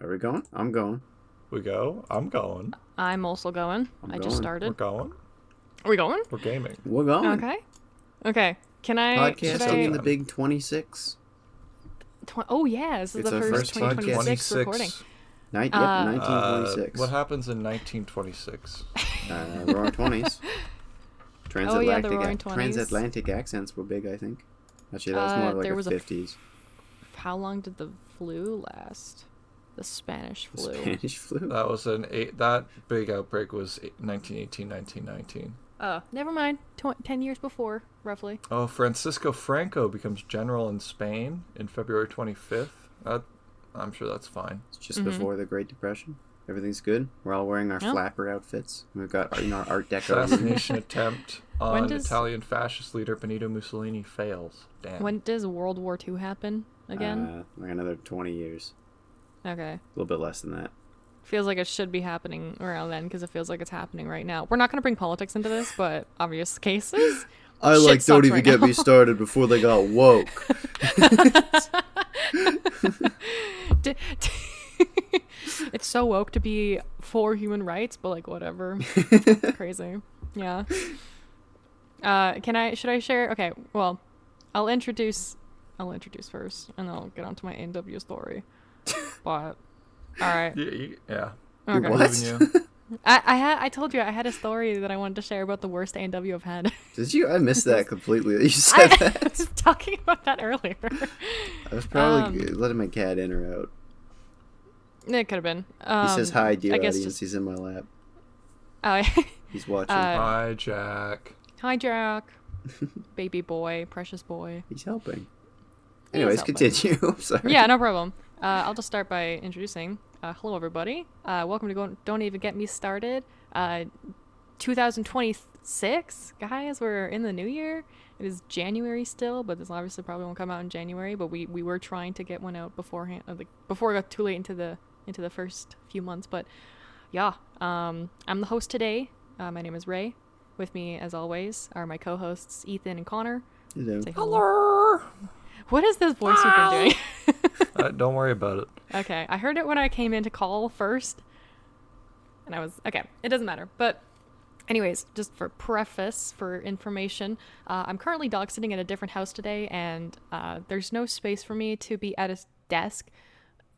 Are we going? I'm going. We go. I'm going. I'm also going. I'm I just going. started. We're going. Are we going? We're gaming. We're going. Okay. Okay. Can I? Podcasting in the Big 26. Oh yeah, this is It's the our first first 2026 recording. 1926. What happens in 1926? Roaring 20s. The Roaring 20s. Transatlantic accents were big, I think. Actually, that was more like there the was 50s. How long did the flu last? The Spanish flu. Spanish flu? That was that big outbreak was 1918, 1919. Oh, never mind. 10 years before, roughly. Oh, Francisco Franco becomes general in Spain in February 25th. I'm sure that's fine. It's just before the Great Depression. Everything's good. We're all wearing our flapper outfits. We've got our Art Deco. Assassination attempt on does- Italian fascist leader Benito Mussolini fails. Damn. When does World War II happen again? Like another 20 years. Okay. A little bit less than that. Feels like it should be happening around then because it feels like it's happening right now. We're not going to bring politics into this, but obvious cases. Don't even get me started before they got woke. It's so woke to be for human rights, but like whatever. It's crazy. Yeah. Should I share? Okay, well, I'll introduce first and then I'll get onto my AW story. But all right. Yeah. Okay. What? I told you I had a story that I wanted to share about the worst A&W I've had. Did you? I missed that completely. You said that. I was talking about that earlier. I was probably letting my cat in or out. It could have been. He says, hi, dear audience. Just... He's in my lap. Oh, He's watching. Hi, Jack. Hi, Jack. Baby boy, precious boy. He's helping. Anyways, continue. I'm sorry. Yeah, no problem. I'll just start by introducing. Hello, everybody. Welcome to Don't Even Get Me Started. 2026, guys. We're in the new year. It is January still, but this obviously probably won't come out in January. But we were trying to get one out beforehand, before it got too late into the first few months. But yeah, I'm the host today. My name is Ray. With me, as always, are my co-hosts Ethan and Connor. Hello. Say hello. What is this voice you've been doing? Don't worry about it. Okay, I heard it when I came in to call first, and I was okay. It doesn't matter, but anyways, just for preface, for information, I'm currently dog sitting at a different house today, and there's no space for me to be at a desk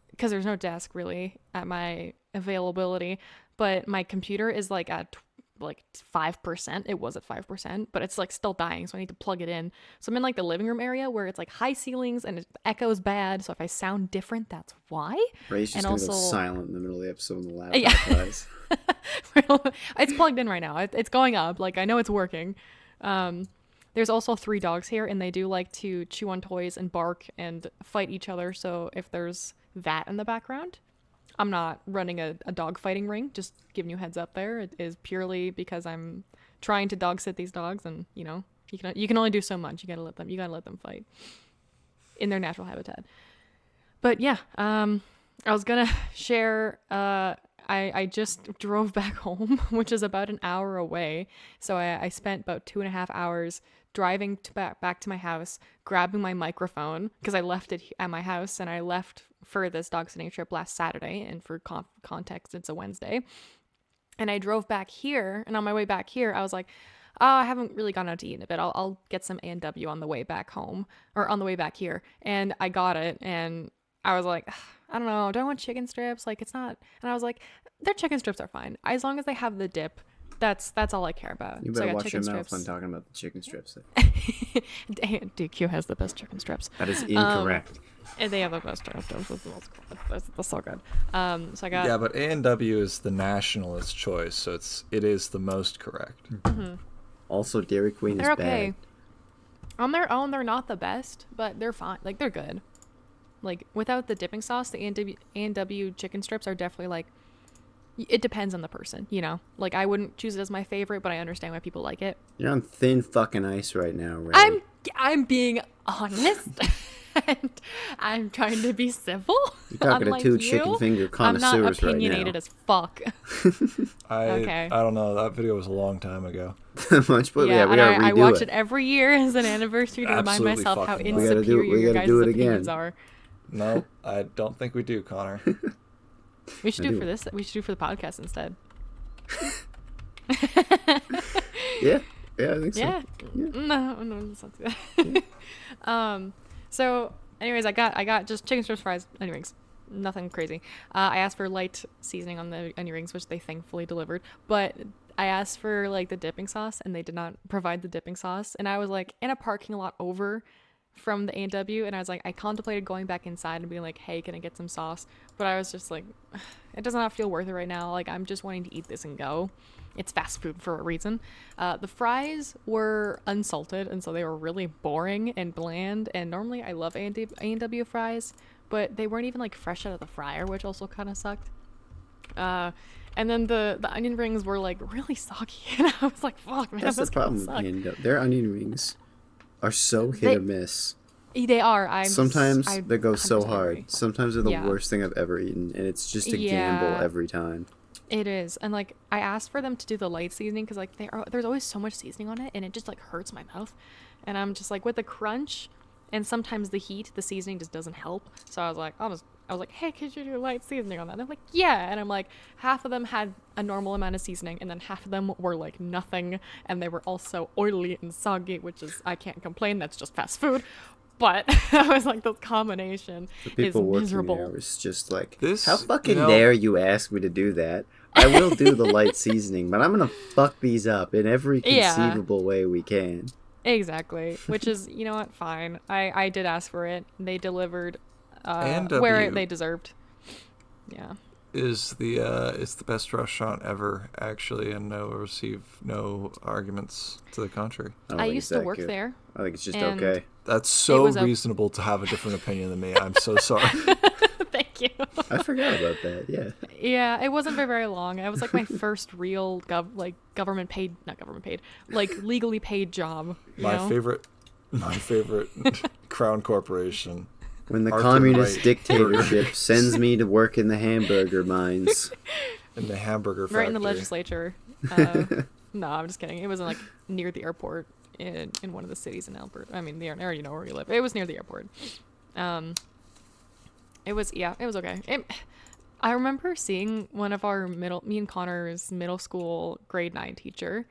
because there's no desk really at my availability. But my computer is like at 5%. It was at 5%, but it's like still dying, so I need to plug it in. So I'm in like the living room area where it's like high ceilings and it echoes bad, so if I sound different, that's why. Ray's just gonna go silent in the middle of the episode when the laptop dies. It's plugged in right now. It's going up. Like, I know it's working. There's also 3 dogs here, and they do like to chew on toys and bark and fight each other, so if there's that in the background, I'm not running a dog fighting ring, just giving you heads up there. It is purely because I'm trying to dog sit these dogs, and you know, you can only do so much. You gotta let them fight in their natural habitat. But yeah, I was gonna share, I just drove back home, which is about an hour away. So I spent about 2.5 hours driving back to my house, grabbing my microphone, because I left it at my house, and I left for this dog sitting trip last Saturday, and for context, it's a Wednesday. And I drove back here, and on my way back here, I was like, oh, I haven't really gone out to eat in a bit. I'll get some A&W on the way back home, or on the way back here. And I got it, and I was like, I don't know, do I want chicken strips? Like, it's not. And I was like, their chicken strips are fine, as long as they have the dip. That's all I care about. You better watch your mouth when talking about the chicken strips. DQ has the best chicken strips. That is incorrect. And they have the best chicken strips. That's so good. So I got. Yeah, but A&W is the nationalist choice, so it is the most correct. Mm-hmm. Also, Dairy Queen is okay. bad. On their own, they're not the best, but they're fine. Like, they're good. Like, without the dipping sauce, the A&W chicken strips are definitely like. It depends on the person, you know? Like, I wouldn't choose it as my favorite, but I understand why people like it. You're on thin fucking ice right now, Ray. I'm being honest, and I'm trying to be civil. You're talking to 2 chicken finger connoisseurs right now. I'm not opinionated as fuck. I don't know. That video was a long time ago. Much, but yeah, we gotta redo I watch it every year as an anniversary to remind Absolutely myself how fucking insuperior your guys' opinions are. No, I don't think we do, Connor. We should I do do. for this. We should do for the podcast instead. Yeah, I think so. Yeah. No, let's not do that. So, anyways, I got just chicken strips, fries, onion rings. Nothing crazy. I asked for light seasoning on the onion rings, which they thankfully delivered. But I asked for like the dipping sauce, and they did not provide the dipping sauce. And I was like in a parking lot over from the A&W, and I was like, I contemplated going back inside and being like, hey, can I get some sauce? But I was just like, it does not feel worth it right now. Like, I'm just wanting to eat this and go. It's fast food for a reason. The fries were unsalted, and so they were really boring and bland. And normally I love A&W fries, but they weren't even like fresh out of the fryer, which also kind of sucked. And then the onion rings were like really soggy, and I was like, fuck, man, That's the this kind problem of with suck. A&W. Their onion rings are so hit or miss. They are. Sometimes they go so 100% hard. agree. Sometimes they're the Yeah. worst thing I've ever eaten, and it's just a Yeah. gamble every time. It is. And like, I asked for them to do the light seasoning because like there's always so much seasoning on it, and it just like hurts my mouth. And I'm just like, with the crunch and sometimes the heat, the seasoning just doesn't help. So I was like, hey, could you do light seasoning on that? And they're like, yeah. And I'm like, half of them had a normal amount of seasoning, and then half of them were like nothing, and they were also oily and soggy, which is, I can't complain, that's just fast food. But I was like, the combination The is people working miserable. there was just like, This, how fucking you know- dare you ask me to do that? I will do the light seasoning, but I'm gonna fuck these up in every Yeah. conceivable way we can. Exactly. Which is, you know what, fine. I did ask for it. They delivered A&W where they deserved. Yeah. is the best restaurant ever, actually, and no receive no arguments to the contrary. don't I think used it's to that work good. there. I think it's just and- okay. That's so was a- reasonable to have a different opinion than me. I'm so sorry. Thank you. I forgot about that. Yeah. Yeah, it wasn't for very long. It was like my first real government paid, not government paid, like legally paid job. You My know? favorite crown corporation. When the Arthur communist Wright. dictatorship sends me to work in the hamburger mines. In the hamburger factory. Right in the legislature. No, I'm just kidding. It was like near the airport in one of the cities in Alberta. I mean, I already know where we live. It was near the airport. It was okay. I remember seeing one of our me and Connor's middle school grade 9 teacher.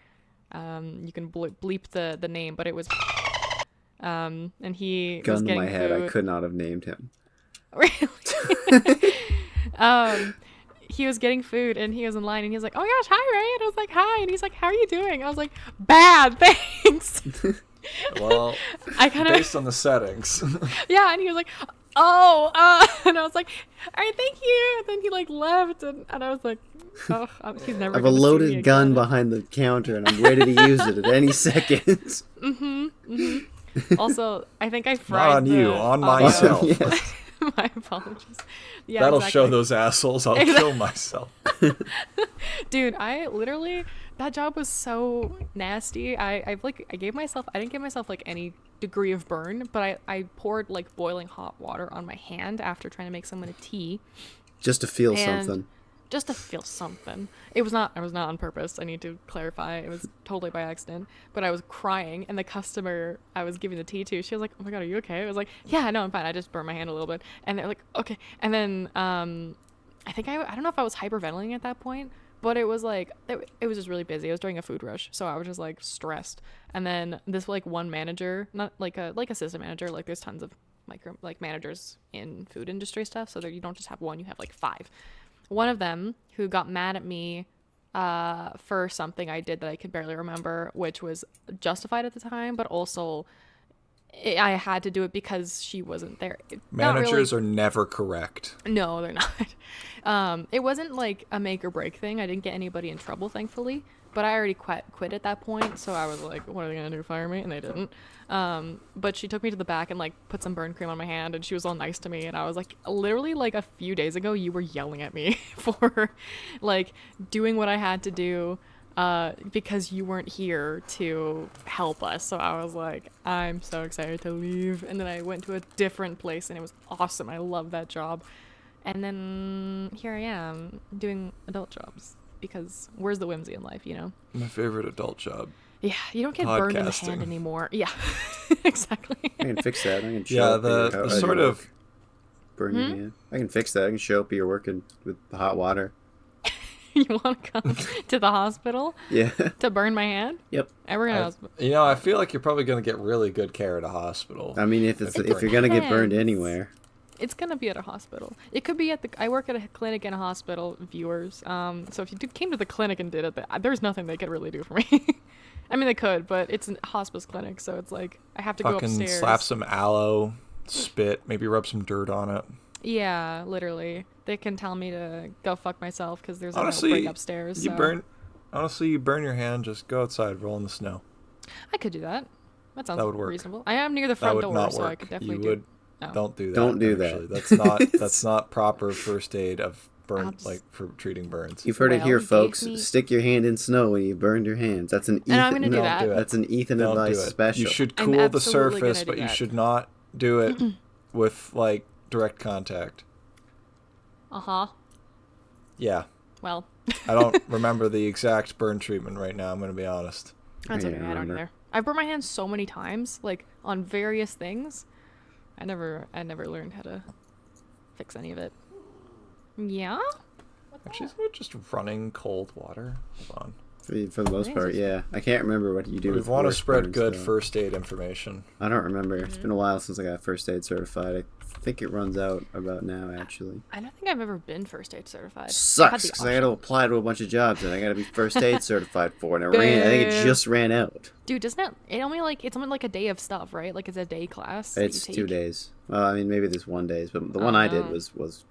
You can bleep the name, but it was and he was Gun to getting my head, food. I could not have named him. Really? He was getting food, and he was in line, and he was like, oh my gosh, hi, Ray. And I was like, hi. And he's like, how are you doing? I was like, bad, thanks. Well, I kind of, based on the settings. yeah. And he was like, oh, and I was like, all right, thank you. And then he like left, and I was like, oh, he's never I have a gonna see me loaded gun again. behind the counter, and I'm ready to use it at any second. Also, I think I Not fried on you, the on audio. myself. Yes. My apologies. Yeah, That'll exactly. show those assholes I'll kill myself. Dude, I literally, that job was so nasty. I didn't give myself like any degree of burn, but I poured like boiling hot water on my hand after trying to make someone a tea Just to feel And- something. just to feel something. It was not on purpose. I need to clarify. It was totally by accident. But I was crying, and the customer I was giving the tea to, she was like, oh my God, are you okay? I was like, yeah, no, I'm fine. I just burned my hand a little bit. And they're like, okay. And then I think I don't know if I was hyperventilating at that point, but it was like, it was just really busy. It was during a food rush. So I was just like stressed. And then this like one manager, not like a assistant manager, like there's tons of managers in food industry stuff. So you don't just have one, you have like 5. One of them who got mad at me for something I did that I could barely remember, which was justified at the time, but also I had to do it because she wasn't there. Managers are never correct. No, they're not. It wasn't like a make or break thing. I didn't get anybody in trouble, thankfully. But I already quit at that point, so I was like, what are they gonna do, fire me? And they didn't. But she took me to the back and like put some burn cream on my hand, and she was all nice to me, and I was like, literally like a few days ago you were yelling at me for like doing what I had to do because you weren't here to help us. So I was like, I'm so excited to leave. And then I went to a different place, and it was awesome. I love that job. And then here I am doing adult jobs. Because where's the whimsy in life, you know? My favorite adult job. Yeah, you don't get burned in the Podcasting. hand anymore. Yeah, exactly. I can fix that. I can Yeah, show up at your the house- sort your of burn your hand. I can fix that. I can show up. You're working with the hot water. You want to come to the hospital Yeah. to burn my hand? Yep. We're gonna. I feel like you're probably gonna get really good care at a hospital. I mean, if you're gonna get burned depends. anywhere, It's gonna be at a hospital. It could be at the. I work at a clinic and a hospital. Viewers. So if you came to the clinic and did it, there's nothing they could really do for me. I mean, they could, but it's a hospice clinic, so it's like I have to go Fucking upstairs. slap some aloe, spit, maybe rub some dirt on it. Yeah, literally. They can tell me to go fuck myself because there's a Honestly, break upstairs. You so. burn your hand. Just go outside, roll in the snow. I could do that. That sounds would work. reasonable. I am near the That front would door, not so I work. could definitely You do. would. No. Don't do that. Don't do that. Actually. That's not proper first aid of burn for treating burns. you've heard it Well, here, gave folks. me- Stick your hand in snow when you burned your hands. That's an Ethan. And I'm gonna do no, that. That's an Ethan Don't advice do it. special. You should I'm cool the absolutely gonna surface, do but you that. should not do it with like direct contact. Uh-huh. Yeah. Well, I don't remember the exact burn treatment right now. I'm gonna be honest. that's I okay. don't I don't remember. either. I've burned my hands so many times, like on various things. I never learned how to fix any of it. Yeah. Actually, isn't it just running cold water? Hold on. For the most part, yeah. I can't remember what you do. We with want to worst spread burns, good though. first aid information. I don't remember. It's been a while since I got first aid certified. I think it runs out about now, actually. I don't think I've ever been first aid certified. I've had Sucks the because I got to apply to a bunch of jobs and I got to be first aid certified for it. And I think it Boo. just ran out. Dude, doesn't it? It's only like a day of stuff, right? Like it's a day class. that It's you 2 take? days. Well, I mean, maybe there's 1 day, but the one I did was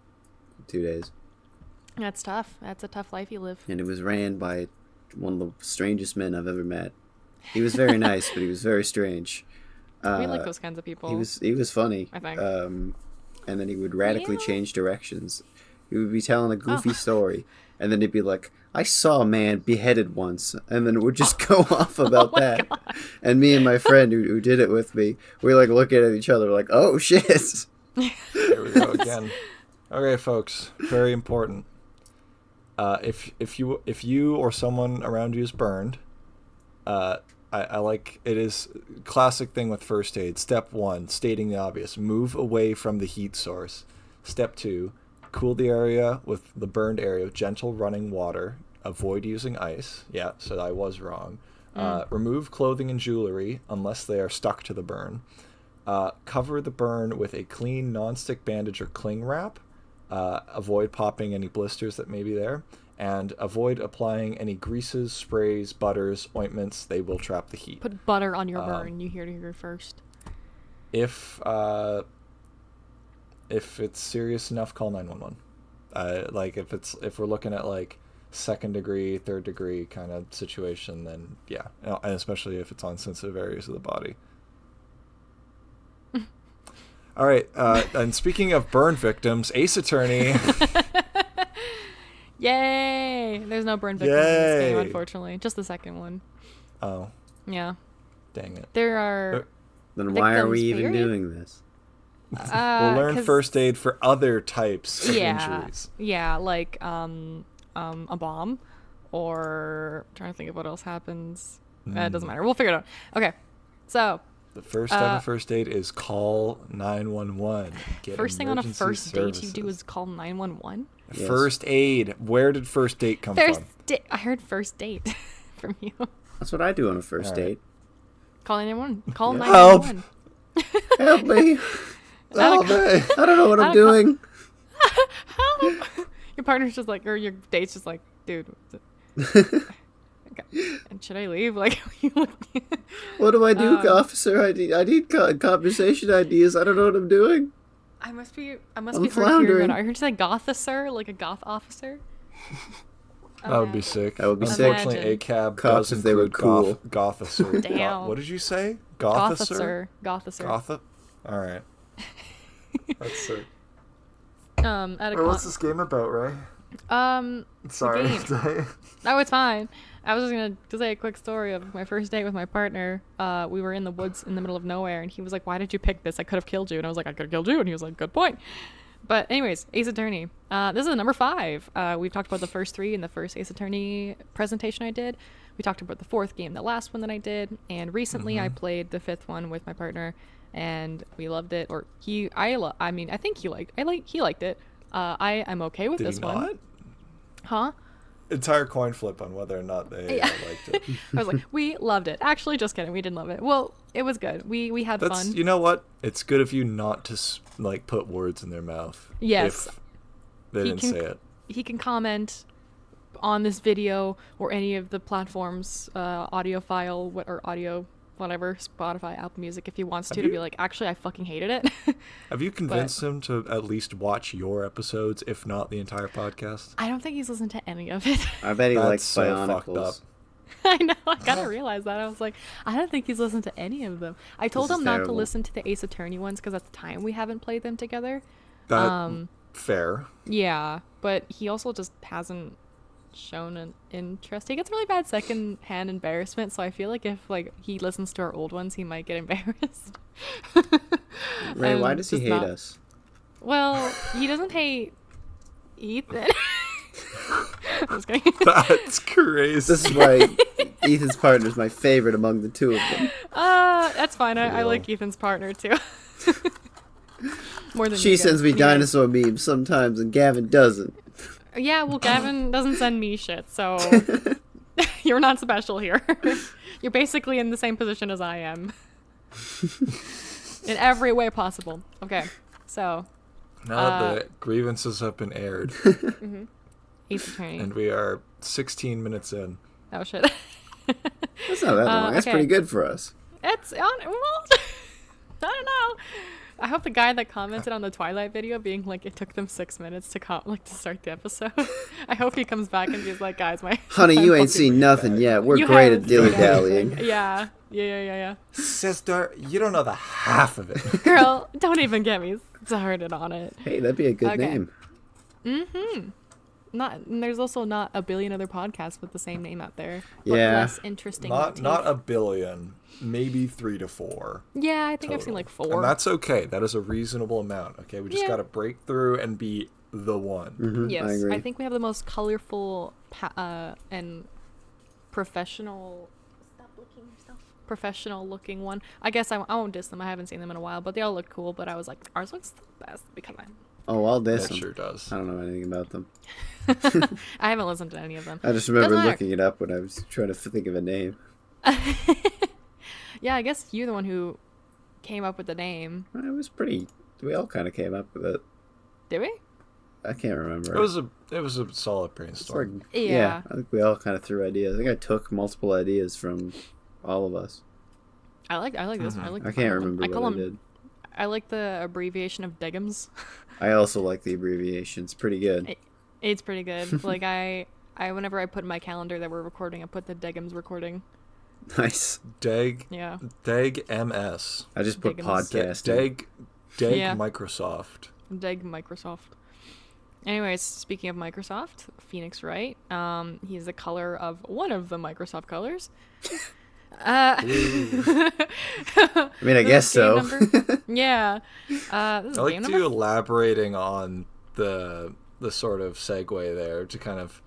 2 days. That's tough. That's a tough life you live. And it was ran by one of the strangest men I've ever met. He was very nice, but he was very strange. We like those kinds of people. He was funny. I think. And then he would radically Yeah. change directions. He would be telling a goofy story, and then he'd be like, "I saw a man beheaded once," and then it would just go off about that. God. And me and my friend who did it with me, we like looking at each other like, "Oh shit!" Here we go again. Okay, folks. Very important. If you or someone around you is burned, I like it is classic thing with first aid. Step 1, stating the obvious: move away from the heat source. Step 2, cool the area with the burned area with gentle running water. Avoid using ice. Yeah, so I was wrong. Remove clothing and jewelry unless they are stuck to the burn. Cover the burn with a clean non-stick bandage or cling wrap. Avoid popping any blisters that may be there. And avoid applying any greases, sprays, butters, ointments. They will trap the heat. Put butter on your burn. You hear it first. If it's serious enough, call 911. Like if we're looking at like 2nd degree, 3rd degree kind of situation, then yeah, and especially if it's on sensitive areas of the body. All right, and speaking of burn victims, Ace Attorney. Yay! There's no burn victims in this game, Yay. unfortunately. Just the second one. Oh, Yeah. dang it. There are. Then why are we Victims, even period? doing this? We'll learn 'cause- first aid for other types of Yeah. injuries. Yeah, like a bomb, or I'm trying to think of what else happens. It doesn't matter. We'll figure it out. Okay, so The first step of first aid is call 911. Get first thing on a emergency first date you do services. is call 911. Yes. First aid. Where did first date come First from? date. I heard first date from you. That's what I do on a first All right. date. Call 911. Call Yeah. 911. Help me! Oh, man. I don't know what I'm Not a call- doing. Help! Your partner's just like, or your date's just like, dude. Okay. And should I leave? Like, you look. What do I do, officer? I need conversation ideas. I don't know what I'm doing. I must be I'm hard of hearing. floundering. I heard you say gothicer, like a goth officer. That would be sick. That would be Unfortunately, sick. Imagine. ACAB Cops does if they were include Gothicer. Damn. What did you say? Gothicer? Gothicer. Gotha? All right. That's sick. At a What's this game about, Ray? Sorry. game. No, it's fine. I was just gonna say a quick story of my first date with my partner. We were in the woods in the middle of nowhere, and he was like, "Why did you pick this? I could have killed you." And I was like, "I could have killed you," and he was like, "Good point." But anyways, Ace Attorney. This is number 5. We've talked about the first 3 in the first Ace Attorney presentation I did. We talked about the 4th game, the last one that I did, and recently I played the 5th one with my partner. and we loved it. Or I mean, I think he liked it. I am okay with Did this he one. not? Huh? Entire coin flip on whether or not they liked it. I was like, we loved it. Actually, just kidding. We didn't love it. Well, it was good. We had fun. You know what? It's good of you not to like put words in their mouth. Yes. If they didn't say it. He can comment on this video or any of the platforms, audio file or audio whatever, Spotify, Apple Music, if he wants to be like, actually, I fucking hated it. Have you convinced him to at least watch your episodes, if not the entire podcast? I don't think he's listened to any of it. I bet he That's likes so fucked up. Bionicles. I know. I gotta realize that. I was like, I don't think he's listened to any of them. I told This him is not to terrible. listen to the Ace Attorney ones because at the time we haven't played them together. Fair. Yeah, but he also just hasn't shown an interest. He gets really bad second-hand embarrassment, so I feel like if like he listens to our old ones, he might get embarrassed. Ray, why does he just hate not- us? Well, he doesn't hate Ethan. I'm just kidding. That's crazy. This is why Ethan's partner is my favorite among the two of them. That's fine. I Cool. like Ethan's partner too. More than She you sends guys. me Anyway. dinosaur memes sometimes, and Gavin doesn't. Yeah, well, Gavin doesn't send me shit, so you're not special here. You're basically in the same position as I am. In every way possible. Okay, so Now that the grievances have been aired, Ace Attorney. and we are 16 minutes in. Oh shit. That's not that long. That's okay. pretty good for us. It's on. Well, I don't know. I hope the guy that commented on the Twilight video, being like, it took them 6 minutes to start the episode. I hope he comes back and he's like, guys, Honey, I'm you ain't fucking- seen nothing yet. We're You great at haven't seen dilly-dallying. anything. Yeah. Sister, you don't know the half of it. Girl, don't even get me started on it. Hey, that'd be a good Okay. name. And there's also not a billion other podcasts with the same name out there. But Yeah. less interesting. Not motif. a billion, maybe 3 to 4. Yeah, I think I've seen total. like 4. And that's okay. That is a reasonable amount. Okay, we just Yeah. gotta break through and be the one. Mhm, Yes, I agree. I think we have the most colorful and professional. Stop looking yourself. Professional looking one. I guess I won't diss them. I haven't seen them in a while, but they all look cool. But I was like, ours looks the best because Oh, I'll diss That them. sure does. I don't know anything about them. I haven't listened to any of them. I just remember Doesn't matter. looking it up when I was trying to think of a name. Yeah, I guess you're the one who came up with the name. It was pretty. We all kind of came up with it. Did we? I can't remember. It was a solid It's like, brainstorm. Yeah. I think we all kind of threw ideas. I think I took multiple ideas from all of us. I like this one. I like. I the can't final one. remember call what I them- did. I like the abbreviation of Degums. I also like the abbreviations. Pretty good. It's pretty good. Like I whenever I put in my calendar that we're recording, I put the Degums recording. Nice. Deg Yeah. MS. I just put Diggins. podcast. Deg Yeah. Microsoft. Deg Microsoft. Anyways, speaking of Microsoft, Phoenix Wright, he's the color of one of the Microsoft colors. I mean, I guess so. Yeah. This is I game like number you elaborating on the sort of segue there to kind of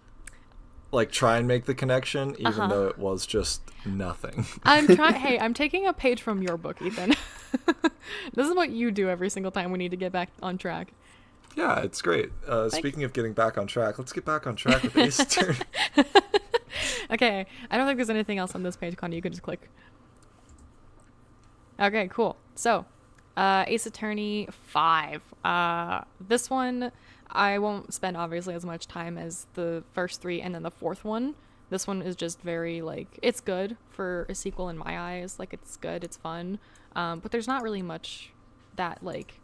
like try and make the connection, even though it was just nothing. I'm trying. Hey, I'm taking a page from your book, Ethan. This is what you do every single time we need to get back on track. Yeah, it's great. Speaking of getting back on track, let's get back on track with Ace Attorney. Okay, I don't think there's anything else on this page, Connie. You can just click. Okay, cool. So, Ace Attorney 5. This one, I won't spend obviously as much time as the first 3 and then the 4th one. This one is just very, like, it's good for a sequel in my eyes. Like, it's good, it's fun. But there's not really much that, like,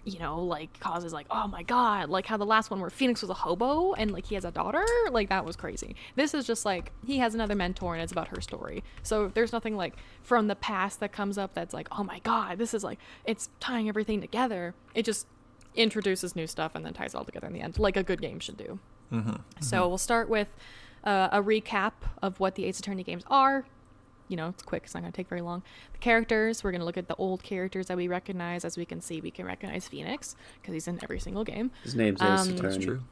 you know, like, causes, like, oh my god, like how the last one where Phoenix was a hobo and, like, he has a daughter, like, that was crazy. This is just, like, he has another mentor and it's about her story. So there's nothing, like, from the past that comes up that's like, oh my god, this is, like, it's tying everything together. It just introduces new stuff and then ties it all together in the end, like a good game should do. So we'll start with a recap of what the Ace Attorney games are. You know, it's quick. It's not going to take very long. The characters, we're going to look at the old characters that we recognize. As we can see, we can recognize Phoenix because he's in every single game. His name's Ace Attorney. That's true.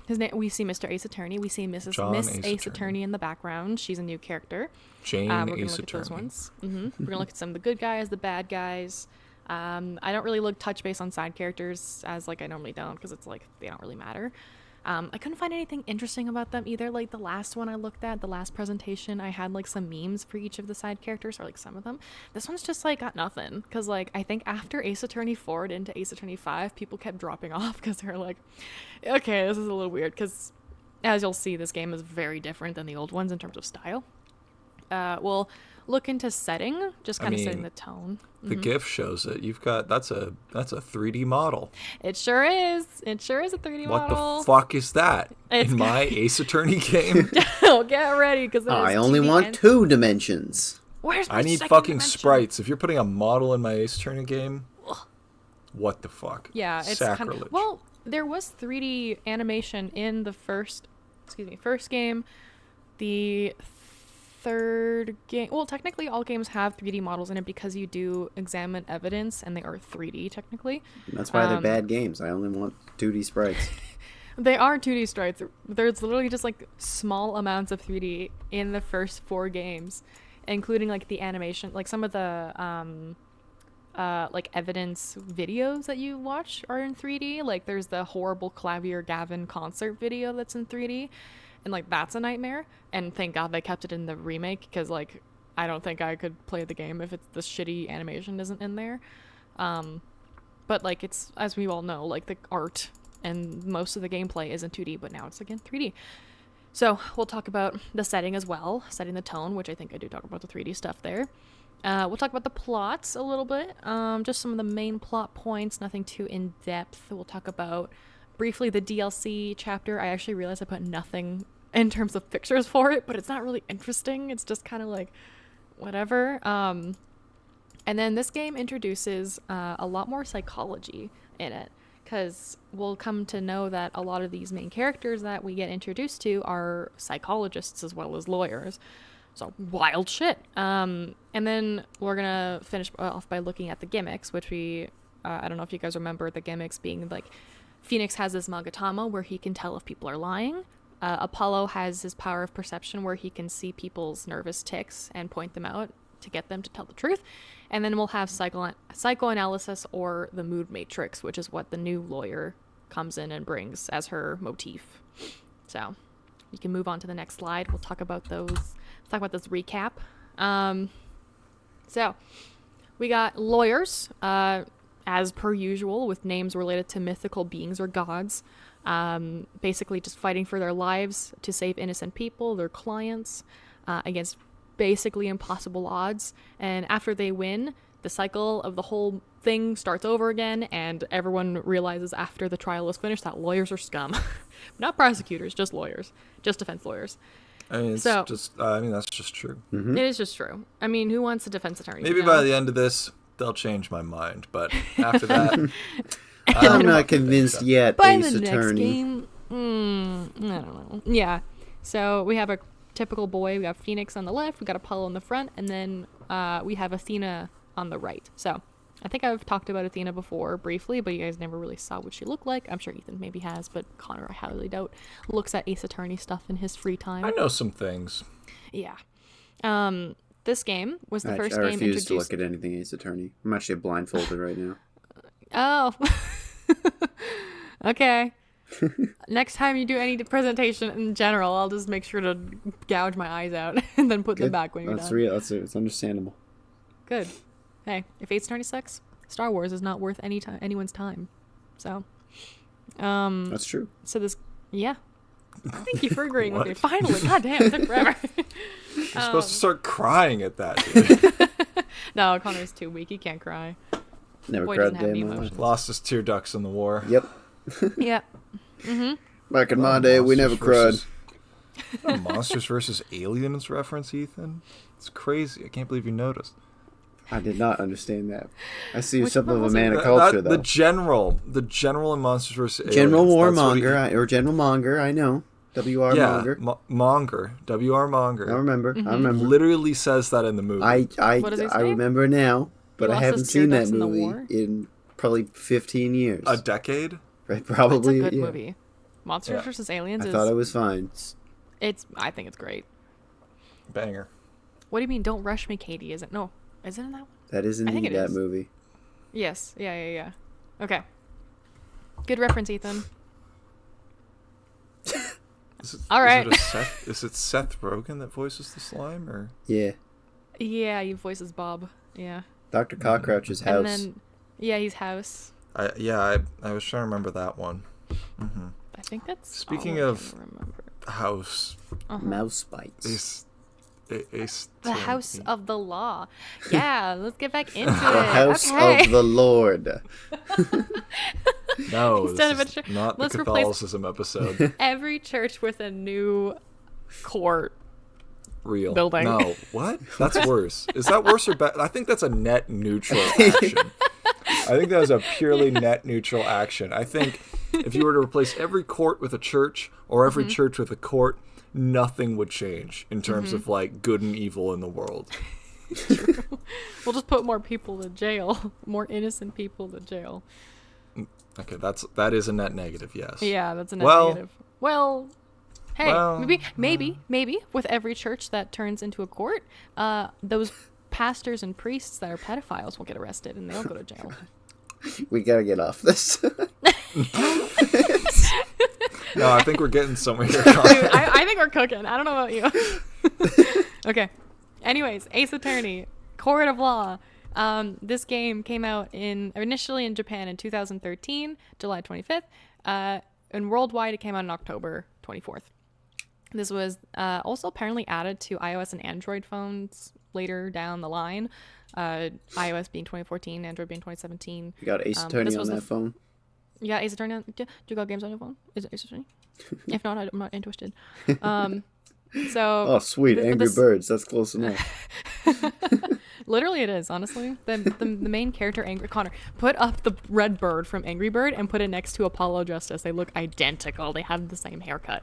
His name. We see Mr. Ace Attorney. We see Miss John Ace Ace Attorney in the background. She's a new character. Jane We're going to Ace look at those Attorney. ones. We're going to look at some of the good guys, the bad guys. I don't really touch base on side characters as like I normally don't, because it's like they don't really matter. I couldn't find anything interesting about them either. Like the last one I looked at, the last presentation, I had like some memes for each of the side characters, or like some of them. This one's just like got nothing, because like I think after Ace Attorney 4 and into Ace Attorney 5, people kept dropping off because they're like, okay, this is a little weird, because as you'll see, this game is very different than the old ones in terms of style. We'll look into setting, just kind of setting the tone. The GIF shows it. You've got that's a 3D model. It sure is. It sure is a 3D model. What the fuck is that in my Ace Attorney game? Oh, get ready, because I only want 2 dimensions. Where's my I need second fucking dimension? sprites. If you're putting a model in my Ace Attorney game, what the fuck? Yeah, it's sacrilege. kind of, well, there was 3D animation in the first game. The third game, well, technically all games have 3D models in it because you do examine evidence and they are 3D technically. That's why they're bad games. I only want 2D sprites. They are 2D sprites. There's literally just like small amounts of 3D in the first 4 games, including like the animation, like some of the like evidence videos that you watch are in 3D. Like there's the horrible Clavier Gavin concert video that's in 3D, and like that's a nightmare. And thank God they kept it in the remake, because like I don't think I could play the game if it's the shitty animation isn't in there. But like it's, as we all know, like the art and most of the gameplay is in 2D, but now it's again 3D. So we'll talk about the setting as well, setting the tone, which I think I do talk about the 3D stuff there. We'll talk about the plots a little bit, just some of the main plot points, nothing too in-depth. We'll talk about briefly the DLC chapter. I actually realized I put nothing in terms of pictures for it, but it's not really interesting. It's just kind of like whatever. And then this game introduces a lot more psychology in it, because we'll come to know that a lot of these main characters that we get introduced to are psychologists as well as lawyers. So wild shit. And then we're gonna finish off by looking at the gimmicks, which I don't know if you guys remember the gimmicks being like, Phoenix has his Magatama where he can tell if people are lying. Apollo has his power of perception where he can see people's nervous tics and point them out to get them to tell the truth. And then we'll have psychoanalysis, or the mood matrix, which is what the new lawyer comes in and brings as her motif. So you can move on to the next slide. We'll talk about those. Let's talk about this recap. So we got lawyers, as per usual, with names related to mythical beings or gods, basically just fighting for their lives to save innocent people, their clients, against basically impossible odds. And after they win, the cycle of the whole thing starts over again, and everyone realizes after the trial is finished that lawyers are scum. Not prosecutors, just lawyers, just defense lawyers. I mean, that's just true. Mm-hmm. It is just true. I mean, who wants a defense attorney? Maybe by the end of this, they'll change my mind, but after that, I'm not convinced yet. By Ace the next Attorney. game, I don't know. Yeah. So we have a typical boy. We have Phoenix on the left. We got Apollo in the front, and then we have Athena on the right. So I think I've talked about Athena before briefly, but you guys never really saw what she looked like. I'm sure Ethan maybe has, but Connor, I highly doubt, looks at Ace Attorney stuff in his free time. I know some things. Yeah. This game was the first I game refuse introduced. to look at anything Ace Attorney. I'm actually blindfolded right now. Oh. Okay. Next time you do any presentation in general, I'll just make sure to gouge my eyes out and then put them back when you're That's done. real. It's understandable. Good. Hey, if Ace Attorney sucks, Star Wars is not worth anyone's time. So, That's true. so this, yeah. Thank you for agreeing with me. Finally, goddamn, it took forever. You're supposed to start crying at that, dude. No, Connor's too weak. He can't cry. Never Boy cried doesn't a have day any in my life. emotions. Lost his tear ducts in the war. Yep. Yeah. Back in my day, we never cried. Monsters versus Aliens reference, Ethan? It's crazy. I can't believe you noticed. I did not understand that. I see Which something one of a was it? man of culture, though. The general in Monsters versus Aliens. General That's what he- Warmonger, or General Monger, I know. W.R. Yeah, Monger. Monger. W.R. Monger. I remember. I remember. Literally says that in the movie. What does he I say? remember now, but He I lost haven't his tear seen that ducts in the movie war? in probably 15 years. A decade? Right, It's probably. a good yeah. movie. Monsters Yeah. versus Aliens I thought it was fine. I think it's great. Banger. What do you mean? Don't rush me, Katie. Is it? No. Is it in that one? That is I think indeed it that is. movie. Yes. Yeah. Okay. Good reference, Ethan. All right. Is it Seth Rogen that voices the slime, or? Yeah. Yeah, he voices Bob. Yeah. Dr. Cockroach's house. And then, yeah, he's House. I was trying to remember that one. Mm-hmm. I think that's. Speaking all I of can remember. House, Mouse bites. The House of the Law. Yeah, let's get back into The it. house Okay. of the Lord. No, Instead of this a is not the let's replace- Catholicism episode. Every church with a new court. Real building. No, what? That's worse. Is that worse or better? I think that's a net neutral action. I think that was a purely net neutral action. I think if you were to replace every court with a church or every church with a court, nothing would change in terms of like good and evil in the world. True. We'll just put more people to jail. More innocent people to jail. Okay, that is a net negative, yes. Yeah, that's a net Well- negative. Well, hey, Well, maybe with every church that turns into a court, those pastors and priests that are pedophiles will get arrested and they'll go to jail. We gotta get off this. No, I think we're getting somewhere here. Dude, I think we're cooking. I don't know about you. Okay. Anyways, Ace Attorney, Court of Law. This game came out initially in Japan in 2013, July 25th. And worldwide, it came out on October 24th. This was also apparently added to iOS and Android phones later down the line. iOS being 2014, Android being 2017. You got Ace Attorney on that phone? Yeah, Ace Attorney. Do you got games on your phone? Is it Ace Attorney? If not, I'm not interested. So. Oh, sweet. Angry Birds. That's close enough. Literally, it is, honestly. The main character, Connor, put up the red bird from Angry Bird and put it next to Apollo Justice. They look identical. They have the same haircut.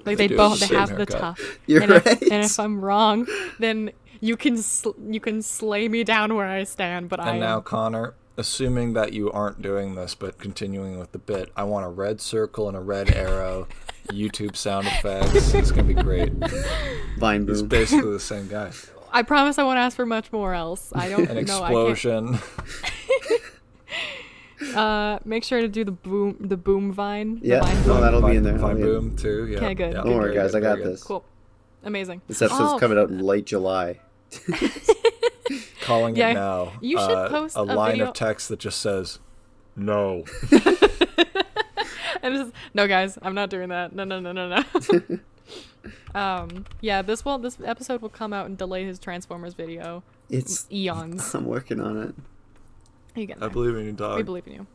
Like they do both have they the have same the haircut. tough. You're and right. And if I'm wrong, then you can slay me down where I stand. But And now, Connor, assuming that you aren't doing this, but continuing with the bit, I want a red circle and a red arrow, YouTube sound effects. It's going to be great. Vine He's boom. basically the same guy. I promise I won't ask for much more else. I don't An know. explosion. Make sure to do the boom vine. the Yeah, vine no, boom. that'll be in there. Vine That'll be in. boom, too. Yeah. Okay, good. Yeah. Don't worry, Very guys, good, I got very good. this. Cool. Amazing. This episode's coming out in late July. Calling Yeah, it now. you should post a a line video- of text that just says, no. And it's just, no, guys, I'm not doing that. No. Yeah, this episode will come out and delay his Transformers video. It's. Eons. I'm working on it. You get I there. believe in you, dog. We believe in you.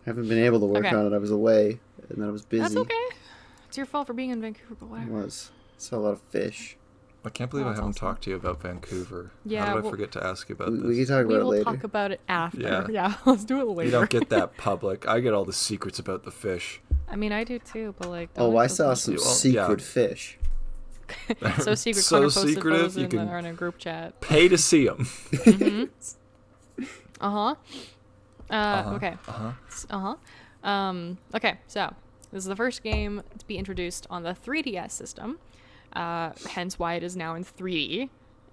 Haven't been able to work Okay. on it. I was away, and then I was busy. That's okay. It's your fault for being in Vancouver, but I whatever. was. Saw a lot of fish. I can't believe Oh, I that's haven't awesome. talked to you about Vancouver. Yeah, How did I well- forget to ask you about We this? can talk We about it will later. talk about it after. Yeah. Yeah, let's do it later. You don't get that public. I get all the secrets about the fish. I mean, I do too, but like. Oh, don't I feel saw bad. some Well, secret yeah. fish. So secret. So Connor posted secretive, photos you in, can- or in a group chat. Pay to see them. Uh-huh. Okay. Uh-huh. Okay, so this is the first game to be introduced on the 3DS system, hence why it is now in 3D.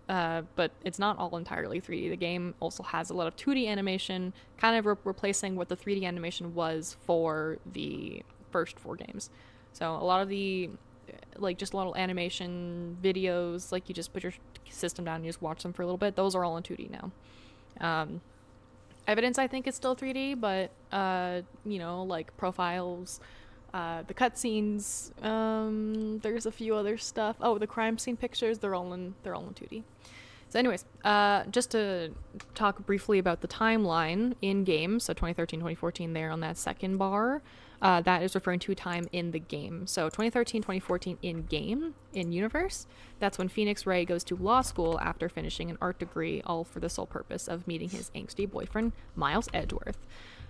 But it's not all entirely 3D. The game also has a lot of 2D animation, kind of replacing what the 3D animation was for the first 4 games. So a lot of the, like, just little animation videos, like you just put your system down and you just watch them for a little bit, those are all in 2D now. Evidence, I think, is still 3D, but, like profiles, the cutscenes, there's a few other stuff. Oh, the crime scene pictures, they're all in 2D. So anyways, just to talk briefly about the timeline in game, so 2013, 2014 there on that second bar, that is referring to time in the game. So 2013, 2014 in game, in universe, that's when Phoenix Ray goes to law school after finishing an art degree, all for the sole purpose of meeting his angsty boyfriend, Miles Edgeworth.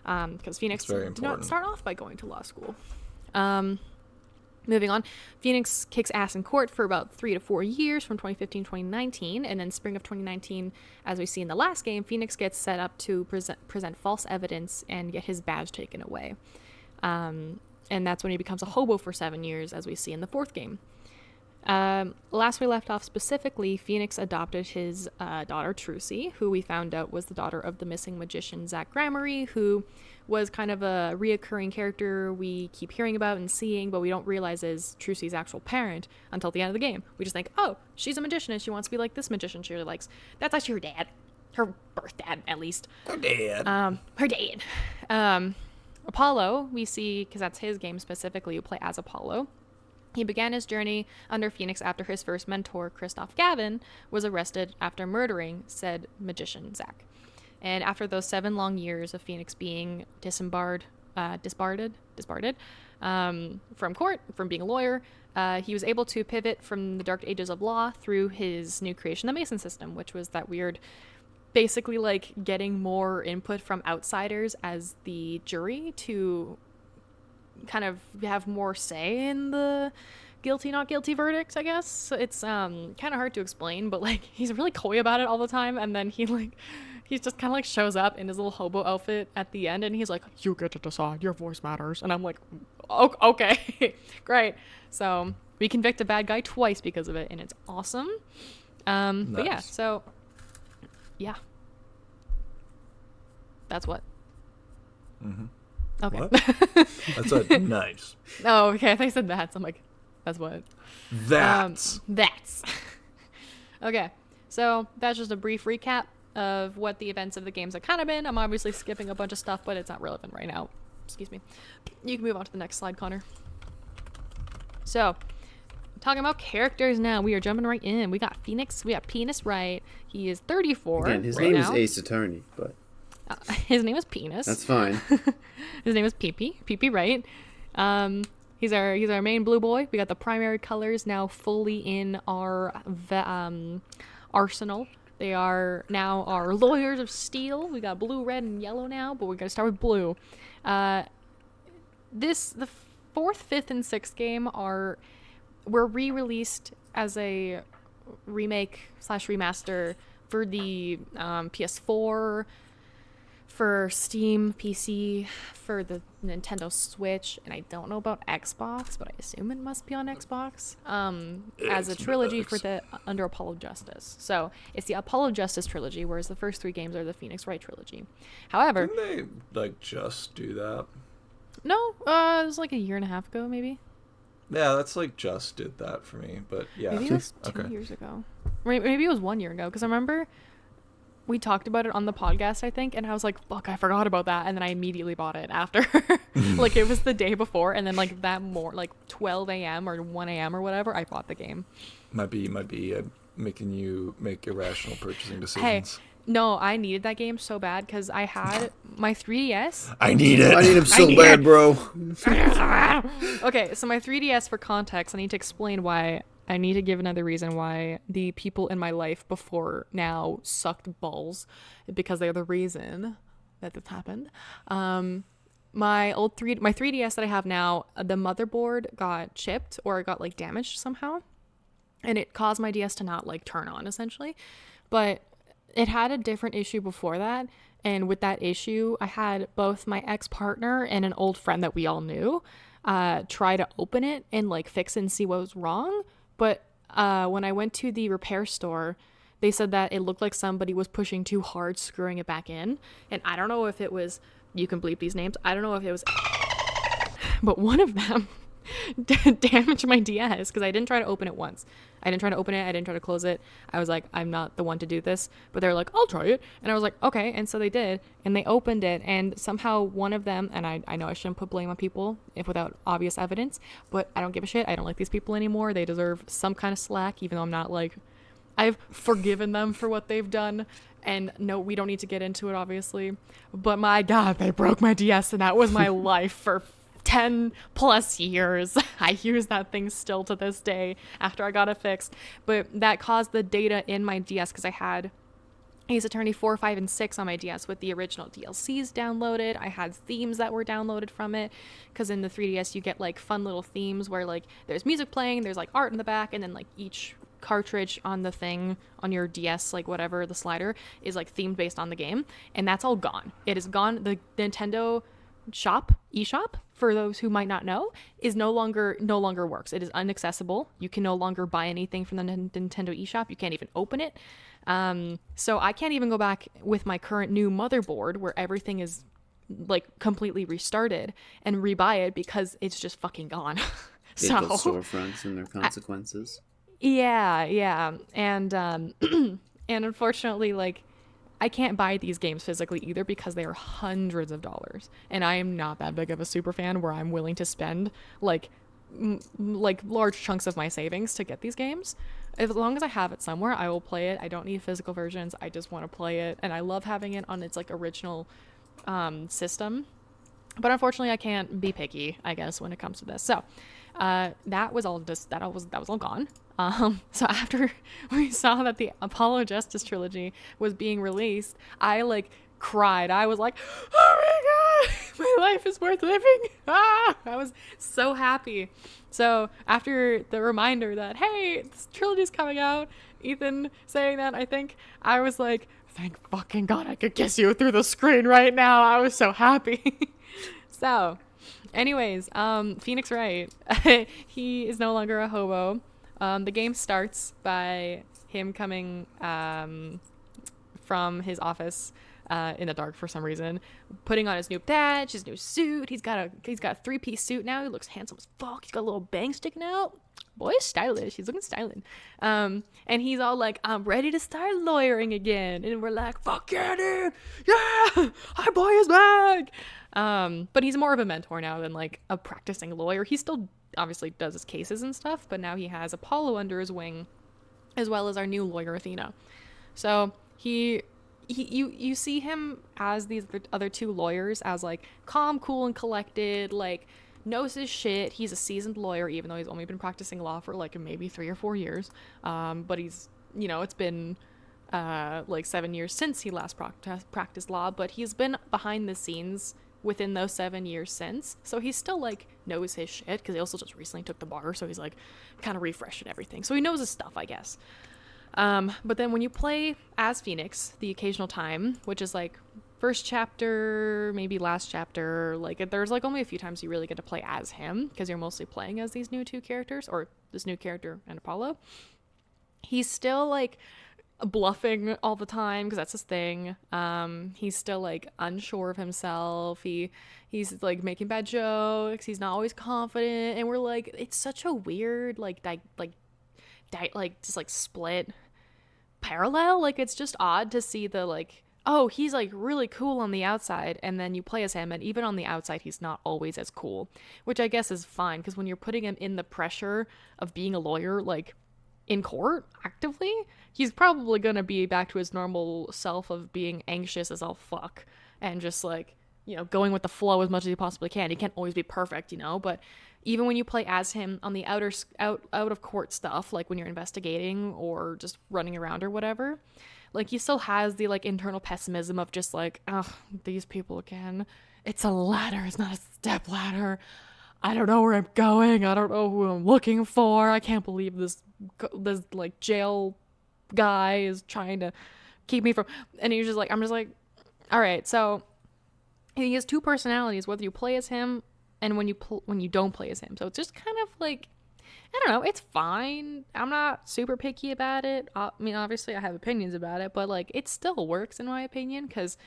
Because Phoenix very did not important. start off by going to law school. Moving on, Phoenix kicks ass in court for about 3 to 4 years from 2015 to 2019, and then spring of 2019, as we see in the last game, Phoenix gets set up to present false evidence and get his badge taken away. And that's when he becomes a hobo for 7 years, as we see in the 4th game. Last we left off specifically, Phoenix adopted his daughter Trucy, who we found out was the daughter of the missing magician Zach Gramarye, who was kind of a reoccurring character we keep hearing about and seeing, but we don't realize is Trucy's actual parent until the end of the game. We just think, oh, she's a magician and she wants to be like this magician she really likes. That's actually her dad. Her birth dad, at least. Her dad. Her dad. Apollo, we see, because that's his game specifically, you play as Apollo. He began his journey under Phoenix after his first mentor, Christoph Gavin, was arrested after murdering said magician, Zach. And after those 7 long years of Phoenix being disbarred from court, from being a lawyer, he was able to pivot from the dark ages of law through his new creation, the Mason system, which was that weird, basically like getting more input from outsiders as the jury to kind of have more say in the guilty not guilty verdicts, I guess. So it's kind of hard to explain, but like he's really coy about it all the time, and then he just kind of like shows up in his little hobo outfit at the end and he's like, you get to decide, your voice matters. And I'm like, okay. Great. So we convict a bad guy twice because of it, and it's awesome. Nice. But yeah, so yeah, that's what. Okay. What? That's a nice. Oh, okay. I thought you said that's. I'm like, that's what. That's. That's. Okay. So that's just a brief recap of what the events of the games have kind of been. I'm obviously skipping a bunch of stuff, but it's not relevant right now. Excuse me. You can move on to the next slide, Connor. So, talking about characters now. We are jumping right in. We got Phoenix. We got Penis Wright. He is 34. Again, his right name now. is Ace Attorney, but his name is Penis. that's fine. His name is Pee Wright. He's our main blue boy. We got the primary colors now fully in our arsenal. They are now our Lawyers of Steel. We got blue, red, and yellow now, but we're gonna start with blue. The 4th, 5th, and 6th game were re-released as a remake / remaster for the PS4, for Steam, PC, for the Nintendo Switch, and I don't know about Xbox, but I assume it must be on Xbox, as a trilogy for the under Apollo Justice. So it's the Apollo Justice trilogy, whereas the first 3 games are the Phoenix Wright trilogy. However, Didn't they like just do that? no, it was like a year and a half ago, maybe. Yeah, that's like just did that for me, but yeah. Maybe it was 2 years ago. Maybe it was 1 year ago, because I remember we talked about it on the podcast, I think, and I was like, fuck, I forgot about that, and then I immediately bought it after. Like, it was the day before, and then like that like 12 a.m. or 1 a.m. or whatever, I bought the game. Might be making you make irrational purchasing decisions. Hey, no, I needed that game so bad because I had my 3DS. I need it. I need him so bad, bro. Okay, so my 3DS, for context, I need to explain why. I need to give another reason why the people in my life before now sucked balls, because they're the reason that this happened. My 3DS that I have now, the motherboard got chipped or it got like damaged somehow, and it caused my DS to not like turn on essentially. But it had a different issue before that, and with that issue, I had both my ex-partner and an old friend that we all knew try to open it and like fix it and see what was wrong. But when I went to the repair store, they said that it looked like somebody was pushing too hard, screwing it back in. And I don't know if it was, you can bleep these names, I don't know if it was, but one of them damaged my DS because I didn't try to open it once. I didn't try to open it. I didn't try to close it. I was like, I'm not the one to do this. But they're like, I'll try it. And I was like, okay. And so they did. And they opened it. And somehow one of them, and I know I shouldn't put blame on people if without obvious evidence, but I don't give a shit. I don't like these people anymore. They deserve some kind of slack, even though I'm not like, I've forgiven them for what they've done. And no, we don't need to get into it, obviously. But my God, they broke my DS. And that was my life for 10 plus years. I use that thing still to this day after I got it fixed. But that caused the data in my DS, because I had Ace Attorney 4, 5, and 6 on my DS with the original DLCs downloaded. I had themes that were downloaded from it, because in the 3DS you get like fun little themes where like there's music playing, there's like art in the back, and then like each cartridge on the thing on your DS, like whatever the slider is, like themed based on the game, and that's all gone. It is gone. The Nintendo eShop, for those who might not know, is no longer works. It is inaccessible. You can no longer buy anything from the Nintendo eShop. You can't even open it. So I can't even go back with my current new motherboard where everything is like completely restarted and rebuy it because it's just fucking gone. Digital storefronts and their consequences. Yeah. And and unfortunately, like, I can't buy these games physically either because they are hundreds of dollars, and I am not that big of a super fan where I'm willing to spend like large chunks of my savings to get these games. As long as I have it somewhere, I will play it. I don't need physical versions. I just want to play it, and I love having it on its like original system. But unfortunately, I can't be picky, I guess, when it comes to this. So that was all gone. So after we saw that the Apollo Justice trilogy was being released, I like cried. I was like, oh my god, my life is worth living. I was so happy. So after the reminder that, hey, this trilogy's coming out, Ethan saying that, I think I was like, thank fucking god I could kiss you through the screen right now. I was so happy. So anyways, Phoenix Wright, he is no longer a hobo. The game starts by him coming from his office in the dark for some reason, putting on his new badge, his new suit. He's got a 3-piece suit now. He looks handsome as fuck. He's got a little bang sticking out. Boy, stylish. He's looking styling. And he's all like, I'm ready to start lawyering again. And we're like, fuck yeah, dude. Yeah, our boy is back. But he's more of a mentor now than like a practicing lawyer. He still obviously does his cases and stuff, but now he has Apollo under his wing, as well as our new lawyer Athena. So you see him as these other two lawyers as like calm, cool, and collected, like knows his shit. He's a seasoned lawyer, even though he's only been practicing law for like maybe 3 or 4 years. But he's, it's been like 7 years since he last practiced law, but he's been behind the scenes within those 7 years since. So he still like knows his shit because he also just recently took the bar. So he's like kind of refreshing everything. So he knows his stuff, I guess. But then when you play as Phoenix, the occasional time, which is like first chapter, maybe last chapter, like there's like only a few times you really get to play as him because you're mostly playing as these new two characters, or this new character and Apollo. He's still like bluffing all the time because that's his thing. He's still like unsure of himself. He's like making bad jokes. He's not always confident, and we're like, it's such a weird just like split parallel. Like it's just odd to see the like, oh, he's like really cool on the outside, and then you play as him, and even on the outside he's not always as cool, which I guess is fine because when you're putting him in the pressure of being a lawyer, like in court actively, he's probably gonna be back to his normal self of being anxious as all fuck and just like, going with the flow as much as he possibly can. He can't always be perfect, but even when you play as him on the out of court stuff, like when you're investigating or just running around or whatever, like he still has the like internal pessimism of just like, ugh, these people again. It's a ladder, it's not a step ladder. I don't know where I'm going. I don't know who I'm looking for. I can't believe this like jail guy is trying to keep me from. And he's just like, I'm just like, all right. So he has two personalities, whether you play as him and when you don't play as him. So it's just kind of like, I don't know. It's fine. I'm not super picky about it. I mean, obviously I have opinions about it, but like it still works in my opinion because,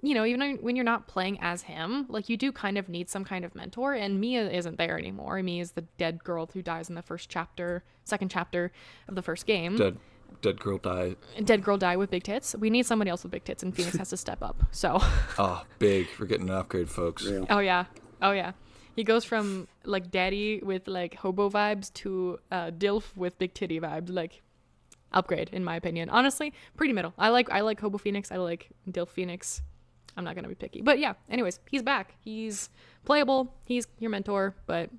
even when you're not playing as him, like you do kind of need some kind of mentor, and Mia isn't there anymore. Mia is the dead girl who dies in the second chapter of the first game. Dead girl die. Dead girl die with big tits. We need somebody else with big tits, and Phoenix has to step up. So. Oh, big. We're getting an upgrade, folks. Real. Oh yeah. He goes from like daddy with like hobo vibes to DILF with big titty vibes. Like upgrade in my opinion. Honestly, pretty middle. I like hobo Phoenix. I like DILF Phoenix. I'm not gonna be picky. But yeah, anyways, he's back. He's playable. He's your mentor. But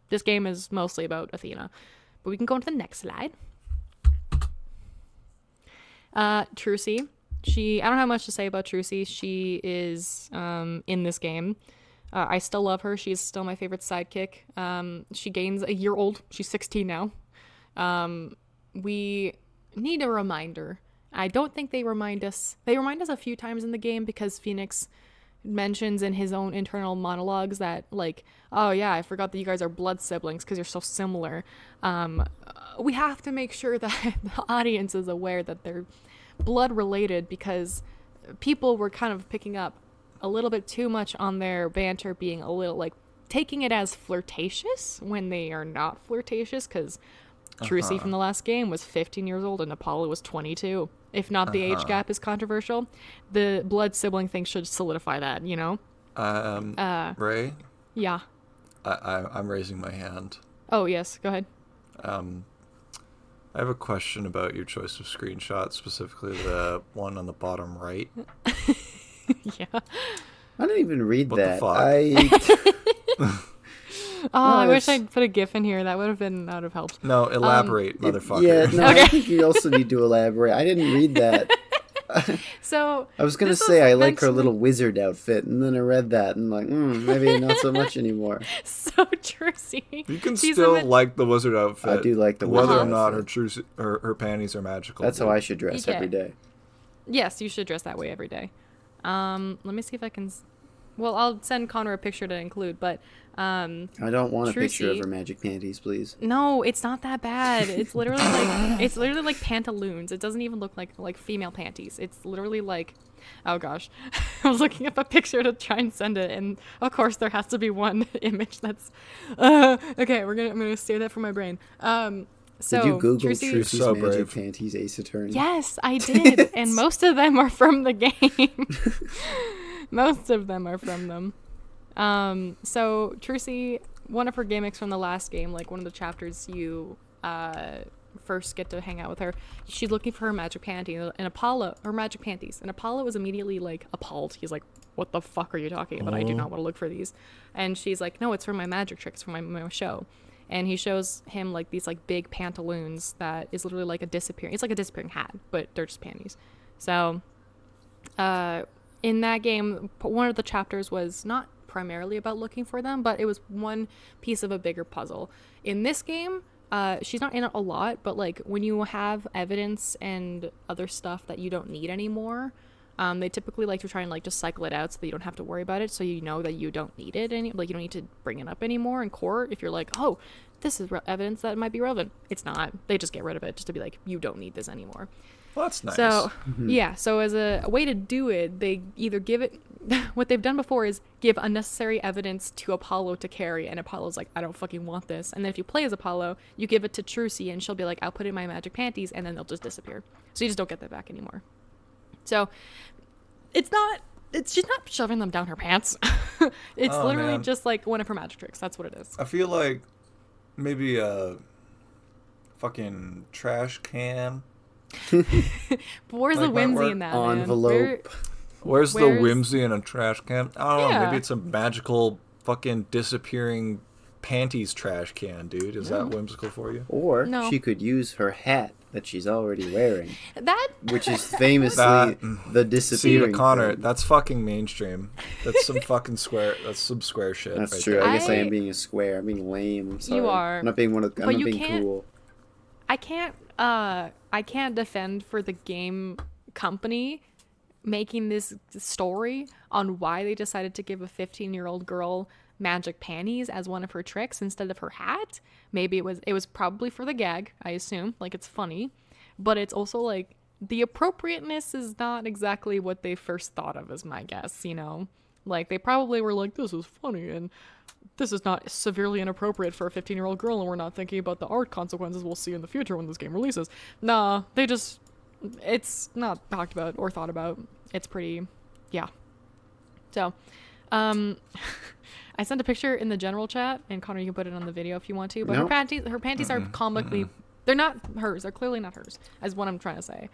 this game is mostly about Athena. But we can go on to the next slide. Trucy. I don't have much to say about Trucy. She is in this game. I still love her. She's still my favorite sidekick. She gains a year old. She's 16 now. We need a reminder. I don't think they remind us. They remind us a few times in the game because Phoenix mentions in his own internal monologues that like, oh yeah, I forgot that you guys are blood siblings because you're so similar. We have to make sure that the audience is aware that they're blood related, because people were kind of picking up a little bit too much on their banter being a little like taking it as flirtatious when they are not flirtatious, because Trucy from the last game was 15 years old and Apollo was 22. If not the age gap is controversial, the blood sibling thing should solidify that, you know? Ray? Yeah. I'm raising my hand. Oh, yes. Go ahead. I have a question about your choice of screenshots, specifically the one on the bottom right. Yeah. I didn't even read What that. the fuck? I wish I'd put a GIF in here. That would have of help. No, elaborate, motherfucker. Yeah, no, Okay. I think you also need to elaborate. I didn't read that. So I was gonna this say was I like her mentioned- little wizard outfit, and then I read that and like, maybe not so much anymore. So Trucy. You can she's still a like the wizard outfit. I do like the whether wizard or not outfit. her panties are magical. That's how I should dress Okay. every day. Yes, you should dress that way every day. Let me see if I can. Well, I'll send Connor a picture to include, but I don't want a picture of Trucy- her magic panties, please. no, it's not that bad. It's literally like pantaloons. It doesn't even look like female panties. It's literally like, oh gosh, I was looking up a picture to try and send it, and of course there has to be one image that's. Okay, I'm gonna steal that from my brain. So Did you Google Trucy- Trucy's So magic brave. panties Ace Attorney? Yes, I did, and most of them are from the game. Most of them are from them. So Trucy, one of her gimmicks from the last game, like one of the chapters you first get to hang out with her, she's looking for her magic panty and Apollo, her magic panties, and Apollo was immediately like appalled. He's like, "What the fuck are you talking about? I do not want to look for these." And she's like, "No, it's for my magic tricks, for my show." And he shows him like these like big pantaloons that is literally like it's like a disappearing hat, but they're just panties. So in that game, one of the chapters was not primarily about looking for them, but it was one piece of a bigger puzzle. In this game, she's not in it a lot, but like when you have evidence and other stuff that you don't need anymore, they typically like to try and like just cycle it out so that you don't have to worry about it, so you know that you don't need it like you don't need to bring it up anymore in court. If you're like, oh, this is evidence that might be relevant, it's not. They just get rid of it just to be like, you don't need this anymore. Well, that's nice. So, yeah, so as a way to do it, they either give it, what they've done before is give unnecessary evidence to Apollo to carry, and Apollo's like, I don't fucking want this. And then if you play as Apollo, you give it to Trucy, and she'll be like, I'll put it in my magic panties, and then they'll just disappear. So you just don't get that back anymore. So, she's not shoving them down her pants. It's literally man. just like one of her magic tricks. That's what it is. I feel like maybe a fucking trash can. But where's the Like, might whimsy work. in that, man? Envelope. Where's the Where's- whimsy in a trash can? I don't know. Yeah. Maybe it's a magical fucking disappearing panties trash can, dude. Is that whimsical for you? Or No. she could use her hat that she's already wearing, That which is famously the See, disappearing Connor, thing. that's fucking mainstream. That's some fucking square. That's some square shit. That's right true. there. I guess I am I- being a square. I'm being lame. I'm sorry. are. I'm not being one of. I'm But not you being can't- cool. I can't defend for the game company making this story on why they decided to give a 15-year-old girl magic panties as one of her tricks instead of her hat. Maybe it was probably for the gag, I assume, like it's funny, but it's also like the appropriateness is not exactly what they first thought of, is my guess, you know? Like they probably were like, this is funny and this is not severely inappropriate for a 15-year-old girl, and we're not thinking about the art consequences we'll see in the future when this game releases. Nah, it's not talked about or thought about. It's pretty, yeah. So, I sent a picture in the general chat, and Connor, you can put it on the video if you want to, but Nope. her panties are comically, they're not hers, they're clearly not hers, is what I'm trying to say.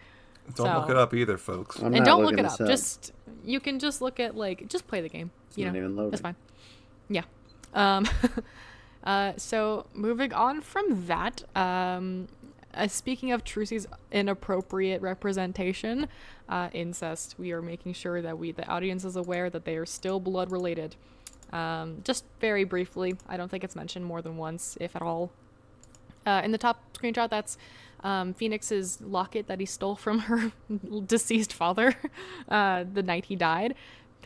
Don't So- look it up either, folks. I'm And not don't look looking it this up. Just you can just look at just play the game. It's You not know, even loading. that's fine. Yeah. So moving on from that, speaking of Trucy's inappropriate representation, incest, we are making sure that the audience is aware that they are still blood related. Just very briefly, I don't think it's mentioned more than once, if at all. In the top screenshot, that's Phoenix's locket that he stole from her deceased father the night he died.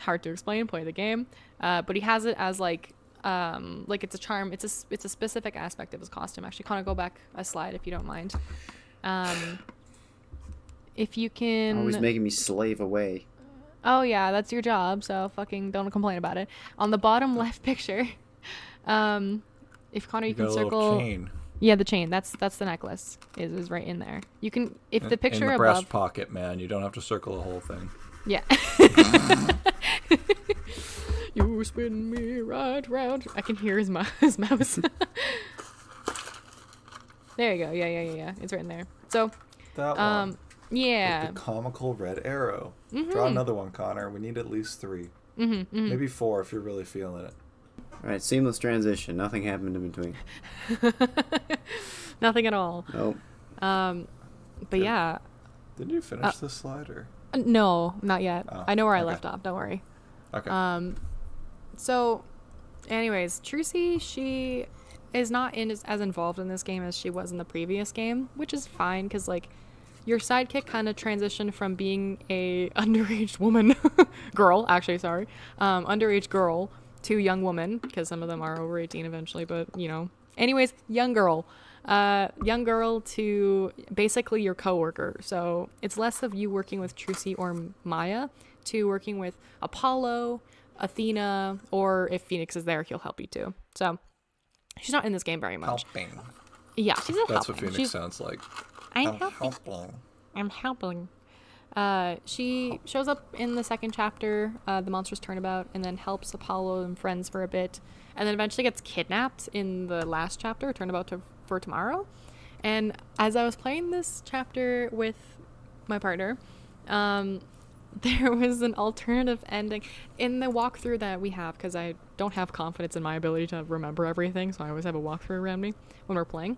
hard to explain. Play the game, but he has it as like it's a charm. It's a specific aspect of his costume. Actually, kind of go back a slide if you don't mind. If you can. Always making me slave away. Oh yeah, that's your job. So fucking don't complain about it. On the bottom left picture, if Connor, you can circle. Chain. Yeah, the chain. That's the necklace. Is right in there. You can if the picture in the above. breast pocket, man. You don't have to circle the whole thing. Yeah. You spin me right round. I can hear his mouse. There you go. Yeah. It's right in there. So, That one. yeah. With the comical red arrow. Mm-hmm. Draw another one, Connor. We need at least 3. Maybe 4 if you're really feeling it. All right, seamless transition. Nothing happened in between. Nothing at all. Nope. But yeah. Didn't you finish this slide or? No, not yet. Oh, I know where I okay. left off. Don't worry. Okay. So, anyways, Trucy, she is not as involved in this game as she was in the previous game, which is fine because like your sidekick kind of transitioned from being a underage woman, underage girl to young woman because some of them are over 18 eventually, but you know, anyways, young girl to basically your coworker. So it's less of you working with Trucy or Maya to working with Apollo, Athena, or if Phoenix is there, he'll help you too. So she's not in this game very much. Helping. Yeah, she's a That's helping. what Phoenix sounds like. I'm helping. She shows up in the second chapter, the Monstrous Turnabout, and then helps Apollo and friends for a bit, and then eventually gets kidnapped in the last chapter, Turnabout for Tomorrow. And as I was playing this chapter with my partner, there was an alternative ending in the walkthrough that we have, because I don't have confidence in my ability to remember everything, so I always have a walkthrough around me when we're playing.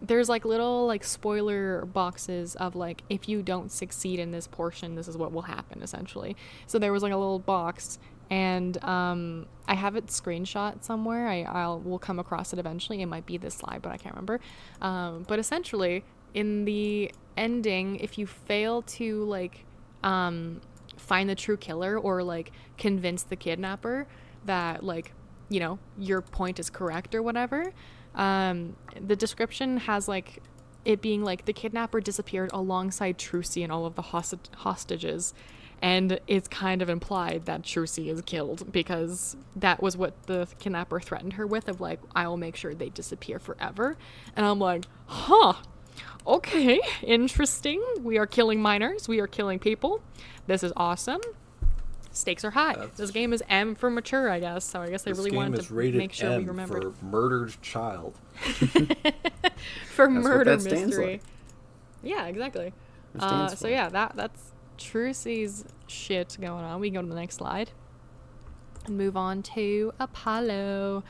There's like little like spoiler boxes of like, if you don't succeed in this portion, this is what will happen essentially. So there was like a little box, and I have it screenshot somewhere. We'll come across it eventually. It might be this slide, but I can't remember. But essentially in the ending, if you fail to like find the true killer or like convince the kidnapper that like, you know, your point is correct or whatever, the description has like it being like the kidnapper disappeared alongside Trucy and all of the hostages, and it's kind of implied that Trucy is killed because that was what the kidnapper threatened her with, of like, I will make sure they disappear forever. And I'm like, okay, interesting. We are killing minors, we are killing people, this is awesome. Stakes are high. This game is M for mature, I guess. So I guess they really wanted to make sure we remembered. For murdered child. For murder what that mystery. like. Yeah, exactly. So yeah, that's Trucy's shit going on. We can go to the next slide and move on to Apollo.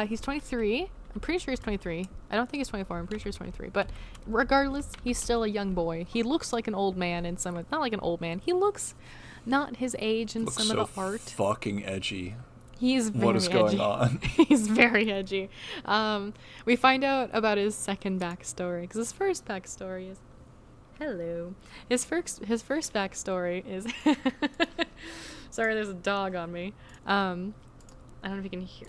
He's 23. I'm pretty sure he's 23. I don't think he's 24. I'm pretty sure he's 23. But regardless, he's still a young boy. He looks like an old man in some of... Not like an old man. He looks not his age in some of the art. Fucking edgy. He's very edgy. What is going on? He's very edgy. We find out about his second backstory, because his first backstory is... Hello. His first backstory is... Sorry, there's a dog on me. I don't know if you can hear...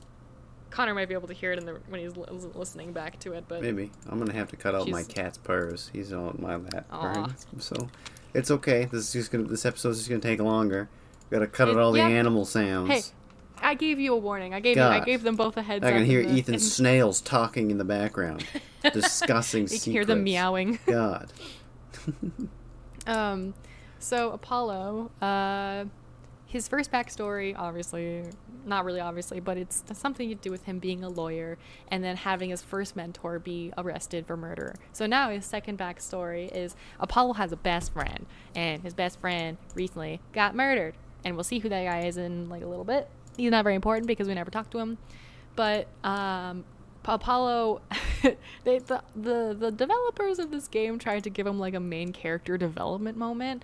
Connor might be able to hear it when he's listening back to it, but maybe I'm gonna have to cut out my cat's purrs. He's on my lap purring, so it's okay. This episode's just gonna take longer. Gotta cut out all the animal sounds. Hey, I gave you a warning. I gave them both a heads up. I can hear Ethan's snails talking in the background, discussing secrets. You can hear them meowing. God. So Apollo, his first backstory, obviously, not really obviously, but it's something to do with him being a lawyer and then having his first mentor be arrested for murder. So now his second backstory is Apollo has a best friend, and his best friend recently got murdered. And we'll see who that guy is in like a little bit. He's not very important because we never talked to him. But Apollo, the developers of this game tried to give him like a main character development moment.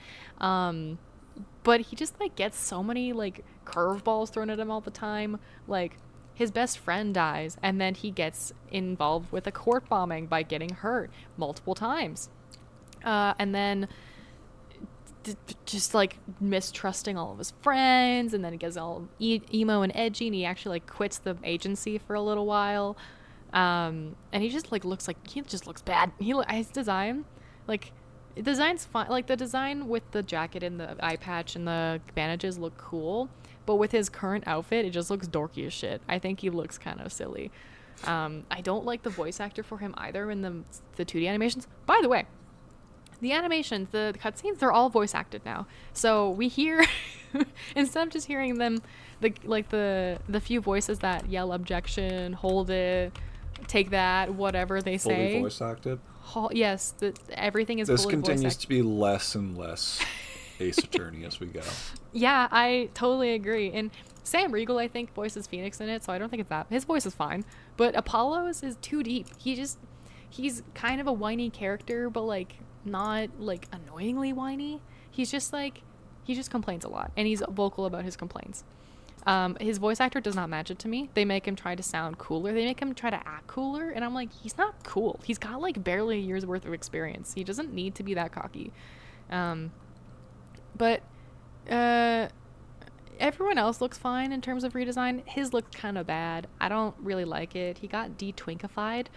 But he just like gets so many like curveballs thrown at him all the time. Like his best friend dies, and then he gets involved with a court bombing by getting hurt multiple times. And then just like mistrusting all of his friends, and then he gets all emo and edgy, and he actually like quits the agency for a little while. And he just like looks bad. His design, like, the design's fine. Like, the design with the jacket and the eye patch and the bandages look cool, but with his current outfit, it just looks dorky as shit. I think he looks kind of silly. I don't like the voice actor for him either in the 2D animations. By the way, the animations, the cutscenes, they're all voice acted now. So we hear, instead of just hearing them, the few voices that yell objection, hold it, take that, whatever they say. Fully voice acted? Yes, everything is this fully voice acted. This continues to be less and less Ace Attorney as we go. Yeah, I totally agree. And Sam Riegel, I think, voices Phoenix in it, so I don't think it's that. His voice is fine. But Apollo's is too deep. He's kind of a whiny character, but, like, not, like, annoyingly whiny. He just complains a lot, and he's vocal about his complaints. His voice actor does not match it to me. They make him try to sound cooler. They make him try to act cooler, and I'm like, he's not cool. He's got, like, barely a year's worth of experience. He doesn't need to be that cocky. But everyone else looks fine in terms of redesign. His looks kind of bad. I don't really like it. He got de-twinkified.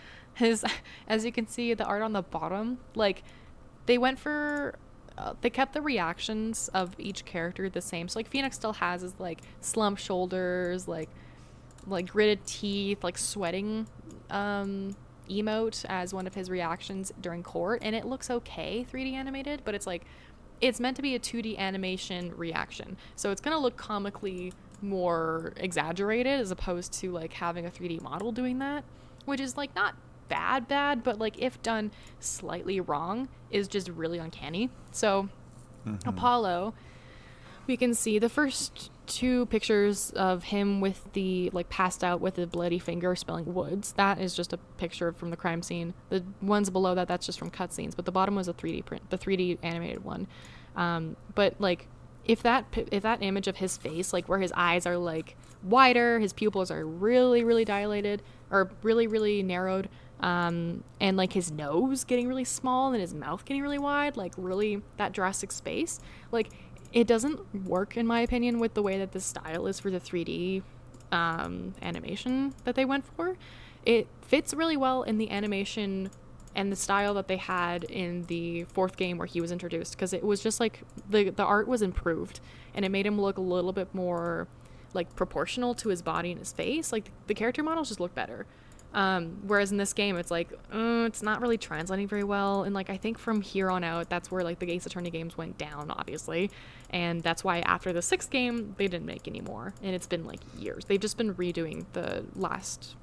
As you can see, the art on the bottom, like, they went for... they kept the reactions of each character the same. So, like, Phoenix still has his, like, slumped shoulders, like gritted teeth, like, sweating emote as one of his reactions during court. And it looks okay 3D animated, but it's, like, it's meant to be a 2D animation reaction. So it's going to look comically more exaggerated as opposed to, like, having a 3D model doing that, which is, like, not bad, but, like, if done slightly wrong, is just really uncanny. So Apollo, we can see the first two pictures of him with the, like, passed out with a bloody finger spelling woods. That is just a picture from the crime scene. The ones below that, that's just from cutscenes, but the bottom was a 3D print, the 3D animated one. But, like, if that image of his face, like, where his eyes are, like, wider, his pupils are really, really dilated, or really, really narrowed, and, like, his nose getting really small and his mouth getting really wide, like, really that drastic space, like, it doesn't work, in my opinion, with the way that the style is for the 3D animation that they went for. It fits really well in the animation and the style that they had in the fourth game where he was introduced, because it was just, like, the art was improved, and it made him look a little bit more, like, proportional to his body and his face. Like, the character models just look better. Whereas in this game, it's like, it's not really translating very well. And, like, I think from here on out, that's where, like, the Ace Attorney games went down, obviously. And that's why after the 6th game, they didn't make any more. And it's been, like, years. They've just been redoing the last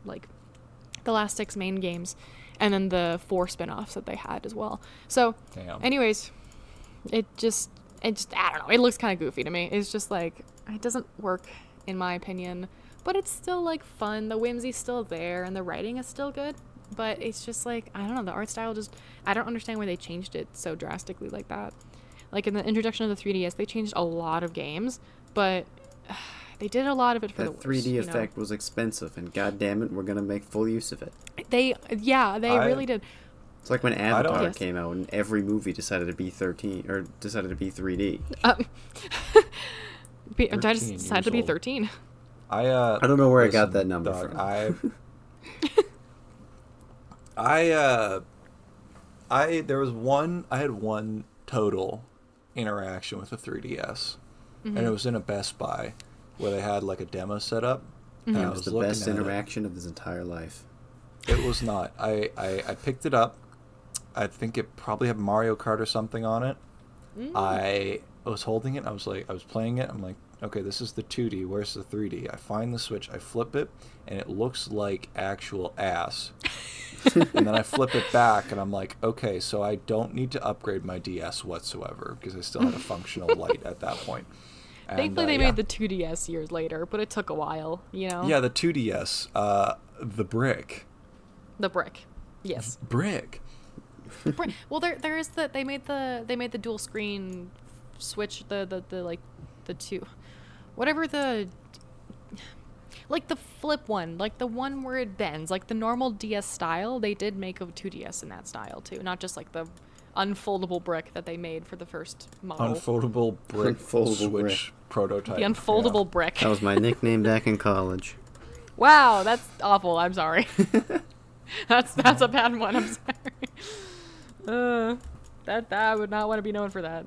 6 main games. And then the 4 spin-offs that they had as well. So, anyways, it just, I don't know. It looks kind of goofy to me. It's just, like, it doesn't work, in my opinion. But it's still, like, fun. The whimsy's still there, and the writing is still good. But it's just, like, I don't know. The art style just... I don't understand why they changed it so drastically like that. Like, in the introduction of the 3DS, they changed a lot of games. But they did a lot of it for the worst. That 3D effect was expensive, and goddammit, we're going to make full use of it. They really did. It's like when Avatar came out, and every movie decided to be 3D. Decided to be 13. I don't know where I got that number from. I had one total interaction with a 3DS, and it was in a Best Buy where they had, like, a demo set up. And it was the best interaction of his entire life. It was not. I picked it up. I think it probably had Mario Kart or something on it. I was holding it. I was playing it. I'm like, okay, this is the 2D. Where's the 3D? I find the Switch. I flip it, and it looks like actual ass. And then I flip it back, and I'm like, okay, so I don't need to upgrade my DS whatsoever because I still had a functional light at that point. And, thankfully, they made the 2DS years later, but it took a while, you know? Yeah, the 2DS. The brick. The brick. Yes. Brick. Well, there is they made the dual screen Switch, the two, whatever, the, like, the flip one, like the one where it bends, like the normal DS style. They did make a 2DS in that style too, not just like the unfoldable brick that they made for the first model. Unfoldable brick Unfoldable Switch brick. prototype. The unfoldable brick. That was my nickname back in college. Wow, that's awful. I'm sorry. That's a bad one. I'm sorry. That I would not want to be known for that.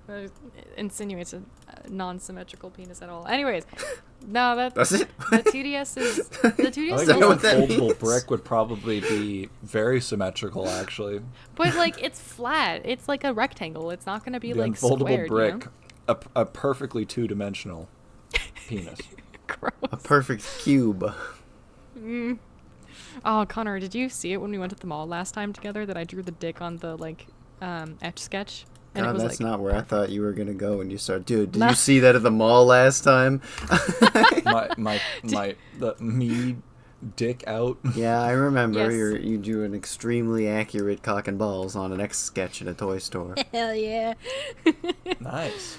It insinuates a non-symmetrical penis at all. Anyways, no, That's it. the 2DS is the 2DS. I Is think know an what that unfoldable means? brick would probably be very symmetrical, actually. but like it's flat. It's like a rectangle. It's not gonna be The like unfoldable squared. brick, a perfectly two-dimensional penis. Gross. A perfect cube. Oh, Connor, did you see it when we went to the mall last time together? That I drew the dick on the etch sketch. And God, it was that's like, not where I thought you were gonna go when you started. Dude, did No. you see that at the mall last time? Me dick out. Yeah, I remember. Yes. You drew an extremely accurate cock and balls on an X sketch at a toy store. Hell yeah. Nice.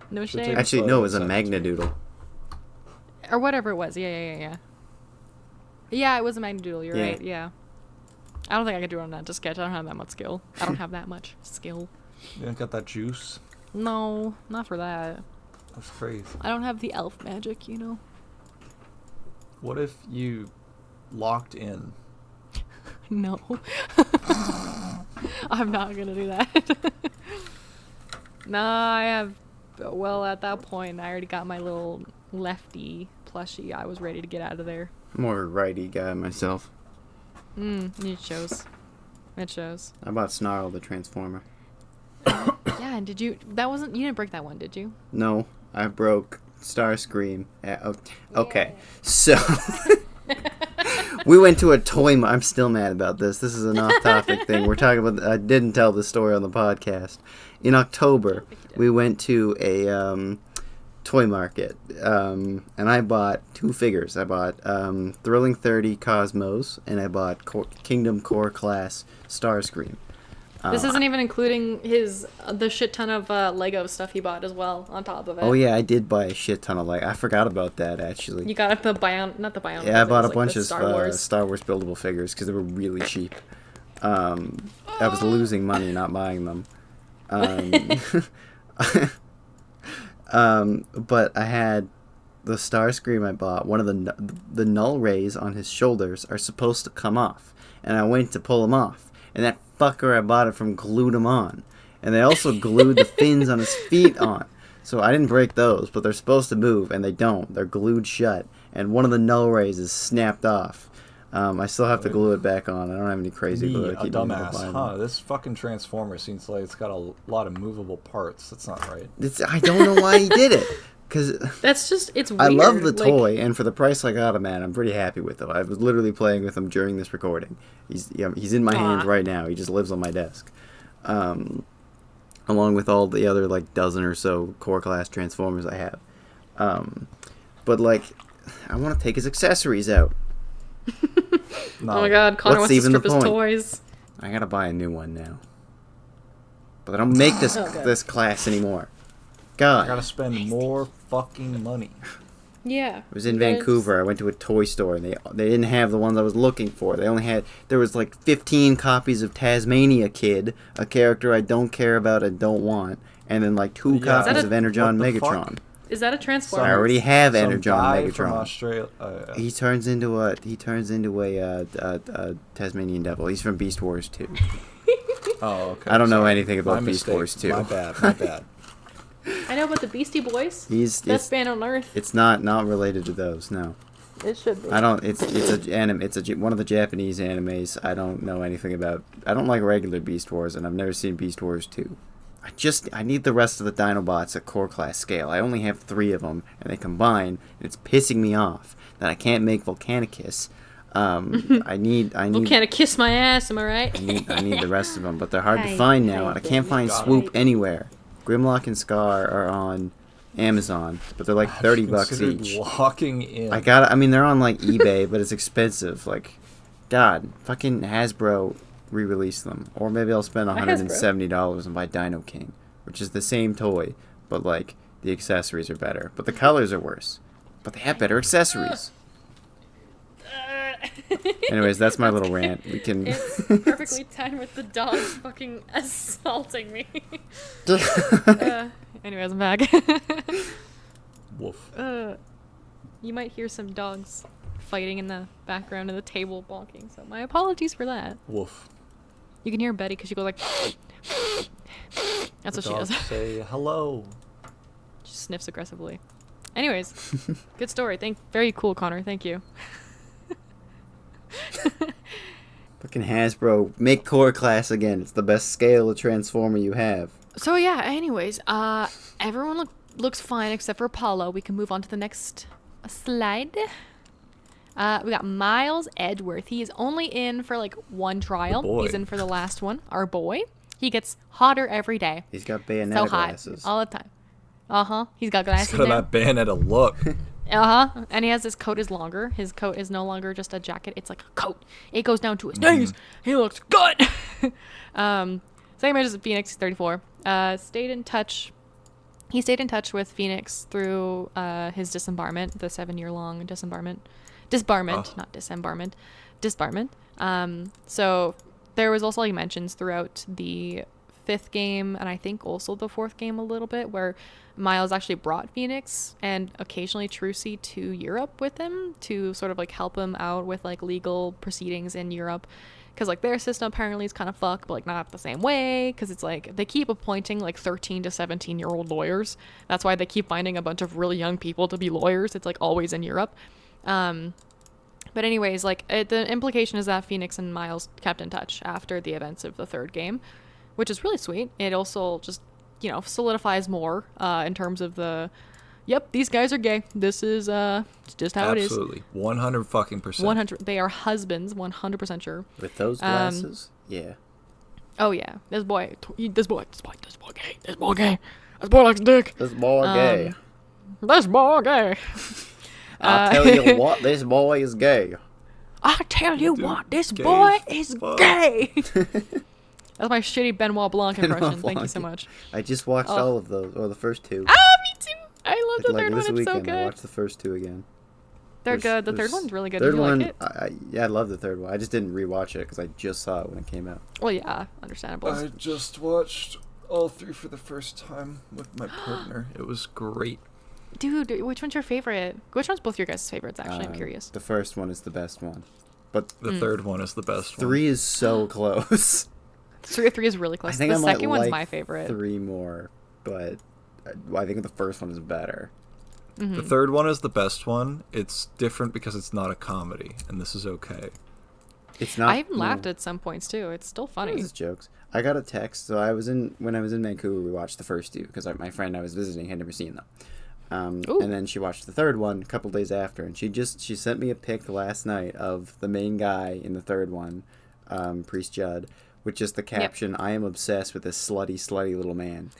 No Should shame. take- Actually, no, it was a Send it to me. Magnadoodle. Or whatever it was. Yeah. Yeah, it was a Magnadoodle. You're Yeah. right. Yeah. I don't think I could do it on that to sketch. I don't have that much skill. I don't have that much skill. You don't got that juice? No, not for that. That's crazy. I don't have the elf magic, you know. What if you locked in? No. I'm not gonna do that. Nah, I have. Well, at that point, I already got my little lefty plushie. I was ready to get out of there. More righty guy myself. It shows. It shows. I bought Snarl the Transformer. Yeah, and did you? That wasn't. You didn't break that one, did you? No, I broke Starscream. Okay, so we went to a toy. I'm still mad about this. This is an off-topic thing. We're talking about. I didn't tell this story on the podcast. In October, we went to a toy market, and I bought 2 figures. I bought Thrilling 30 Cosmos, and I bought Kingdom Core Class Starscream. This isn't even including the shit ton of Lego stuff he bought as well on top of it. Oh yeah, I did buy a shit ton of I forgot about that actually. You got the not the Bionic. Yeah, I bought a ones, bunch the of Star Wars buildable figures because they were really cheap. I was losing money not buying them. But I had the Starscream I bought. One of the null rays on his shoulders are supposed to come off, and I went to pull them off, and that fucker I bought it from glued them on, and they also glued the fins on his feet on. So I didn't break those, but they're supposed to move, and they don't. They're glued shut, and one of the null rays is snapped off. I still have to glue it back on. I don't have any crazy glue. A dumbass. Huh, this fucking Transformer seems like it's got a lot of movable parts. That's not right. I don't know why he did it. Cause That's just it's weird. I love the like- toy, and for the price I got him at, I'm pretty happy with him. I was literally playing with him during this recording. He's in my hands right now. He just lives on my desk, along with all the other dozen or so core class Transformers I have. But I want to take his accessories out. No. Oh my god, Connor What's wants to even the strip his point? toys. I gotta buy a new one now. But I don't make this Okay. this class anymore. I God. gotta spend more fucking money. Yeah. I was in Vancouver. I went to a toy store, and they didn't have the ones I was looking for. There was 15 copies of Tasmania Kid, a character I don't care about and don't want, and then 2 Yeah. copies Is that of Energon what the Megatron. fuck? Is that a Transformer? I already have Some Energon guy from Megatron. Australia. He turns into a Tasmanian devil. He's from Beast Wars 2. Oh, okay. I don't know sorry. anything about My Beast mistake. Wars 2. My bad. I know about the Beastie Boys. Best Best band on earth. It's not related to those. No. It should be. I don't. It's one of the Japanese animes. I don't know anything about. I don't like regular Beast Wars, and I've never seen Beast Wars 2. I need the rest of the Dinobots at core class scale. I only have 3 of them, and they combine, and it's pissing me off that I can't make Volcanicus. I need Volcanic kiss my ass, am I right? I need the rest of them, but they're hard to find now, and I can't find Swoop anywhere. Grimlock and Scar are on Amazon, but they're $30 Considered each. Walking in. They're on eBay, but it's expensive. God, fucking Hasbro re-release them, or maybe I'll spend $170 and buy Dino King, which is the same toy, but the accessories are better, but the colors are worse, but they have better accessories. Anyways, that's my little rant. We can. It's perfectly timed with the dog fucking assaulting me. Anyways, I'm back. Woof. You might hear some dogs fighting in the background of the table bonking, so my apologies for that. Woof. You can hear Betty because she goes like... That's what she does. Say hello. She sniffs aggressively. Anyways, good story. Very cool, Connor. Thank you. Fucking Hasbro, make core class again. It's the best scale of Transformer you have. So yeah, anyways, everyone looks fine except for Apollo. We can move on to the next slide. We got Miles Edgeworth. He is only in for like one trial. Boy. He's in for the last one. Our boy. He gets hotter every day. He's got Bayonetta So hot. glasses. All the time. Uh-huh. He's got glasses Got now. that Bayonetta look. Uh-huh. And his coat is longer. His coat is no longer just a jacket. It's like a coat. It goes down to his knees. He looks good. Same age as Phoenix, 34. Stayed in touch. He stayed in touch with Phoenix through his disembarment, the 7-year-long disbarment. Not disembarment. Disbarment. So there was also like mentions throughout the 5th game, and I think also the 4th game a little bit, where Miles actually brought Phoenix and occasionally Trucy to Europe with him to sort of like help him out with like legal proceedings in Europe, because like their system apparently is kind of fucked, but like not the same way, because it's like they keep appointing like 13 to 17-year-old lawyers. That's why they keep finding a bunch of really young people to be lawyers. It's like always in Europe. But anyways, like the implication is that Phoenix and Miles kept in touch after the events of the 3rd game, which is really sweet. It also just, you know, solidifies more in terms of the, yep, these guys are gay. This is just how it is. Absolutely. 100 fucking percent. 100. They are husbands, 100% sure. With those glasses? Yeah. Oh yeah, this boy gay. This boy gay. This boy likes dick. This boy gay. This boy gay. I'll tell you what, this boy is gay. I tell you Dude, what, this gay boy as is fuck. gay. That's my shitty Benoit Blanc impression. Benoit Thank you Blanc. so much. I just watched all of those, or the first 2. Ah, me too. I love the Like 3rd one. this It's weekend, so I good. watched the first 2 again. They're good. The 3rd one's really good. Third Did you one, like it? yeah, I love the 3rd one. I just didn't rewatch it because I just saw it when it came out. Well, yeah, understandable. I just watched all 3 for the first time with my partner. It was great. Dude, which one's your favorite? Which one's both your guys' favorites, actually? I'm curious. The first one is the best one, but The 3rd one is the best 3 is so close. 3 is really close. I think The I might second one's like my favorite. 3 more, but I think the first one is better. Mm-hmm. The 3rd one is the best one. It's different because it's not a comedy, and this is okay. It's not. I even laughed at some points, too. It's still funny. It was jokes. I got a text. So when I was in Vancouver, we watched the first 2 because my friend I was visiting had never seen them. And then she watched the 3rd one a couple days after, and she sent me a pic last night of the main guy in the 3rd one, Priest Judd, with just the caption, "I am obsessed with this slutty little man."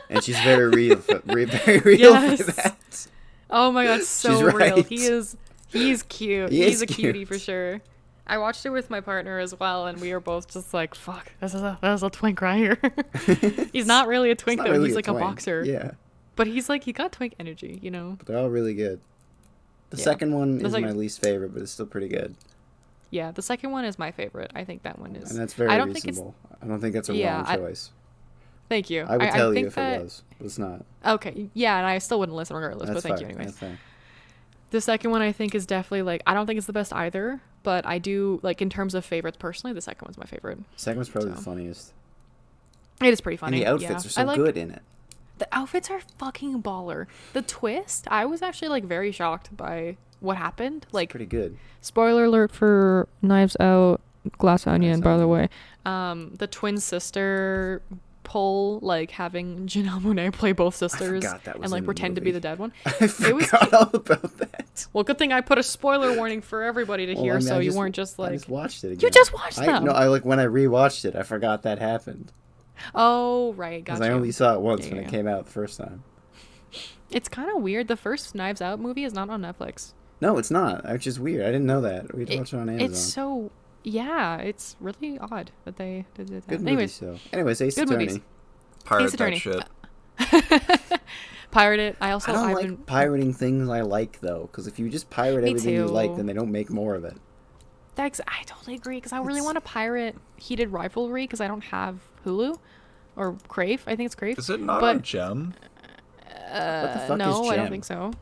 And she's very real, very real Yes. for that. Oh my god, so She's real. right. He's cute. He He's is a cutie cute. for sure. I watched it with my partner as well, and we were both just like, fuck, this is a twink right here. He's not really a twink, Not though. really He's like a twink. boxer. Yeah, But he's like, he got twink energy, you know? but they're all really good. The Yeah. second one The is second- my least favorite, but it's still pretty good. Yeah, the second one is my favorite. I think that one is. And that's very I don't think reasonable. I don't think that's a Yeah, wrong choice. Thank you. I would tell you think if that, it was, but it's not. Okay, yeah, and I still wouldn't listen regardless, That's but thank fine. you anyways. That's fine. The second one I think is definitely like, I don't think it's the best either, but I do, like, in terms of favorites personally, the second one's my favorite. Second one's probably the So. funniest. It is pretty funny. And the outfits yeah. are so I like, good in it. The outfits are fucking baller. The twist, I was actually like very shocked by what happened. It's Like, pretty good. spoiler alert for Knives Out, Glass Onion, by the Onion. way. The twin sister pull, like having Janelle Monáe play both sisters forgot that was and like in the pretend to be movie. the dead one. I It was forgot all about that. Well, good thing I put a spoiler warning for everybody to Well, hear, I mean, so I you weren't just I like, just watched it again. you just watched them. No, I like when I rewatched it, I forgot that happened. Oh, right, Because gotcha. I only saw it once Yeah, when yeah, it yeah. came out the first time. It's kind of weird. The first Knives Out movie is not on Netflix. No, it's not. Which is weird. I didn't know that. We had to watch it on Amazon. It's so, yeah, it's really odd that they did that. Good Anyways, movie, so. Anyways, Ace good Attorney. movies. Pirate Ace that Attorney. shit. Pirate it. I also I don't I've like been pirating things I like though, because if you just pirate Me everything you like, too. then they don't make more of it. I totally agree because I really It's- want to pirate Heated Rivalry because I don't have Hulu or Crave. I think it's Crave. Is it not But on Gem? What the fuck no, is I don't Gem? think so.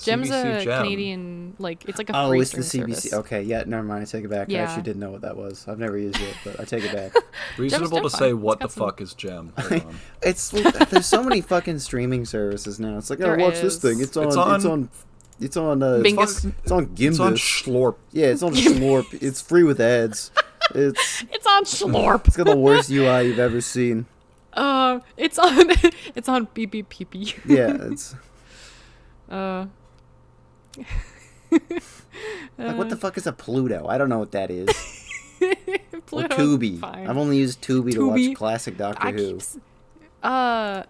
Gem's CBC a Gem. Canadian, like it's like a Oh, free it's the stream CBC. service. Okay, yeah, never mind. I take it back. I Yeah. actually didn't know what that was. I've never used it, but I take it back. Reasonable to fun. say, It's what the got some- fuck is Gem? Hold on. It's there's so many fucking streaming services now. It's like, oh, There watch this is. thing. It's on. It's on. Bingus. It's on Gimbus. It's on Schlorp. Yeah, it's on Schlorp. It's free with ads. It's It's on Schlorp. it's got the worst UI you've ever seen. It's on it's on BBPP. Yeah, it's like, what the fuck is a Pluto? I don't know what that is. Or Pluto's Tubi. fine. I've only used Tubi to Tubi. watch classic Doctor I Who. keep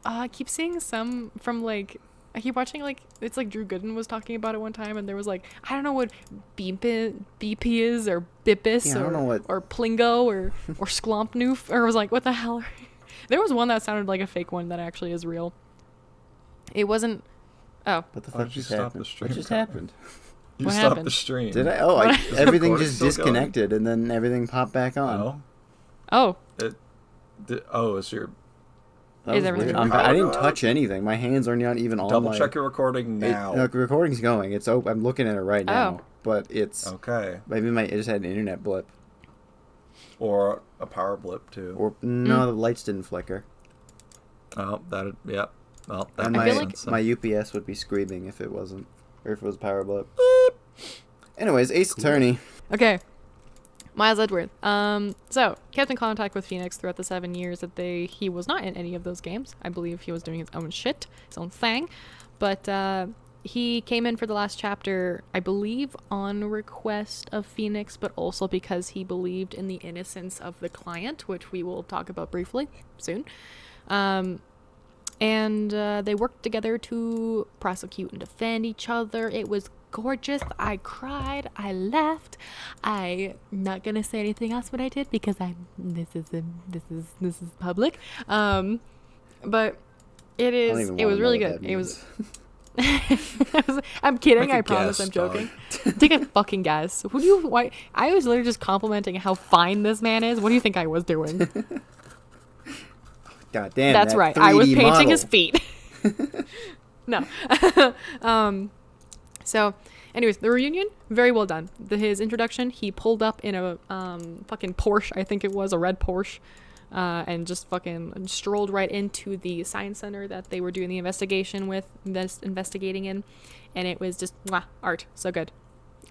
I keep seeing some from like I keep watching like it's like Drew Gooden was talking about it one time and there was like I don't know what BP is or Bipis Yeah, I don't know what- or Plingo or Sklompnoof or I was like what the hell there was one that sounded like a fake one that actually is real. It wasn't What the Why fuck did you just stop happened? the stream? What just happened? You What stopped happened? the stream. Did I? Oh, What? everything recording just still going? disconnected and then everything popped back on. Oh. Oh, It's your... That Is was everything weird. okay? I didn't touch anything. My hands are not even on. Double my, check your recording now. No, the recording's going. It's open. I'm looking at it right now, but it's Okay. maybe it just had an internet blip, Or a power blip, too. or no, the lights didn't flicker. Oh, that... Yeah. Well, that And I makes feel sense. my UPS would be screaming if it wasn't, or if it was power blip. Anyways, Ace Attorney. okay. Miles Edgeworth. So kept in contact with Phoenix throughout the 7 years that he was not in any of those games. I believe he was doing his own shit, his own thing. But he came in for the last chapter, I believe, on request of Phoenix, but also because he believed in the innocence of the client, which we will talk about briefly soon. And they worked together to prosecute and defend each other. It was gorgeous. I cried. I laughed. I'm not gonna say anything else what I did because this is public. But it is. It was really good. It was. I'm kidding. Make a I promise. guess, I'm joking. Take a fucking guess. Who do you? Why? I was literally just complimenting how fine this man is. What do you think I was doing? God damn. That's that right. I was 3D painting model. his feet. No. So, anyways, the reunion, very well done. His introduction, he pulled up in a fucking Porsche, I think it was, a red Porsche, and just fucking strolled right into the science center that they were doing the investigation with, investigating in, and it was just, art. So good.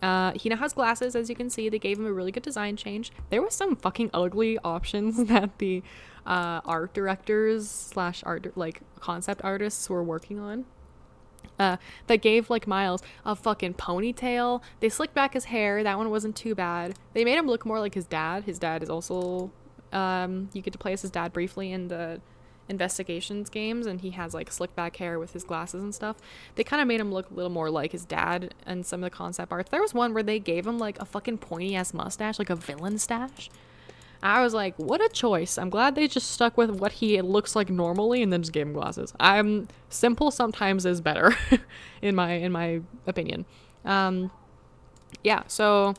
He now has glasses, as you can see. They gave him a really good design change. There was some fucking ugly options that the art directors / art like concept artists were working on. That gave like Miles a fucking ponytail. They slicked back his hair. That one wasn't too bad. They made him look more like his dad. His dad is also you get to play as his dad briefly in the investigations games, and he has like slick back hair with his glasses and stuff. They kind of made him look a little more like his dad and some of the concept art. There was one where they gave him like a fucking pointy ass mustache, like a villain stash. I was like, what a choice. I'm glad they just stuck with what he looks like normally and then just gave him glasses. Simple sometimes is better in my opinion. Yeah, so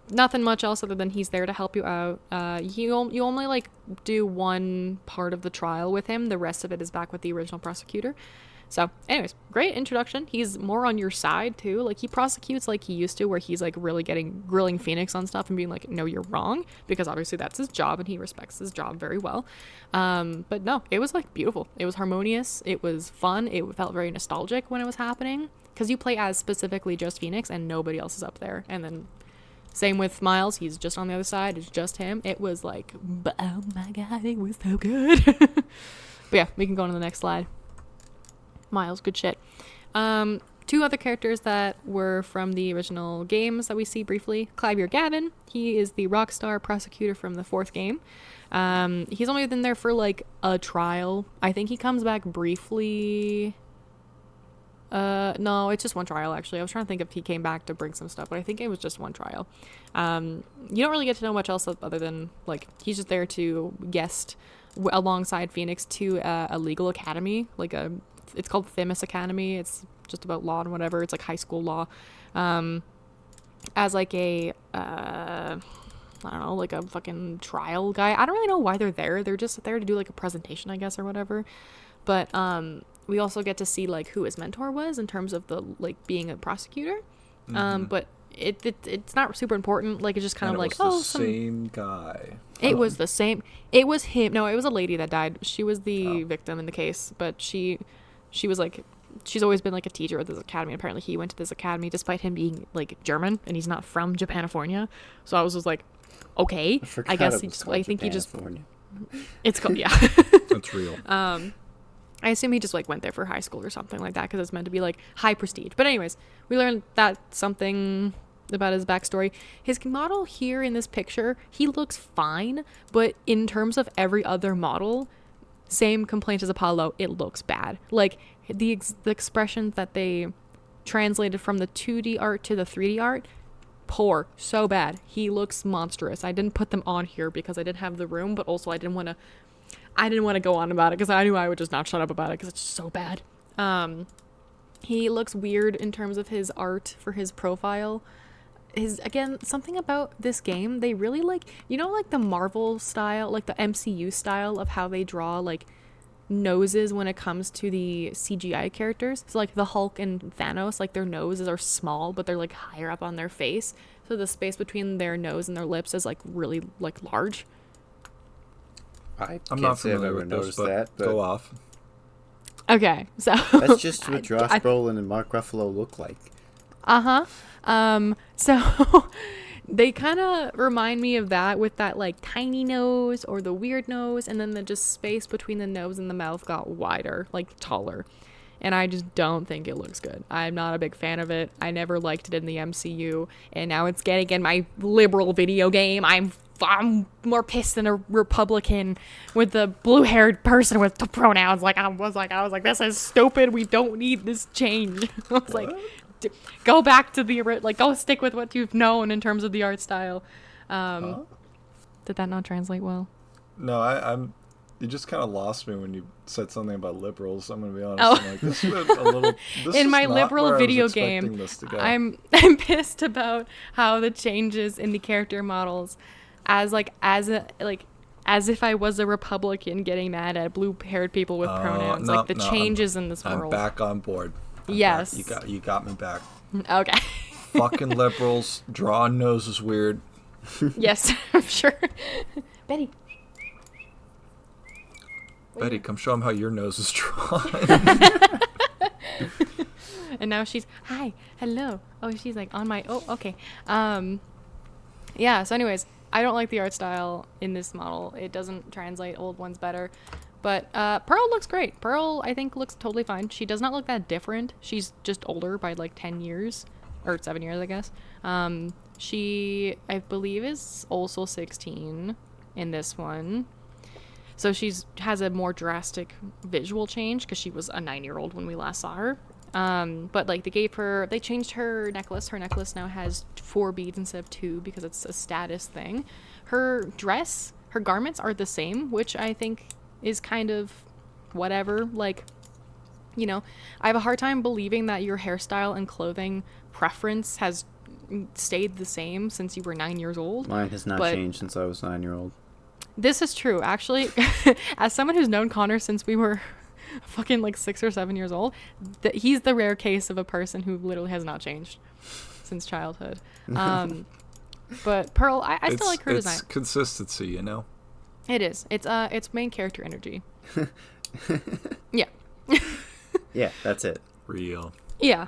nothing much else other than he's there to help you out. You only like do one part of the trial with him. The rest of it is back with the original prosecutor. So anyways, great introduction. He's more on your side too. Like he prosecutes like he used to, where he's like really grilling Phoenix on stuff and being like, no, you're wrong, because obviously that's his job and he respects his job very well. But no, it was like beautiful. It was harmonious. It was fun. It felt very nostalgic when it was happening, because you play as specifically just Phoenix and nobody else is up there. And then same with Miles. He's just on the other side. It's just him. It was like, oh my God, it was so good. But yeah, we can go on to the next slide. Miles, good shit. Two other characters that were from the original games that we see briefly. Clybier Gavin, he is the rock star prosecutor from the 4th game. He's only been there for like a trial. I think he comes back briefly. No, it's just one trial actually. I was trying to think if he came back to bring some stuff, but I think it was just one trial. You don't really get to know much else other than like he's just there to guest alongside Phoenix to a legal academy, it's called Themis Academy. It's just about law and whatever. It's like high school law, as like a I don't know, like a fucking trial guy. I don't really know why they're there. They're just there to do like a presentation, I guess, or whatever. But we also get to see like who his mentor was in terms of the like being a prosecutor. But it's not super important. Like it's just kind of like same guy. It was the same. It was him. No, it was a lady that died. She was the victim in the case, but she was like, she's always been like a teacher at this academy. Apparently he went to this academy despite him being like German and he's not from Japanifornia. So I was just like, okay, I guess I think he just, it's called, yeah. That's real. I assume he just like went there for high school or something like that because it's meant to be like high prestige. But anyways, we learned that something about his backstory. His model here in this picture, he looks fine, but in terms of every other model, same complaint as Apollo, it looks bad. Like the expressions that they translated from the 2D art to the 3D art, poor, so bad. He looks monstrous. I didn't put them on here because I didn't have the room, but also I didn't want to go on about it because I knew I would just not shut up about it because it's just so bad. He looks weird in terms of his art for his profile. Again, something about this game, they really like, you know, like the Marvel style, like the MCU style of how they draw like noses when it comes to the CGI characters. So like the Hulk and Thanos, like their noses are small, but they're like higher up on their face. So the space between their nose and their lips is like really like large. I'm not familiar with this, but go off. Okay, so that's just what Josh Brolin and Mark Ruffalo look like. So they kind of remind me of that with that like tiny nose or the weird nose, and then the just space between the nose and the mouth got wider, like taller. And I just don't think it looks good. I'm not a big fan of it. I never liked it in the MCU, and now it's getting in my liberal video game. I'm more pissed than a Republican with the blue-haired person with the pronouns. Like I was like, this is stupid. We don't need this change. I was like, go back to go stick with what you've known in terms of the art style. Did that not translate well? No, you just kind of lost me when you said something about liberals. I'm gonna be honest. I'm like, this is a little. This in is my not liberal where video I was game, this to go. I'm pissed about how the changes in the character models, as if I was a Republican getting mad at blue-haired people with pronouns. Changes in this world. I'm back on board. Yes. You got me back. Okay. Fucking liberals. Drawing nose is weird. Yes, I'm sure. Betty. Betty, come show them how your nose is drawn. And now she's, hi, hello. Oh, she's like on my, oh, okay. Yeah, so anyways, I don't like the art style in this model. It doesn't translate old ones better. But Pearl looks great. Pearl, I think, looks totally fine. She does not look that different. She's just older by like 10 years. Or 7 years, I guess. She, I believe, is also 16 in this one. So has a more drastic visual change because she was a 9-year-old when we last saw her. But like they changed her necklace. Her necklace now has 4 beads instead of 2 because it's a status thing. Her garments are the same, which I think is kind of whatever. Like, you know, I have a hard time believing that your hairstyle and clothing preference has stayed the same since you were 9 years old. Mine has not changed since I was 9-year-old. This is true, actually. As someone who's known Connor since we were fucking like 6 or 7 years old, he's the rare case of a person who literally has not changed since childhood. But Pearl, I still like her design. It's consistency, you know? It is. It's main character energy. Yeah. Yeah, that's it. Real. Yeah.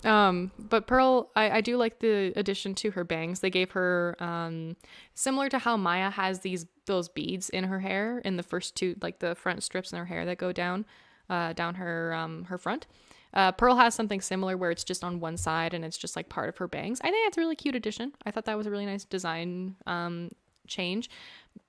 But Pearl, I do like the addition to her bangs. They gave her, similar to how Maya has those beads in her hair in the first 2, like the front strips in her hair that go down her front. Pearl has something similar where it's just on one side and it's just like part of her bangs. I think that's a really cute addition. I thought that was a really nice design, change.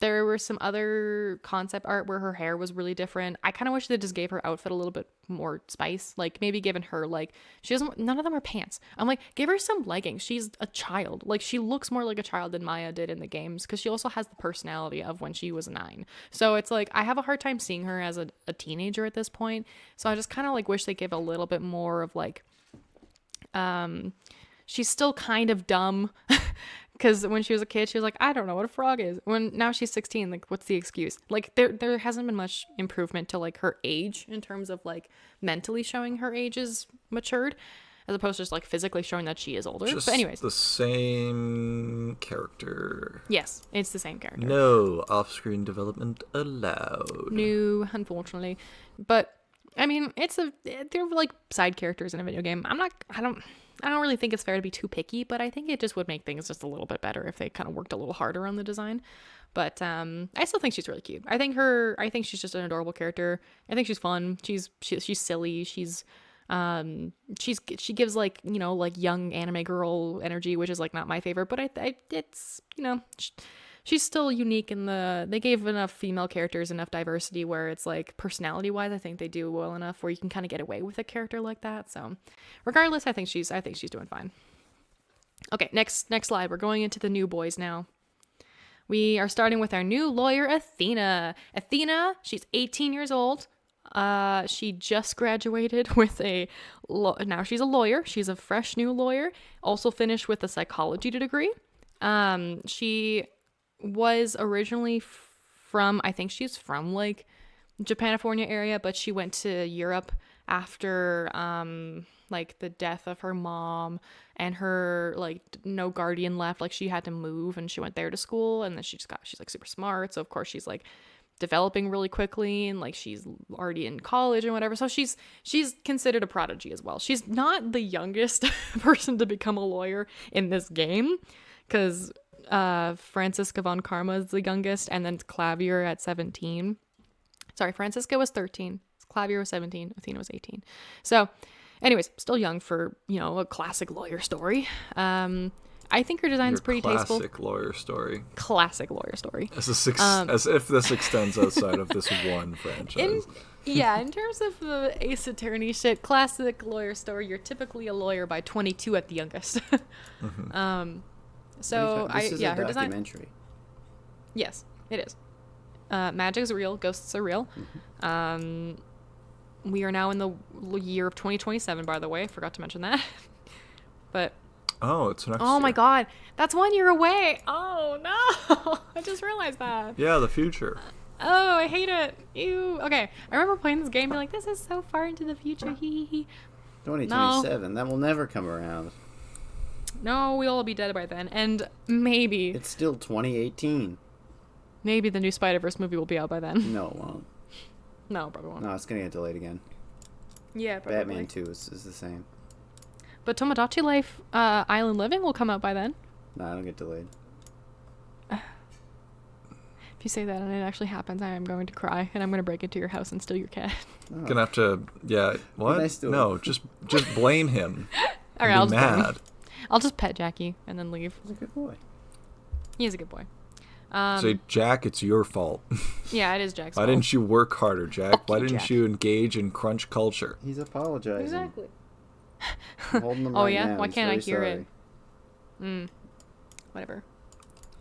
There were some other concept art where her hair was really different. I kind of wish they just gave her outfit a little bit more spice. Like maybe given her like she doesn't. None of them are pants. I'm like, give her some leggings. She's a child. Like she looks more like a child than Maya did in the games because she also has the personality of when she was 9. So it's like I have a hard time seeing her as a teenager at this point. So I just kind of like wish they give a little bit more of like, she's still kind of dumb. Because when she was a kid, she was like, I don't know what a frog is. When now she's 16, like, what's the excuse? Like, there hasn't been much improvement to, like, her age in terms of, like, mentally showing her age is matured, as opposed to just, like, physically showing that she is older. Just but anyways. the same character. Yes, it's the same character. No off-screen development allowed. No, unfortunately. But, I mean, they're, like, side characters in a video game. I don't really think it's fair to be too picky, but I think it just would make things just a little bit better if they kind of worked a little harder on the design. But I still think she's really cute. I think she's just an adorable character. I think she's fun. She's silly. She gives like, you know, like young anime girl energy, which is like not my favorite, but it's, you know, she's still unique in they gave enough female characters enough diversity where it's like personality wise, I think they do well enough where you can kind of get away with a character like that. So regardless, I think she's doing fine. Okay, next slide. We're going into the new boys now. We are starting with our new lawyer, Athena. Athena, she's 18 years old. She just graduated with now she's a lawyer. She's a fresh new lawyer. Also finished with a psychology degree. She was originally I think she's from like Japanifornia area, but she went to Europe after like the death of her mom and her like no guardian left. Like she had to move and she went there to school, and then she's like super smart, so of course she's like developing really quickly, and like she's already in college and whatever, so she's considered a prodigy as well. She's not the youngest person to become a lawyer in this game, because Franziska von Karma is the youngest, and then Clavier at 17. Sorry, Franziska was 13, Clavier was 17, Athena was 18. So anyways, still young for, you know, a classic lawyer story. I think her design's pretty tasteful. Classic lawyer story. As if this extends outside of this one franchise. In terms of the Ace Attorney shit, classic lawyer story, you're typically a lawyer by 22 at the youngest. Mm-hmm. So this is a her design. documentary. Yes, it is. Magic's real, ghosts are real. Mm-hmm. We are now in the year of 2027, by the way. I forgot to mention that. But it's next oh year. my god, that's 1 year away. Oh no, I just realized that. Yeah, the future. Oh, I hate it. Ew. Okay, I remember playing this game and being like, this is so far into the future. 2027. That will never come around. No, we'll all be dead by then, and maybe It's still 2018. maybe the new Spider-Verse movie will be out by then. No, it won't. No, probably won't. No, it's gonna get delayed again. Yeah, probably. Batman 2 is the same. But Tomodachi Life Island Living will come out by then. No, I don't get delayed. If you say that and it actually happens, I am going to cry, and I'm going to break into your house and steal your cat. Oh. Gonna have to, yeah. What? Nice to No, just blame him. All right, Be I'll just blame him. mad. I'll just pet Jackie and then leave. He's a good boy. He is a good boy. Say, Jack, it's your fault. Yeah, it is Jack's Why fault. didn't you work harder, Jack? Fuck Why you, didn't Jack. you engage in crunch culture? He's apologizing. Exactly. I'm holding him Oh, right yeah? now. Why He's can't I very hear sorry. Whatever.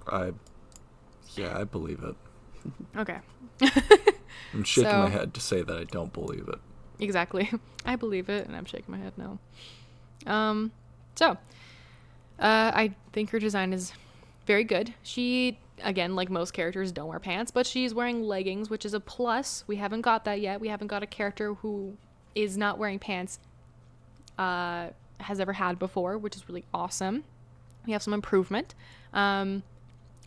I believe it. Okay. I'm shaking So- my head to say that I don't believe it. Exactly. I believe it, and I'm shaking my head no. I think her design is very good. She, again, like most characters, don't wear pants, but she's wearing leggings, which is a plus. We haven't got that yet. We haven't got a character who is not wearing pants has ever had before, which is really awesome. We have some improvement.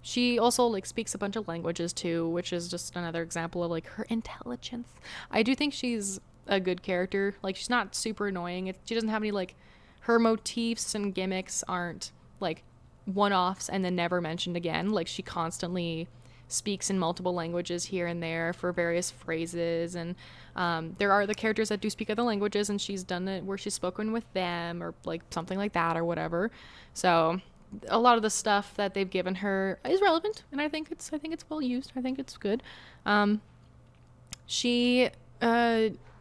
She also like speaks a bunch of languages too, which is just another example of like her intelligence. I do think she's a good character. Like she's not super annoying. She doesn't have any like her motifs and gimmicks aren't like one-offs and then never mentioned again. Like she constantly speaks in multiple languages here and there for various phrases, and there are the characters that do speak other languages, and she's done it where she's spoken with them or like something like that or whatever. So a lot of the stuff that they've given her is relevant, and I think it's well used. I think it's good. She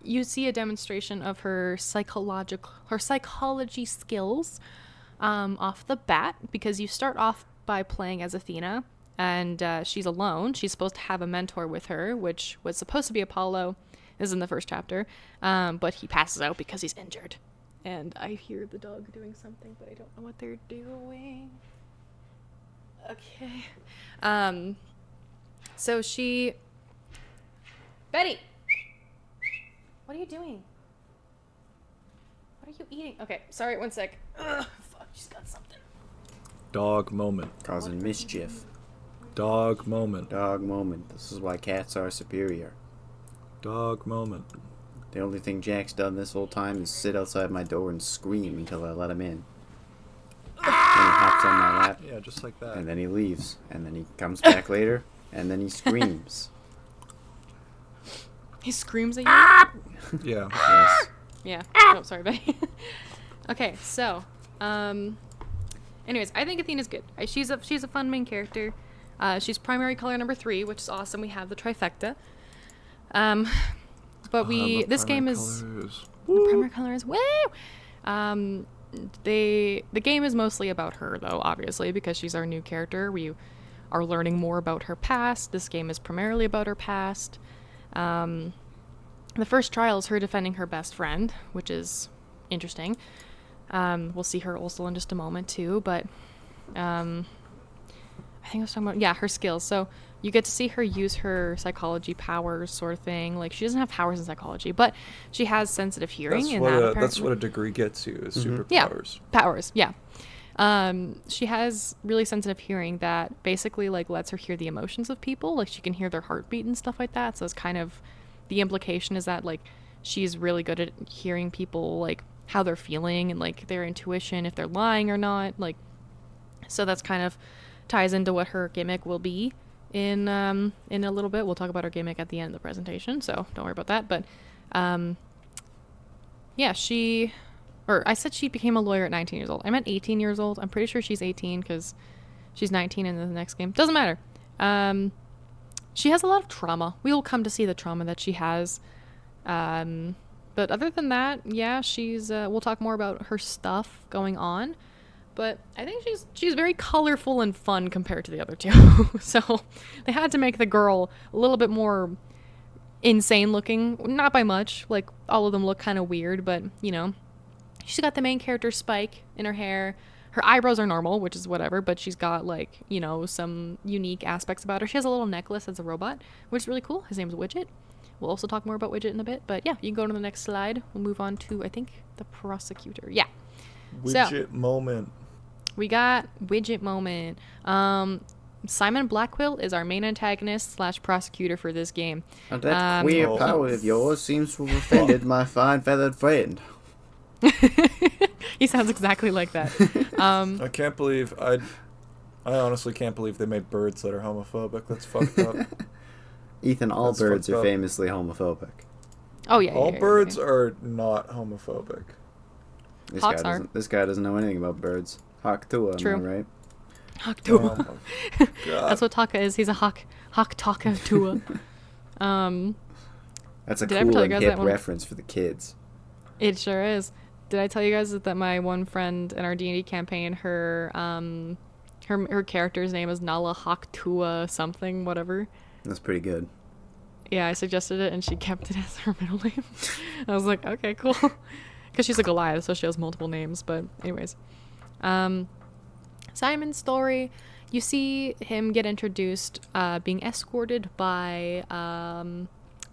you see a demonstration of her psychology skills off the bat, because you start off by playing as Athena, and she's alone. She's supposed to have a mentor with her, which was supposed to be Apollo. This is in the first chapter, but he passes out because he's injured. And I hear the dog doing something, but I don't know what they're doing. Okay. So she... Betty! What are you doing? What are you eating? Okay, sorry, one sec. Ugh, fuck, she's got something. Dog moment. Causing mischief. Dog moment. Dog moment. This is why cats are superior. Dog moment. The only thing Jack's done this whole time is sit outside my door and scream until I let him in. Then he hops on my lap. Yeah, just like that. And then he leaves. And then he comes back later. And then he screams. He screams at you? Yeah. Yes. Yeah. Oh, sorry, Betty. Okay, so, anyways, I think Athena's good. She's a fun main character. She's primary color number 3, which is awesome. We have the trifecta. But this game is the primary color is woo. The game is mostly about her, though, obviously, because she's our new character. We are learning more about her past. This game is primarily about her past. The first trial is her defending her best friend, which is interesting. We'll see her also in just a moment too, but I think I was talking about her skills. So you get to see her use her psychology powers, sort of thing. Like, she doesn't have powers in psychology, but she has sensitive hearing. That's what a degree gets you, is superpowers. Yeah, powers. Yeah. She has really sensitive hearing that basically like lets her hear the emotions of people. Like, she can hear their heartbeat and stuff like that. So it's kind of, the implication is that like she's really good at hearing people, like how they're feeling and like their intuition, if they're lying or not. Like, so that's kind of ties into what her gimmick will be in a little bit. We'll talk about her gimmick at the end of the presentation, so don't worry about that. But I said she became a lawyer at 19 years old. I meant 18 years old. I'm pretty sure she's 18 because she's 19 in the next game. Doesn't matter. She has a lot of trauma. We will come to see the trauma that she has. But other than that, yeah, she's. We'll talk more about her stuff going on. But I think she's very colorful and fun compared to the other two. So they had to make the girl a little bit more insane looking. Not by much. Like, all of them look kind of weird, but, you know. She's got the main character spike in her hair. Her eyebrows are normal, which is whatever, but she's got, like, you know, some unique aspects about her. She has a little necklace as a robot, which is really cool. His name's Widget. We'll also talk more about Widget in a bit. But, yeah, you can go to the next slide. We'll move on to, I think, the prosecutor. Yeah. Widget moment. We got Widget moment. Simon Blackquill is our main antagonist / prosecutor for this game. And that queer power of yours seems to have offended my fine feathered friend. He sounds exactly like that. I can't believe I honestly can't believe they made birds that are homophobic. That's fucked up. Ethan, all birds are famously homophobic. Oh yeah. All birds are not homophobic. This guy doesn't know anything about birds. Hawk Tua, True. am I right? Hawk Tua. That's what Taka is. He's a Hawk Taka Tua. That's a cool and hip reference for the kids. It sure is. Did I tell you guys that my one friend in our D&D campaign, her character's name is Nala Hawk Tua something, whatever. That's pretty good. Yeah, I suggested it, and she kept it as her middle name. I was like, okay, cool. Because she's a Goliath, so she has multiple names. But anyways. Simon's story, you see him get introduced being escorted by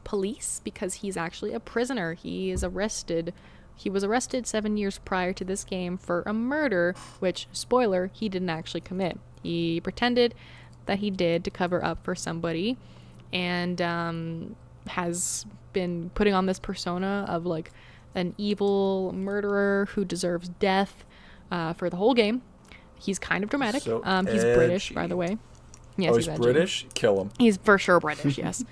police because he's actually a prisoner. He was arrested 7 years prior to this game for a murder, which, spoiler, he didn't actually commit. He pretended that he did to cover up for somebody, and has been putting on this persona of like an evil murderer who deserves death for the whole game. He's kind of dramatic. So he's British, by the way. Yes, he's British? Kill him. He's for sure British, yes.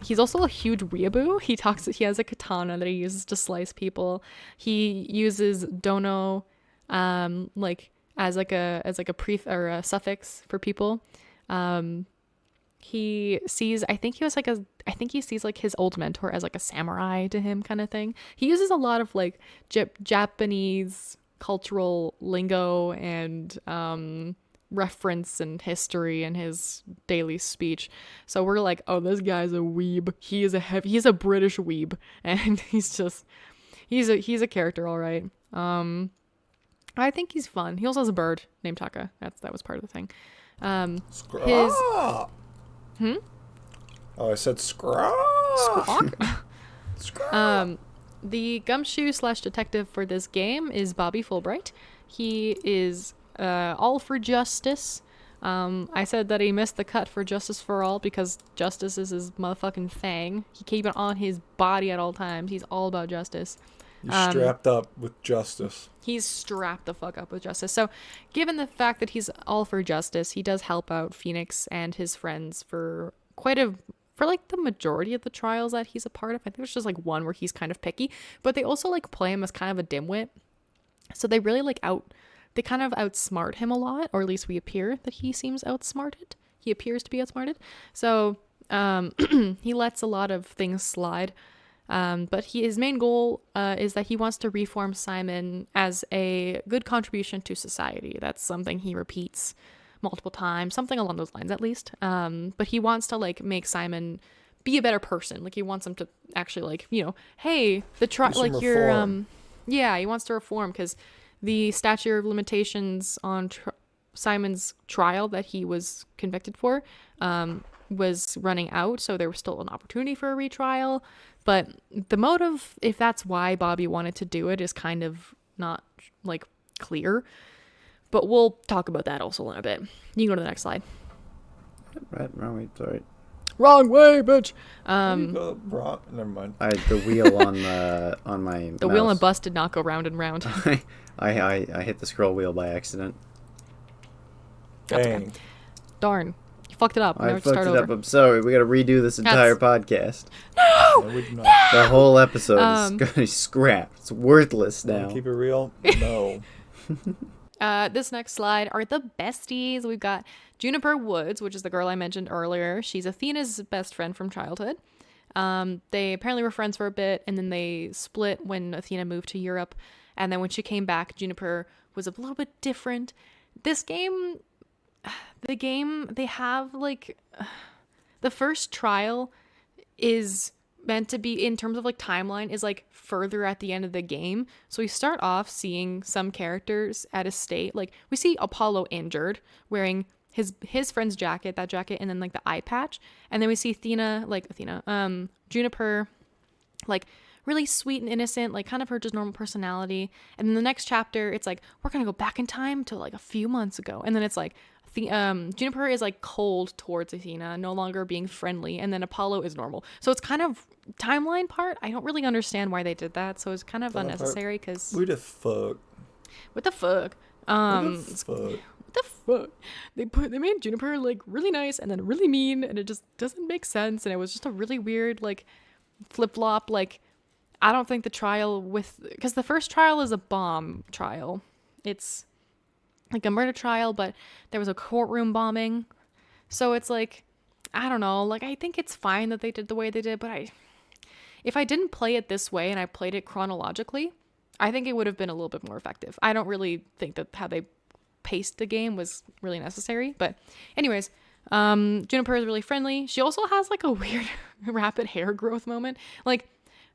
He's also a huge weeaboo. He has a katana that he uses to slice people. He uses dono, like as like a or a suffix for people. He sees, I think he sees like his old mentor as like a samurai to him kind of thing. He uses a lot of like Japanese cultural lingo and reference and history in his daily speech. So we're like, oh, this guy's a weeb. He's a British weeb, and he's a character, all right. I think he's fun. He also has a bird named Taka. That was part of the thing. Oh, I said squawk. Squawk. The gumshoe / detective for this game is Bobby Fulbright. He is all for justice. I said that he missed the cut for Justice for All because justice is his motherfucking thing. He keep it on his body at all times. He's all about justice. He's strapped up with justice. He's strapped the fuck up with justice. So, given the fact that he's all for justice, he does help out Phoenix and his friends for like the majority of the trials that he's a part of. I think there's just like one where he's kind of picky, but they also like play him as kind of a dimwit. So they really they kind of outsmart him a lot, or at least we appear that he seems outsmarted. He appears to be outsmarted. So he lets a lot of things slide. But his main goal is that he wants to reform Simon as a good contribution to society. That's something he repeats multiple times, something along those lines at least. But he wants to like make Simon be a better person. Like he wants him to actually like, hey, he wants to reform because the statute of limitations on Simon's trial that he was convicted for was running out, so there was still an opportunity for a retrial. But the motive, if that's why Bobby wanted to do it, is kind of not like clear. But we'll talk about that also in a bit. You can go to the next slide. Right, wrong way, sorry. Wrong way, bitch. Never mind. The wheel on my the mouse. wheel and bus did not go round and round. I hit the scroll wheel by accident. Dang. Darn. You fucked it up. I fucked it up. I'm sorry. We got to redo this entire podcast. No! The whole episode is going to be scrapped. It's worthless now. Keep it real? No. This next slide are the besties. We've got Juniper Woods, which is the girl I mentioned earlier. She's Athena's best friend from childhood. They apparently were friends for a bit, and then they split when Athena moved to Europe. And then when she came back, Juniper was a little bit different. This game, they have like the first trial is meant to be, in terms of like timeline, is like further at the end of the game. So we start off seeing some characters at a state, like we see Apollo injured, wearing his friend's jacket, and then like the eye patch, and then we see Juniper, like really sweet and innocent, like kind of her just normal personality. And then the next chapter, it's like we're gonna go back in time to like a few months ago, and then it's like Juniper is like cold towards Athena, no longer being friendly, and then Apollo is normal. So it's kind of timeline part. I don't really understand why they did that, so it's kind of unnecessary because what the fuck? What the fuck? They made Juniper like really nice and then really mean, and it just doesn't make sense. And it was just a really weird like flip flop. Like I don't think the trial because the first trial is a bomb trial. It's like a murder trial, but there was a courtroom bombing. So it's like, I don't know, like I think it's fine that they did the way they did, but if I didn't play it this way and I played it chronologically, I think it would have been a little bit more effective. I don't really think that how they paced the game was really necessary, but anyways, Juniper is really friendly. She also has like a weird rapid hair growth moment. Like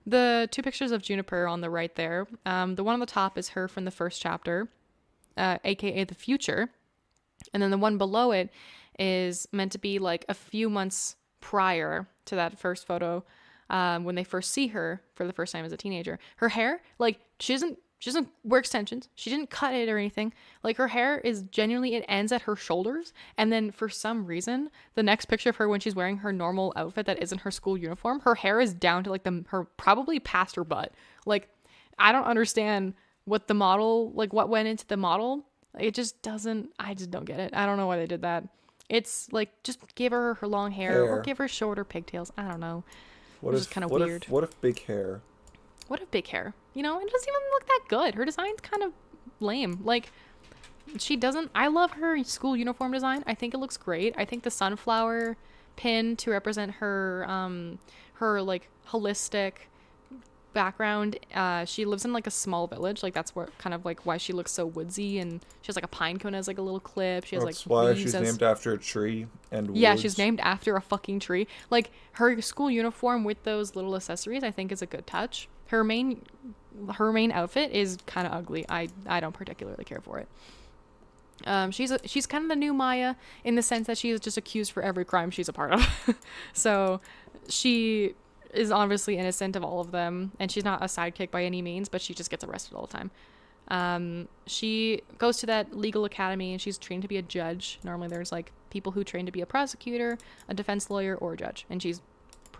the two pictures of Juniper on the right there, the one on the top is her from the first chapter, aka the future, and then the one below it is meant to be like a few months prior to that first photo, when they first see her for the first time as a teenager. Her hair, like she doesn't wear extensions, she didn't cut it or anything. Like her hair is genuinely, it ends at her shoulders, and then for some reason the next picture of her when she's wearing her normal outfit that isn't her school uniform, her hair is down to like her probably past her butt. Like I don't understand what went into the model. It just doesn't, I just don't get it. I don't know why they did that. It's like, just give her long hair or give her shorter pigtails. I don't know. It's just kind of weird. What if big hair? What if big hair? It doesn't even look that good. Her design's kind of lame. Like, She doesn't. I love her school uniform design. I think it looks great. I think the sunflower pin to represent her her like holistic background. She lives in like a small village. Like that's what kind of like why she looks so woodsy, and she has like a pine cone as like a little clip. She has like That's why leaves she's named after a tree and yeah, woods. she's named after a fucking tree. Like her school uniform with those little accessories, I think is a good touch. Her main outfit is kind of ugly. I don't particularly care for it. She's kind of the new Maya in the sense that she is just accused for every crime she's a part of. So she is obviously innocent of all of them, and she's not a sidekick by any means, but she just gets arrested all the time. She goes to that legal academy and she's trained to be a judge. Normally there's like people who train to be a prosecutor, a defense lawyer, or a judge, and she's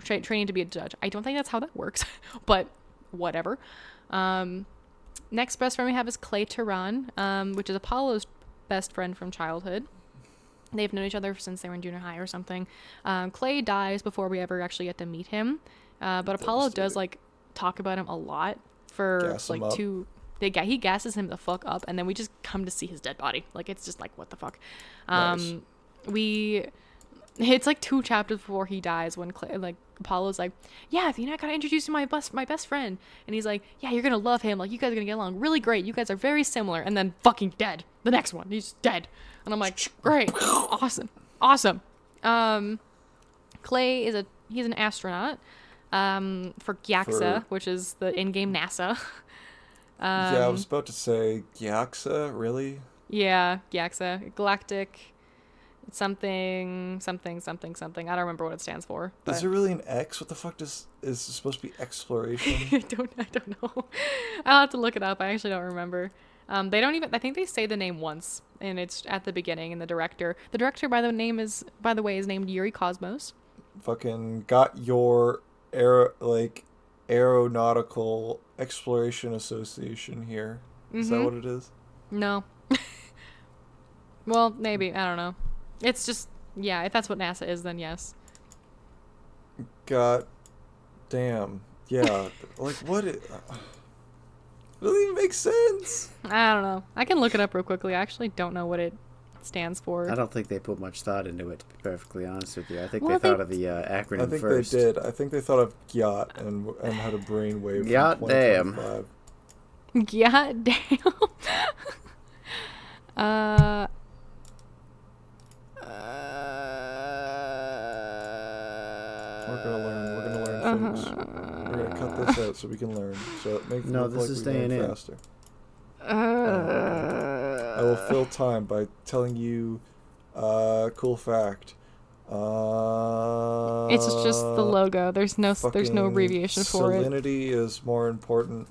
training to be a judge. I don't think that's how that works, but whatever. Next best friend we have is Clay Turan, which is Apollo's best friend from childhood. They've known each other since they were in junior high or something. Clay dies before we ever actually get to meet him, but Apollo does like talk about him a lot for like he gasses him the fuck up, and then we just come to see his dead body. Like it's just like what the fuck. Nice. It's like 2 chapters before he dies when Clay, like Apollo's like, yeah, I gotta introduce you to my best friend, and he's like, yeah, you're gonna love him, like you guys are gonna get along really great, you guys are very similar, and then fucking dead. The next one, he's dead, and I'm like, great, awesome. Clay he's an astronaut for GYAXA, which is the in-game NASA. Yeah, I was about to say GYAXA, really? Yeah, GYAXA, Galactic something. I don't remember what it stands for. Is there really an X? What the fuck is supposed to be exploration? I don't know. I'll have to look it up. I actually don't remember. They don't even. I think they say the name once, and it's at the beginning. And the director, by the way, is named Yuri Cosmos. Fucking got your aeronautical exploration association here. Is that what it is? No. Well, maybe. I don't know. It's just, yeah, if that's what NASA is, then yes. God damn. Yeah. Like, what? It doesn't even make sense. I don't know. I can look it up real quickly. I actually don't know what it stands for. I don't think they put much thought into it, to be perfectly honest with you. I think they thought of the acronym I think first. they did. I think they thought of GYOT and had a brainwave. GYOT damn. GYOT damn. We're gonna learn, folks. We're gonna cut this out so we can learn. So it makes No, look this like is we learn staying in. faster. I will fill time by telling you a cool fact. It's just the logo. There's no abbreviation for it. Salinity is more important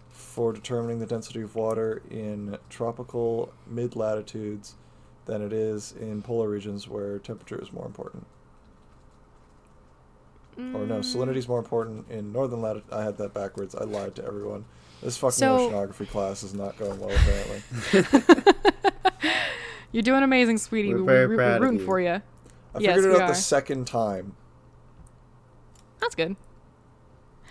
for determining the density of water in tropical mid-latitudes than it is in polar regions where temperature is more important. Or no, salinity is more important in northern latitude. I had that backwards. I lied to everyone. This fucking oceanography class is not going well, apparently. You're doing amazing, sweetie. We're We're rooting for you. I figured it out the second time. That's good.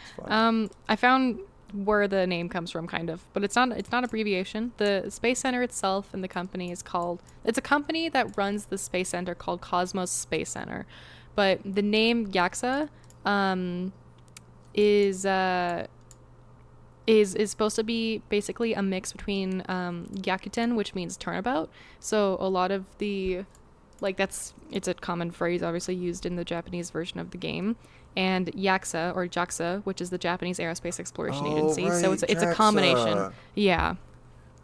It's fine. I found where the name comes from, kind of, but it's not abbreviation. The Space Center itself and the company is called. It's a company that runs the Space Center called Cosmos Space Center, but the name GYAXA is supposed to be basically a mix between Gyakuten, which means turnabout. So a lot of the it's a common phrase obviously used in the Japanese version of the game, and JAXA or JAXA, which is the Japanase Aerospace Exploration Agency. Right, So it's a combination. Yeah.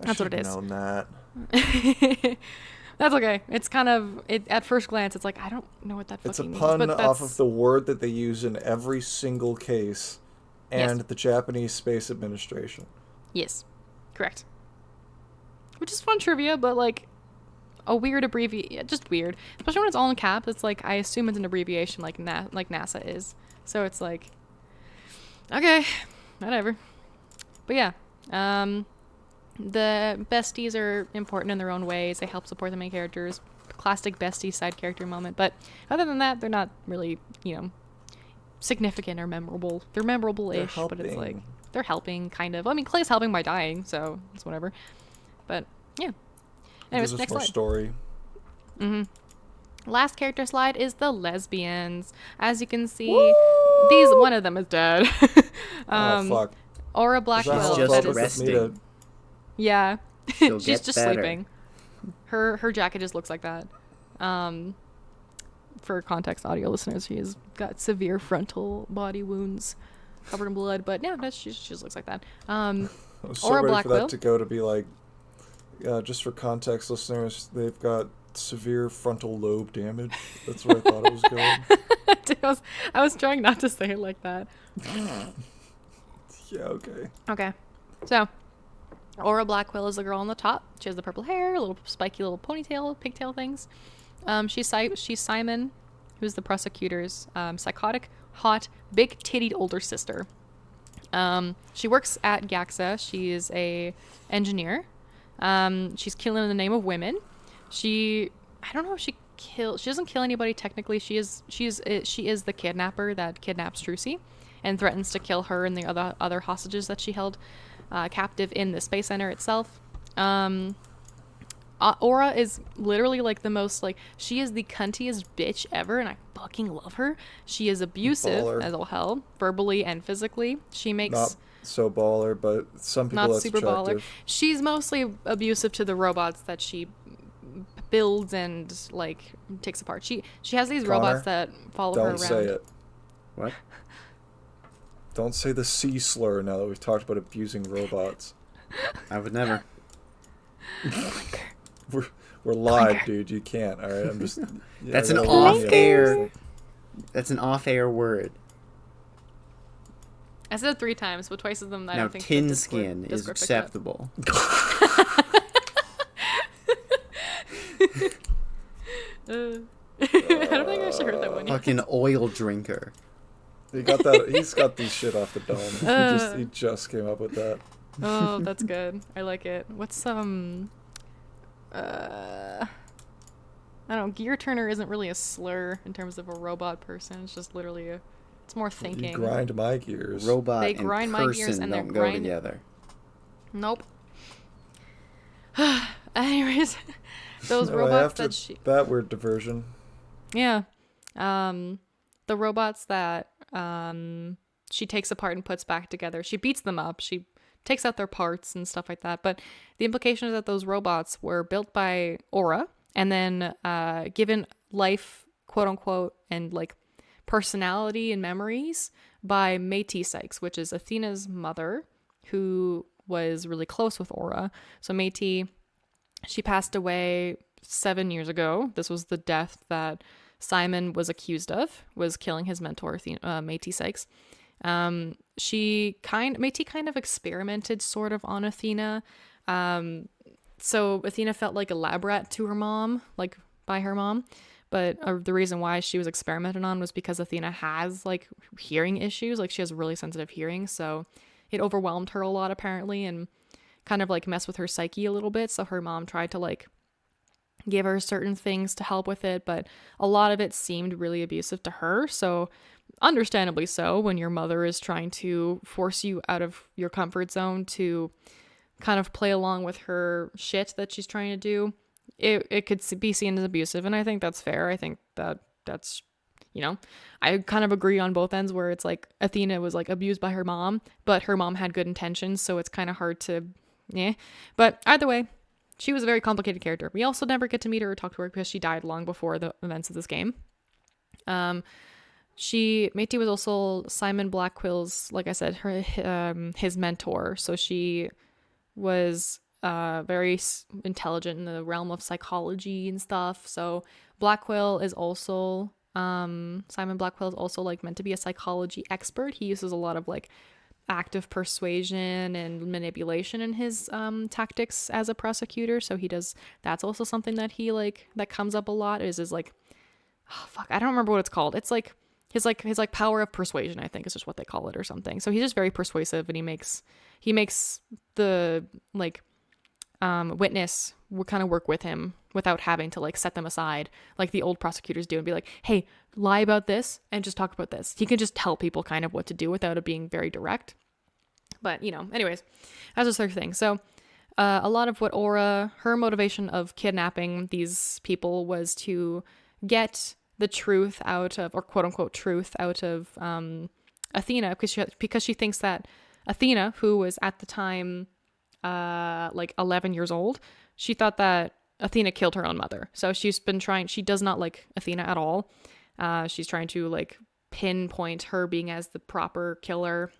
That's what it is. I should have known that. That's okay. It's kind of at first glance it's like I don't know what that fucking means. It's a pun off of the word that they use in every single case and the Japanese Space Administration. Yes. Correct. Which is fun trivia, but like a weird abbreviation, just weird. Especially when it's all in caps. It's like I assume it's an abbreviation like NASA is. So it's like okay, whatever. But yeah, the besties are important in their own ways. They help support the main characters. Classic bestie side character moment. But other than that, they're not really, significant or memorable. They're memorable-ish, but it's like they're helping, kind of. I mean, Clay's helping by dying, so it's whatever. But yeah. Anyways, Gives us next more slide. story. Last character slide is the lesbians. As you can see, Woo! one of them is dead. Oh fuck. Aura Is that Blackwell. how it just felt That with is, me to- yeah. She'll She's get just better. sleeping. Her jacket just looks like that. For context, audio listeners, she's got severe frontal body wounds, covered in blood. But yeah, she just looks like that. I was so Aura ready for Blackwell. that to go to be like, just for context, listeners, they've got severe frontal lobe damage. That's where I thought it was going. I was trying not to say it like that. Yeah, okay. Okay, so Aura Blackwell is the girl on the top. She has the purple hair, little spiky little ponytail, pigtail things. She's Simon, who's the prosecutor's psychotic, hot, big-tittied older sister. She works at GAXA. She is a engineer. She's killing in the name of women. I don't know if she doesn't kill anybody technically. She is the kidnapper that kidnaps Trucy and threatens to kill her and the other hostages that she held captive in the space center itself. Aura is literally like the most like, she is the cuntiest bitch ever, and I fucking love her. She is abusive Baller. as all hell, verbally and physically. She makes Not so baller, but some people not that's super attractive. baller. She's mostly abusive to the robots that she builds and like takes apart. She has these Connor, robots that follow her around. Don't say it. What? Don't say the C slur now that we've talked about abusing robots. I would never. We're live, dude. You can't. All right, I'm just. Yeah, That's an I gotta warn you. off-air. That's an off-air word. I said it 3 times, but twice of them I Now, don't think tin the skin is Discord picked up. acceptable. I don't think I actually heard that one yet. Fucking oil drinker. He got that. He's got these shit off the dome. He just came up with that. Oh, that's good. I like it. What's I don't know. Gear turner isn't really a slur in terms of a robot person. It's just literally it's more thinking. You grind my gears. Robot They and grind my gears person and they're don't go grind- together. Nope. Anyways, those No, robots after that weird diversion. yeah, the robots that she takes apart and puts back together. She beats them up. She takes out their parts and stuff like that. But the implication is that those robots were built by Aura and then given life, quote unquote, and like personality and memories by Métis Sykes, which is Athena's mother, who was really close with Aura. So Métis, she passed away 7 years ago. This was the death that Simon was accused of, was killing his mentor, Métis Sykes. Métis kind of experimented sort of on Athena. So Athena felt like a lab rat to her mom, like by her mom. But the reason why she was experimented on was because Athena has like hearing issues. Like she has really sensitive hearing. So it overwhelmed her a lot apparently and kind of like messed with her psyche a little bit. So her mom tried to like give her certain things to help with it. But a lot of it seemed really abusive to her. So understandably so, when your mother is trying to force you out of your comfort zone to kind of play along with her shit that she's trying to do, it could be seen as abusive. And I think that's fair. I think that's, you know, I kind of agree on both ends where it's like Athena was like abused by her mom, but her mom had good intentions. So it's kind of hard to, but either way, she was a very complicated character. We also never get to meet her or talk to her because she died long before the events of this game. Métis was also Simon Blackwell's, like I said, his mentor. So she was very intelligent in the realm of psychology and stuff. So Blackwell is also Simon Blackwell is also like meant to be a psychology expert. He uses a lot of like active persuasion and manipulation in his tactics as a prosecutor. So that's also something that he like that comes up a lot is like, oh, fuck, I don't remember what it's called. It's like his power of persuasion, I think is just what they call it or something. So he's just very persuasive and he makes the like witness would kind of work with him without having to like set them aside like the old prosecutors do and be like, hey, lie about this and just talk about this. He can just tell people kind of what to do without it being very direct. But, you know, anyways, that's just their thing. So a lot of what her motivation of kidnapping these people was to get the truth out of, or quote unquote truth out of Athena, because she thinks that Athena, who was at the time like 11 years old, she thought that Athena killed her own mother. So she does not like Athena at all. She's trying to like pinpoint her being as the proper killer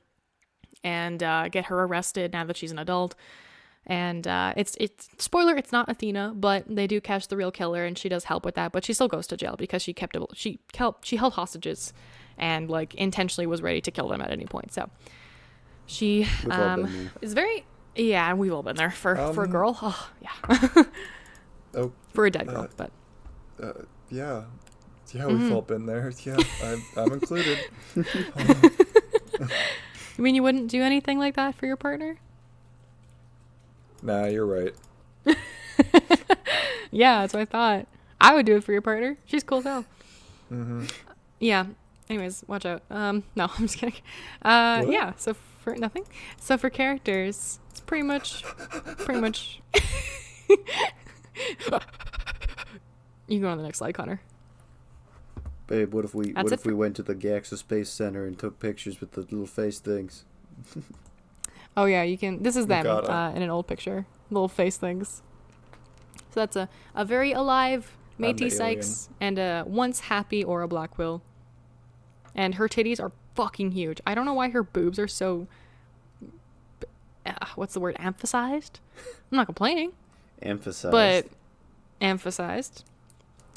and get her arrested now that she's an adult. And it's spoiler, it's not Athena, but they do catch the real killer, and she does help with that. But she still goes to jail because she held hostages, and like intentionally was ready to kill them at any point. So she is very and we've all been there for a girl. Oh yeah, for a dead girl, but yeah, we've all been there. Yeah, I'm included. You mean you wouldn't do anything like that for your partner? Nah, you're right. Yeah, that's what I thought. I would do it for your partner. She's cool as hell. Mm-hmm. Yeah. Anyways, watch out. No, I'm just kidding. Yeah. So for nothing. So for characters, it's pretty much. You go on the next slide, Connor. Babe, what if we went to the Gaxa Space Center and took pictures with the little face things? Oh yeah, you can. This is them in an old picture. Little face things. So that's a very alive Métis Sykes and a once happy Aura Blackwill. And her titties are fucking huge. I don't know why her boobs are so... what's the word? Emphasized? I'm not complaining. Emphasized. But emphasized.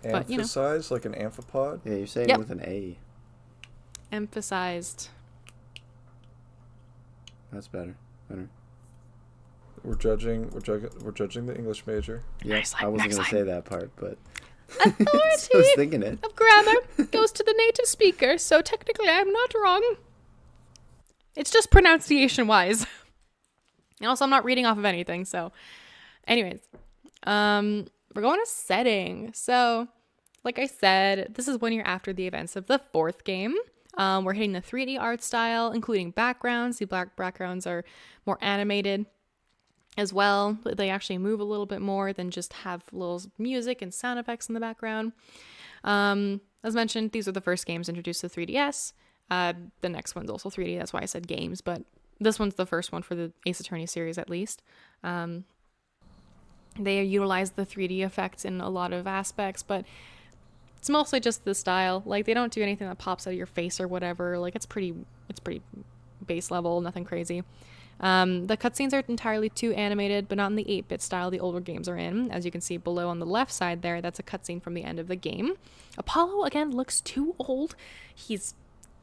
But, Emphasized, like an amphipod? Yeah, you're saying it with an A. Emphasized. That's better. We're judging the English major. Yeah, I wasn't going to say that part, but authority I was thinking it. of grammar goes to the native speaker, so technically I'm not wrong. It's just pronunciation wise. And also I'm not reading off of anything, so anyways. We're going to setting. So, like I said, this is 1 year after the events of the fourth game. We're hitting the 3D art style, including backgrounds. The black backgrounds are more animated as well. They actually move a little bit more than just have little music and sound effects in the background. As mentioned, these are the first games introduced to 3DS. The next one's also 3D. That's why I said games, but this one's the first one for the Ace Attorney series, at least. They utilize the 3D effects in a lot of aspects, but it's mostly just the style. Like, they don't do anything that pops out of your face or whatever. Like, it's pretty base level, nothing crazy. The cutscenes are entirely 2 animated, but not in the 8-bit style the older games are in. As you can see below on the left side there, that's a cutscene from the end of the game. Apollo, again, looks too old. He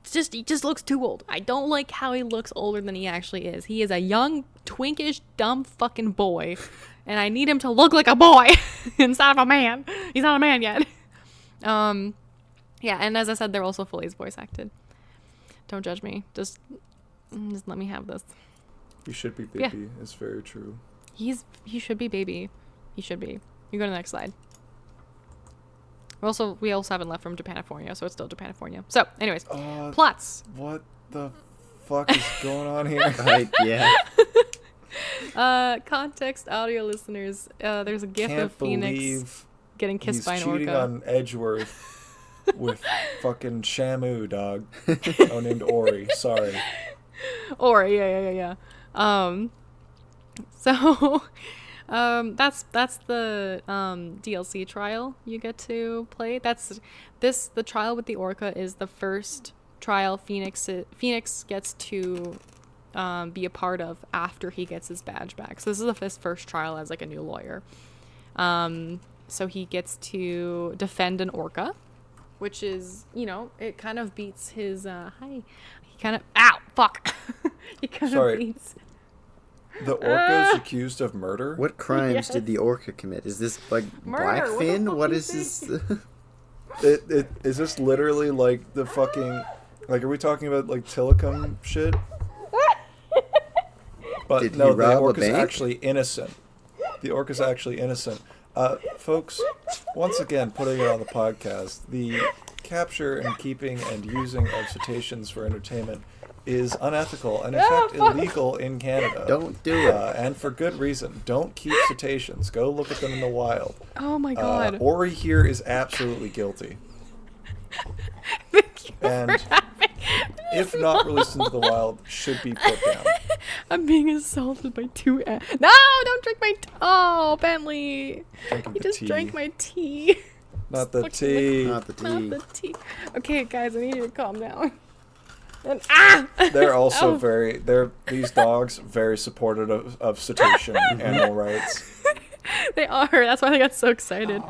just looks too old. I don't like how he looks older than he actually is. He is a young, twinkish, dumb fucking boy, and I need him to look like a boy instead of a man. He's not a man yet. Yeah, and as I said, they're also fully voice acted. Don't judge me. Just let me have this. You should be baby. Yeah. It's very true. He should be baby. He should be. You go to the next slide. We also haven't left from Japanifornia, so it's still Japanifornia. So, anyways, plots. What the fuck is going on here? Yeah. Context, audio listeners. There's a gif of Phoenix getting kissed by an orca. He's cheating on Edgeworth with fucking Shamu, dog. Oh, named Ori. Sorry. Ori, yeah. So, that's the DLC trial you get to play. The trial with the orca is the first trial Phoenix gets to be a part of after he gets his badge back. So this is his first trial as like a new lawyer. So he gets to defend an orca, which is, it kind of beats his beats. The orca is accused of murder? What crimes did the orca commit? Is this like murder? Blackfin? What is this? Is this literally like the fucking... Like, are we talking about like Tillicum shit? But did no, he rob the orca's a bank? actually innocent. The orca's actually innocent. Folks, once again, putting it on the podcast, the capture and keeping and using of cetaceans for entertainment is unethical and in fact illegal in Canada. Don't do it. And for good reason. Don't keep cetaceans. Go look at them in the wild. Oh my god. Ori here is absolutely guilty. And if not released into the wild, should be put down. I'm being assaulted by two No, don't drink my Oh, Bentley. Drinking You the just tea. drank my tea. Not the tea. Not the tea. Not the tea. Okay, guys, I need you to calm down. And, They're also Ow. these dogs very supportive of cetacean animal rights. They are. That's why they got so excited.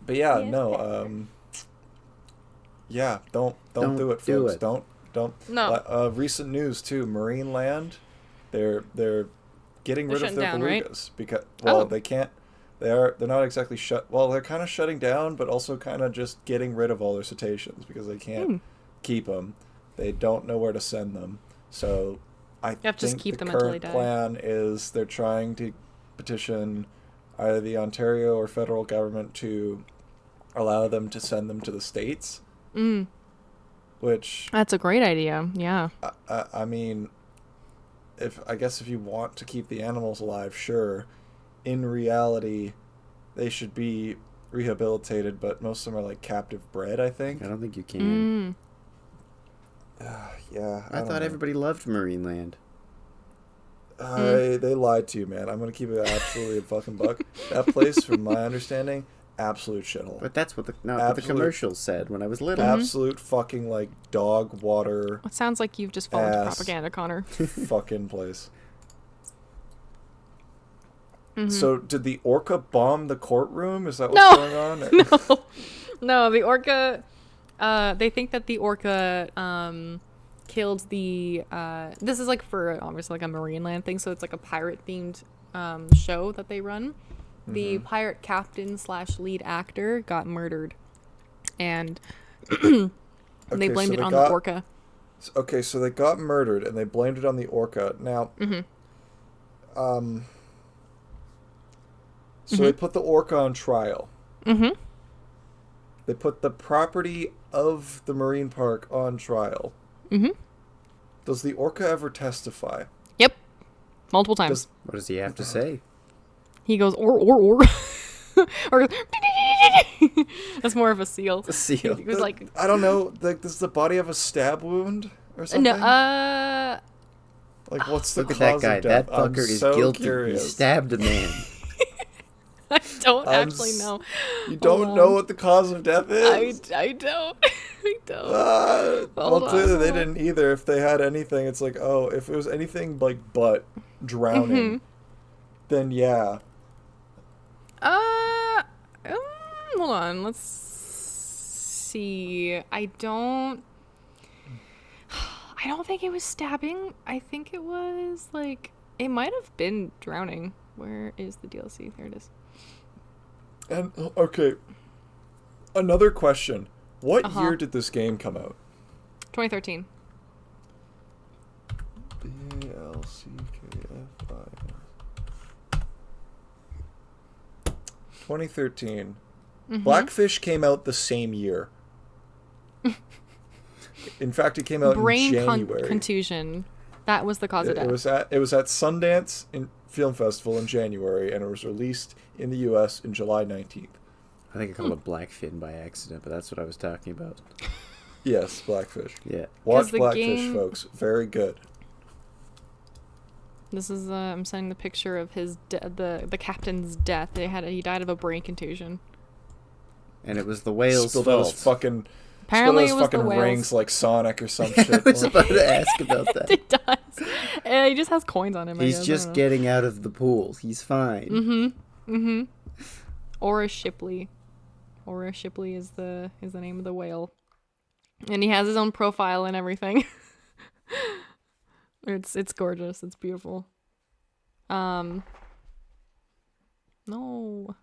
But yeah, no, yeah, don't do it, do folks. it. Don't. No. Recent news too. Marine land, they're getting rid of shutting their down, right? belugas because Oh. they can't. They're not exactly shut. Well, they're kind of shutting down, but also kind of just getting rid of all their cetaceans because they can't keep them. They don't know where to send them. So I have to just think keep the them until current they die. plan is they're trying to petition either the Ontario or federal government to allow them to send them to the States. Which That's a great idea. Yeah. I mean, I guess if you want to keep the animals alive, sure. In reality, they should be rehabilitated, but most of them are like captive bred, I think. I don't think you can. Yeah. I don't thought know. everybody loved Marine Land. They lied to you, man. I'm gonna keep it absolutely a fucking buck. That place, from my understanding, absolute shithole. But that's what the commercials said when I was little. Absolute fucking like dog water It sounds like you've just fallen to Ass. propaganda, Connor. fucking place. So did the orca bomb the courtroom? Is that what's No. going on? Or- No, the orca. They think that the orca killed the. This is like for obviously like a marine land thing, so it's like a pirate themed show that they run. The pirate captain / lead actor got murdered, and they Okay, blamed so it they on got- the orca. Okay, so they got murdered and they blamed it on the orca. Now, so they put the orca on trial. They put the property of the marine park on trial. Does the orca ever testify? Yep, multiple times. What does he have to say? He goes or or that's more of a seal. A seal. He was like, I don't know. Like, does the body have a stab wound or something? no, Like, what's the Look at cause that guy. of death? That fucker I'm is so guilty. Curious. He stabbed a man. I don't I'm actually s- know. You Hold don't on. know what the cause of death is? I don't. I don't. Well, Hold clearly on, they hold on. didn't either. If they had anything, it's like, oh, if it was anything like but drowning, then yeah. Hold on. Let's see. I don't think it was stabbing. I think it was like it might have been drowning. Where is the DLC? There it is. And okay, another question: what Uh-huh. year did this game come out? 2013. BLCKFI. 2013. Blackfish came out the same year. In fact, it came out in Brain January. contusion. That was the cause of death. It was at Sundance Film Festival in January, and it was released in the U.S. in July 19th. I think I called it Blackfin by accident, but that's what I was talking about. Yes, Blackfish. Yeah. Watch the Blackfish, game- folks. Very good. This is I'm sending the picture of his the captain's death. He died of a brain contusion. And it was the whale's Spilled out his fault. fucking, Apparently, spilled it out his was the fucking whales. rings like Sonic or some I shit. was about to ask about that. It does. And he just has coins on him. I He's guess. I just don't know. getting out of the pool. He's fine. Ora Shipley. Ora Shipley is the name of the whale, and he has his own profile and everything. It's gorgeous. It's beautiful. No,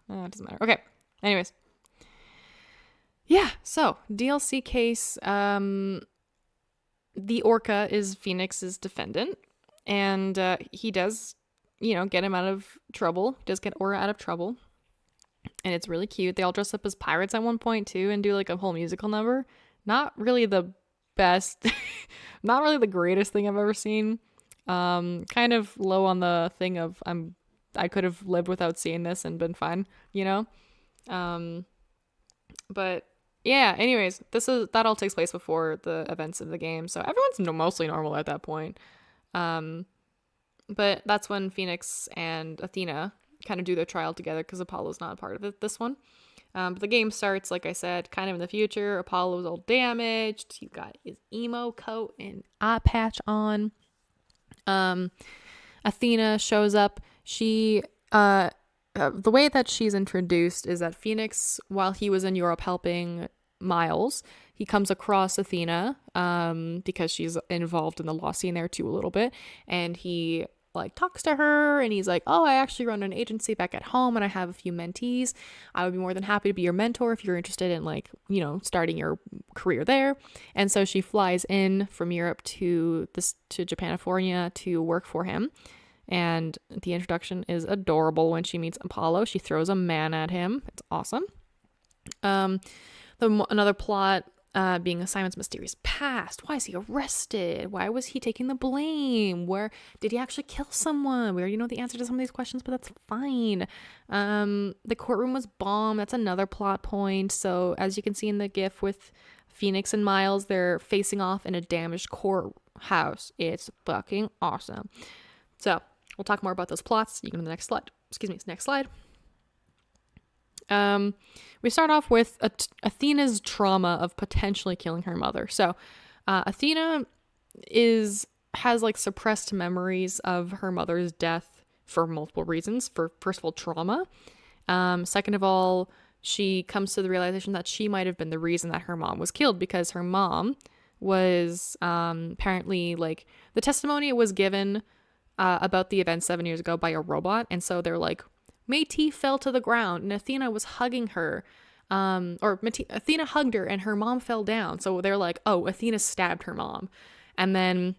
it doesn't matter. Okay. Anyways, yeah. So DLC case. The orca is Phoenix's defendant, and he does, get him out of trouble. He does get Ora out of trouble. And it's really cute. They all dress up as pirates at one point too and do like a whole musical number. Not really the best, not really the greatest thing I've ever seen. Kind of low on the thing of I could have lived without seeing this and been fine, you know? But yeah, anyways, that all takes place before the events of the game, so everyone's mostly normal at that point. But that's when Phoenix and Athena kind of do their trial together because Apollo's not a part of this one. But the game starts, like I said, kind of in the future. Apollo's all damaged. He's got his emo coat and eye patch on. Athena shows up. She the way that she's introduced is that Phoenix, while he was in Europe helping Miles, he comes across Athena because she's involved in the law scene there too a little bit, and he like talks to her and he's like, oh, I actually run an agency back at home and I have a few mentees. I would be more than happy to be your mentor if you're interested in like, you know, starting your career there. And so she flies in from Europe to Japanifornia to work for him. And the introduction is adorable. When she meets Apollo, she throws a man at him. It's awesome. Another plot being Simon's mysterious past. Why is he arrested? Why was he taking the blame? Where did he actually kill someone? We already know the answer to some of these questions, but that's fine. The courtroom was bombed. That's another plot point. So as you can see in the GIF with Phoenix and Miles, they're facing off in a damaged courthouse. It's fucking awesome. So we'll talk more about those plots. You can go to the next slide. Next slide. We start off with Athena's trauma of potentially killing her mother. So Athena has like suppressed memories of her mother's death for multiple reasons. First of all, trauma. Second of all, she comes to the realization that she might have been the reason that her mom was killed, because her mom was apparently, like, the testimony was given about the event 7 years ago by a robot, and so they're like, Métis fell to the ground and Athena was hugging her, Athena hugged her and her mom fell down. So they're like, oh, Athena stabbed her mom. And then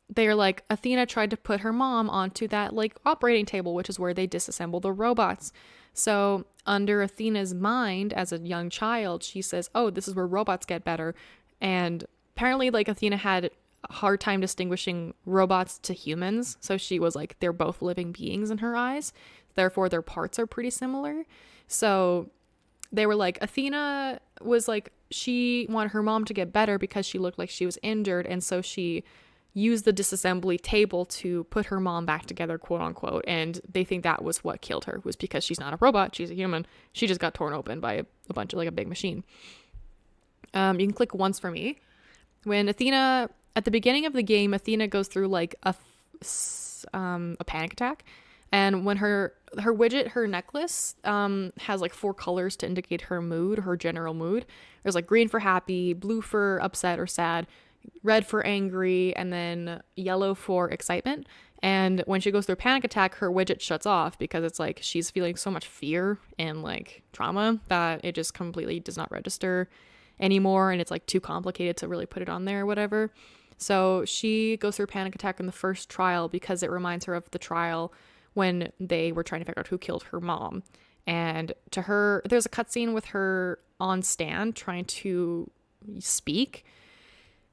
they're like, Athena tried to put her mom onto that like operating table, which is where they disassemble the robots. So under Athena's mind as a young child, she says, oh, this is where robots get better. And apparently, like, Athena had a hard time distinguishing robots to humans. So she was like, they're both living beings in her eyes. Therefore, their parts are pretty similar. So they were like, Athena was like, she wanted her mom to get better because she looked like she was injured. And so she used the disassembly table to put her mom back together, quote unquote. And they think that was what killed her, was because she's not a robot. She's a human. She just got torn open by a bunch of, like, a big machine. You can click once for me. When Athena, at the beginning of the game, Athena goes through like a panic attack. And when her widget, her necklace, has like 4 colors to indicate her mood, her general mood. There's like green for happy, blue for upset or sad, red for angry, and then yellow for excitement. And when she goes through a panic attack, her widget shuts off because it's like she's feeling so much fear and like trauma that it just completely does not register anymore. And it's like too complicated to really put it on there or whatever. So she goes through a panic attack in the first trial because it reminds her of the trial when they were trying to figure out who killed her mom. And to her, there's a cutscene with her on stand trying to speak,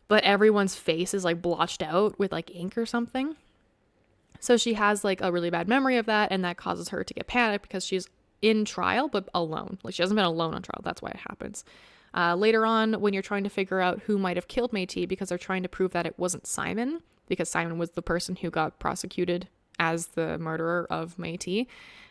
but everyone's face is like blotched out with like ink or something. So she has like a really bad memory of that, and that causes her to get panicked because she's in trial but alone. Like, she hasn't been alone on trial. That's why it happens. Later on, when you're trying to figure out who might have killed Métis, because they're trying to prove that it wasn't Simon, because Simon was the person who got prosecuted as the murderer of Métis,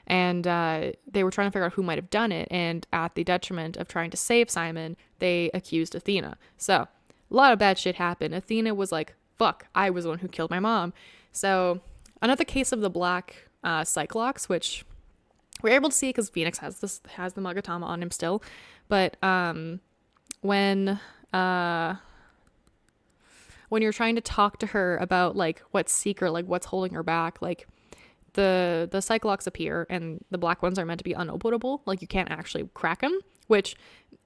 and they were trying to figure out who might have done it, and at the detriment of trying to save Simon, they accused Athena. So a lot of bad shit happened. Athena was like, fuck, I was the one who killed my mom. So another case of the black Cyclops, which we're able to see because Phoenix has the Magatama on him still, but when you're trying to talk to her about like what's secret, like what's holding her back, like the Cyclops appear and the black ones are meant to be unopenable, like you can't actually crack them, which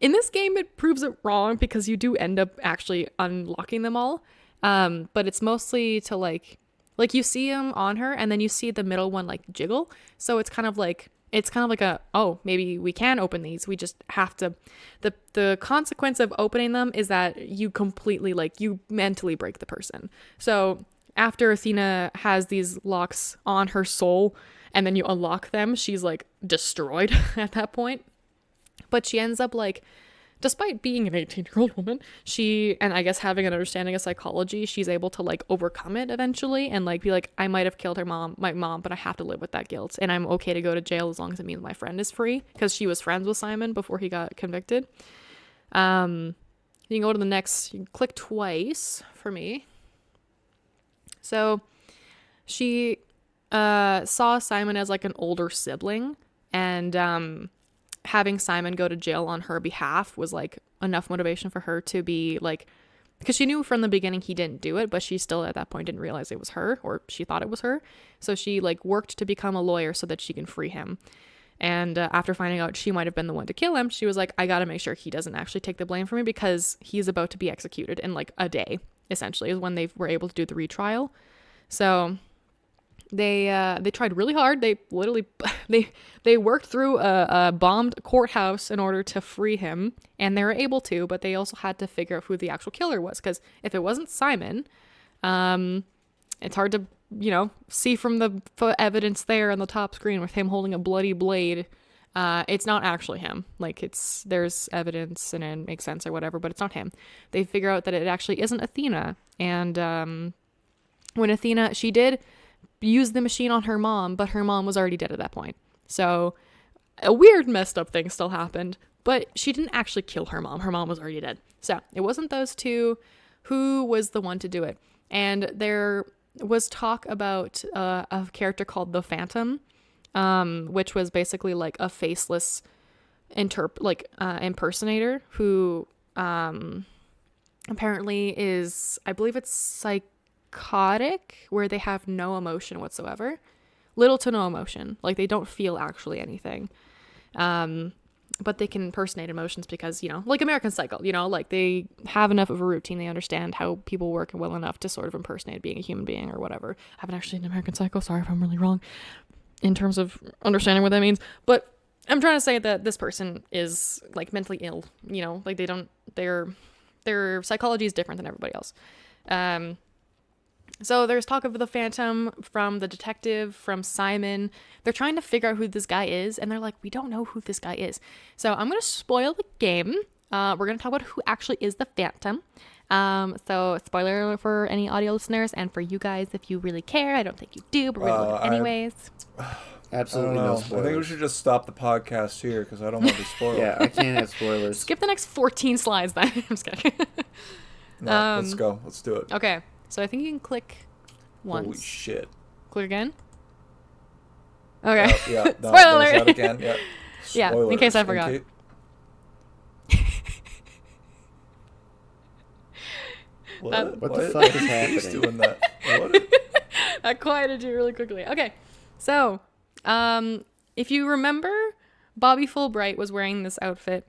in this game it proves it wrong because you do end up actually unlocking them all, but it's mostly to like you see them on her and then you see the middle one like jiggle, so it's kind of like it's kind of like maybe we can open these. We just have to, the consequence of opening them is that you completely, like, you mentally break the person. So after Athena has these locks on her soul and then you unlock them, she's like destroyed at that point. But she ends up, like, despite being an 18-year-old woman, and I guess having an understanding of psychology, she's able to, like, overcome it eventually and, like, be like, I might have killed my mom, but I have to live with that guilt. And I'm okay to go to jail as long as it means my friend is free, because she was friends with Simon before he got convicted. You can go to the next, you can click twice for me. So she saw Simon as, like, an older sibling, and having Simon go to jail on her behalf was, like, enough motivation for her to be, like, because she knew from the beginning he didn't do it, but she still at that point didn't realize it was her, or she thought it was her. So she, like, worked to become a lawyer so that she can free him. And after finding out she might have been the one to kill him, she was like, I gotta make sure he doesn't actually take the blame for me, because he's about to be executed in, like, a day, essentially, is when they were able to do the retrial. So they tried really hard. They literally they worked through a bombed courthouse in order to free him, and they were able to, but they also had to figure out who the actual killer was, because if it wasn't Simon, it's hard to, see from the evidence there on the top screen with him holding a bloody blade. It's not actually him. Like, there's evidence and it makes sense or whatever, but it's not him. They figure out that it actually isn't Athena, and when Athena, she did use the machine on her mom, but her mom was already dead at that point. So a weird messed up thing still happened, but she didn't actually kill her mom. Her mom was already dead. So it wasn't those two. Who was the one to do it? And there was talk about a character called the Phantom, which was basically like a faceless impersonator who apparently is, I believe it's psychotic, where they have no emotion whatsoever, little to no emotion, like they don't feel actually anything, but they can impersonate emotions because, like American Psycho, like they have enough of a routine, they understand how people work well enough to sort of impersonate being a human being or whatever. I haven't actually seen American Psycho, sorry if I'm really wrong in terms of understanding what that means, but I'm trying to say that this person is, like, mentally ill, like their psychology is different than everybody else. So there's talk of the Phantom from the detective, from Simon. They're trying to figure out who this guy is, and they're like, we don't know who this guy is. So I'm going to spoil the game. We're going to talk about who actually is the Phantom. So spoiler alert for any audio listeners, and for you guys if you really care. I don't think you do, but we're going to look anyways. Absolutely no spoilers. I think we should just stop the podcast here, because I don't want to be spoiled. Yeah, I can't have spoilers. Skip the next 14 slides then. I'm just kidding. No, let's go. Let's do it. Okay. So I think you can click once. Holy shit. Click again? Okay. Yeah. No, Spoiler alert. That again. Yeah. Yeah, in case I forgot. What the fuck is happening? Who's doing that? What? I quieted you really quickly. Okay. So, if you remember, Bobby Fulbright was wearing this outfit.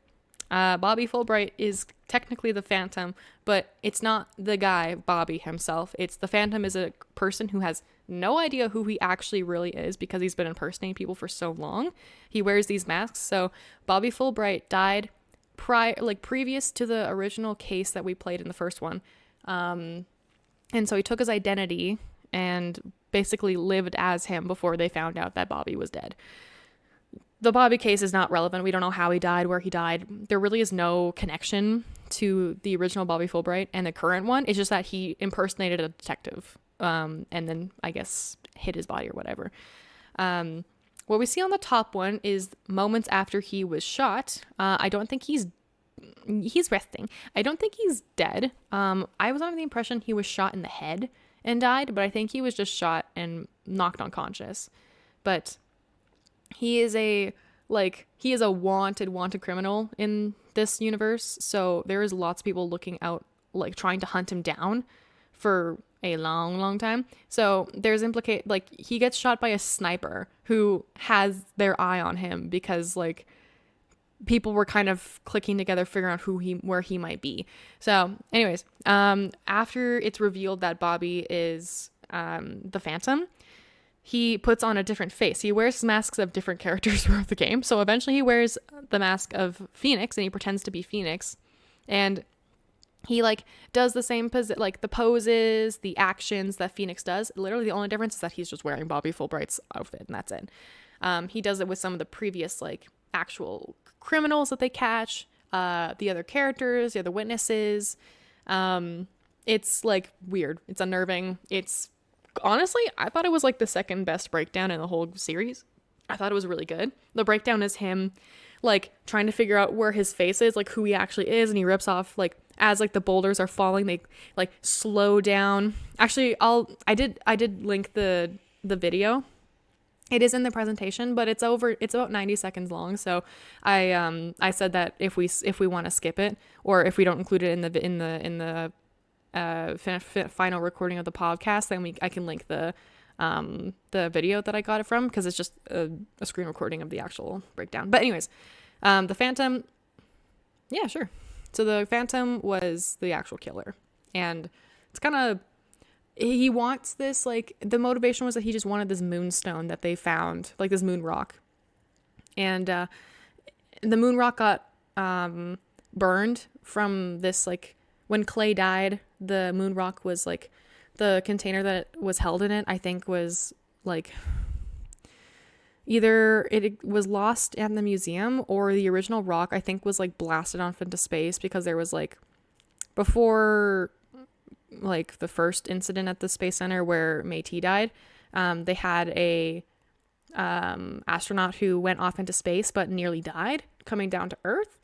Bobby Fulbright is technically the Phantom, but it's not the guy, Bobby himself. It's the Phantom is a person who has no idea who he actually really is because he's been impersonating people for so long. He wears these masks. So Bobby Fulbright died previous to the original case that we played in the first one. And so he took his identity and basically lived as him before they found out that Bobby was dead. The Bobby case is not relevant. We don't know how he died, where he died. There really is no connection to the original Bobby Fulbright and the current one. It's just that he impersonated a detective, and then I guess hid his body or whatever. What we see on the top one is moments after he was shot. I don't think he's resting. I don't think he's dead. I was under the impression he was shot in the head and died, but I think he was just shot and knocked unconscious. But he is a wanted criminal in this universe, so there is lots of people looking out, like trying to hunt him down for a long time. So there's he gets shot by a sniper who has their eye on him because like people were kind of clicking together, figuring out where he might be. So anyways, after it's revealed that Bobby is the Phantom, he puts on a different face. He wears masks of different characters throughout the game. So eventually he wears the mask of Phoenix and he pretends to be Phoenix. And he like does the same like the poses, the actions that Phoenix does. Literally the only difference is that he's just wearing Bobby Fulbright's outfit and that's it. He does it with some of the previous like actual criminals that they catch, the other characters, the other witnesses. It's like weird. It's unnerving. It's honestly, I thought it was like the second best breakdown in the whole series. I thought it was really good. The breakdown is him like trying to figure out where his face is, like who he actually is, and he rips off like as like the boulders are falling, they like slow down. Actually, I did link the video. It is in the presentation, but it's about 90 seconds long. So I said that if we want to skip it or if we don't include it in the final recording of the podcast, then I can link the video that I got it from, because it's just a screen recording of the actual breakdown. But anyways, the Phantom, yeah, sure. So the Phantom was the actual killer, and it's kind of, he wants this, like, the motivation was that he just wanted this moonstone that they found, like this moon rock, and the moon rock got burned from this, like, when Clay died, the moon rock was like, the container that was held in it, I think was like, either it was lost at the museum or the original rock, I think, was like blasted off into space, because there was like, before like the first incident at the Space Center where Métis died, they had a astronaut who went off into space but nearly died coming down to Earth.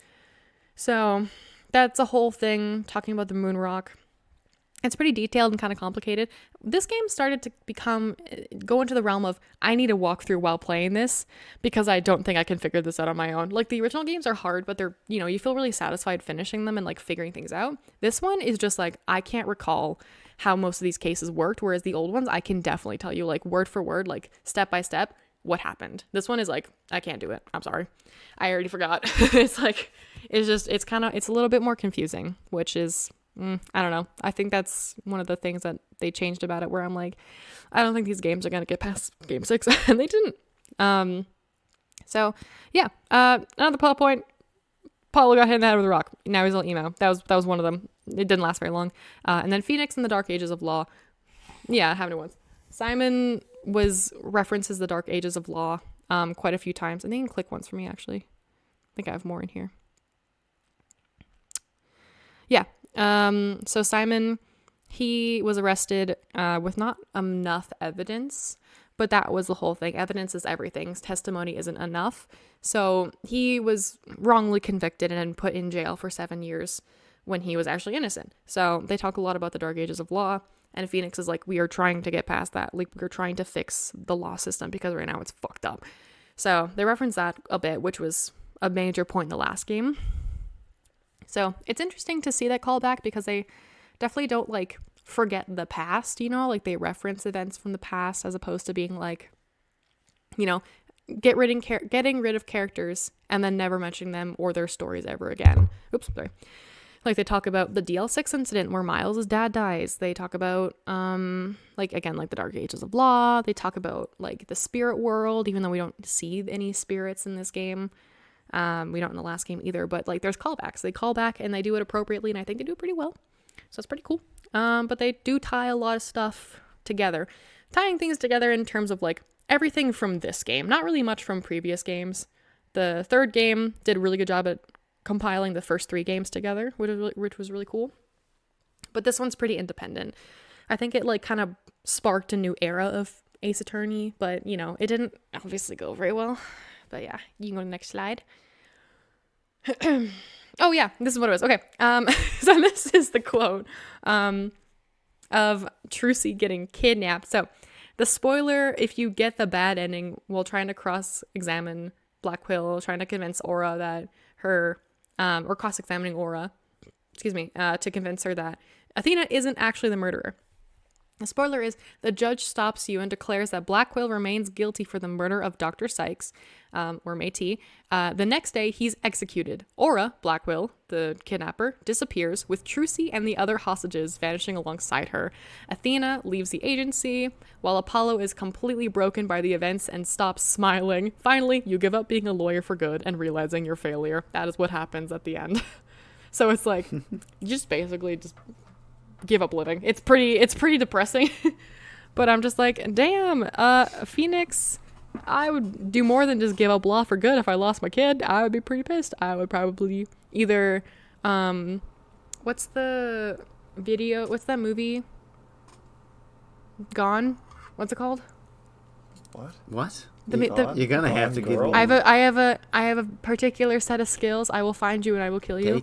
So that's a whole thing talking about the moon rock. It's pretty detailed and kind of complicated. This game started to go into the realm of, I need to walk through while playing this because I don't think I can figure this out on my own. Like, the original games are hard, but they're, you know, you feel really satisfied finishing them and like figuring things out. This one is just like, I can't recall how most of these cases worked, whereas the old ones, I can definitely tell you like word for word, like step by step, what happened. This one is like, I can't do it. I'm sorry. I already forgot. It's like, it's a little bit more confusing, which is, I don't know. I think that's one of the things that they changed about it, where I'm like, I don't think these games are going to get past game 6, and they didn't. So yeah, another plot point. Paulo got hit in the head with a rock. Now he's a little emo. That was one of them. It didn't last very long. And then Phoenix and the Dark Ages of Law. Yeah, I haven't once. Simon references the Dark Ages of Law quite a few times. And they can click once for me, actually. I think I have more in here. Yeah. So Simon, he was arrested with not enough evidence, but that was the whole thing. Evidence is everything. Testimony isn't enough. So he was wrongly convicted and put in jail for 7 years when he was actually innocent. So they talk a lot about the Dark Ages of Law, and Phoenix is like, we are trying to get past that. Like, we're trying to fix the law system because right now it's fucked up. So they reference that a bit, which was a major point in the last game. So it's interesting to see that callback, because they definitely don't like forget the past, you know, like they reference events from the past as opposed to being like, you know, getting rid of characters and then never mentioning them or their stories ever again. Oops, sorry. Like they talk about the DL6 incident where Miles' dad dies. They talk about like again, like the Dark Ages of Law. They talk about like the spirit world, even though we don't see any spirits in this game. We don't in the last game either, but like there's callbacks. They call back and they do it appropriately, and I think they do it pretty well. So it's pretty cool. But they do tie a lot of stuff together. Tying things together in terms of like everything from this game, not really much from previous games. The third game did a really good job at compiling the first 3 games together, which was really cool. But this one's pretty independent. I think it like kind of sparked a new era of Ace Attorney, but you know, it didn't obviously go very well. But yeah, you can go to the next slide. Oh yeah, this is what it was. Okay. So this is the quote of Trucy getting kidnapped. So the spoiler, if you get the bad ending while trying to cross-examine Black Quill, trying to convince Aura that her, or cross-examining Aura, to convince her that Athena isn't actually the murderer. The spoiler is the judge stops you and declares that Blackwell remains guilty for the murder of Dr. Sykes, or Métis. The next day, he's executed. Aura, Blackwell, the kidnapper, disappears, with Trucy and the other hostages vanishing alongside her. Athena leaves the agency, while Apollo is completely broken by the events and stops smiling. Finally, you give up being a lawyer for good and realizing your failure. That is what happens at the end. So it's like, you just basically just give up living. It's pretty depressing. But I'm just like, damn, Phoenix, I would do more than just give up law for good. If I lost my kid, I would be pretty pissed. I would probably either what's that movie? Gone? What's it called? What? You're gonna have to give me. I have a particular set of skills. I will find you and I will kill you.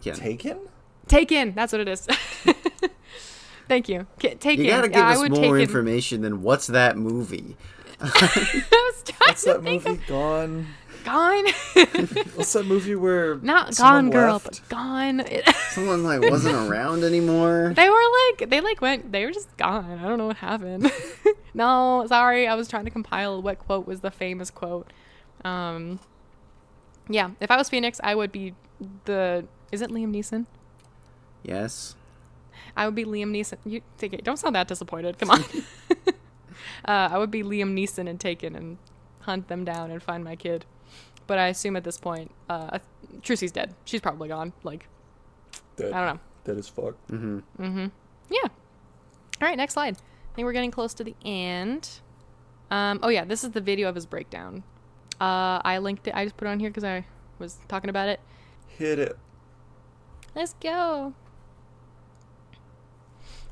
Taken. That's what it is. Thank you. Taken. You gotta give us more information than what's that movie. What's that movie? Gone. What's that movie where not Gone Girl, but Gone? Someone wasn't around anymore. They were just gone. I don't know what happened. No, sorry. I was trying to compile what quote was the famous quote. Yeah, if I was Phoenix, I would be is it Liam Neeson? Yes. I would be Liam Neeson. You take it. Don't sound that disappointed. Come on. I would be Liam Neeson and Taken and hunt them down and find my kid. But I assume at this point, Trucy's dead. She's probably gone. Dead. I don't know. Dead as fuck. Yeah. All right, next slide. I think we're getting close to the end. Oh yeah, this is the video of his breakdown. I linked it. I just put it on here because I was talking about it. Hit it. Let's go.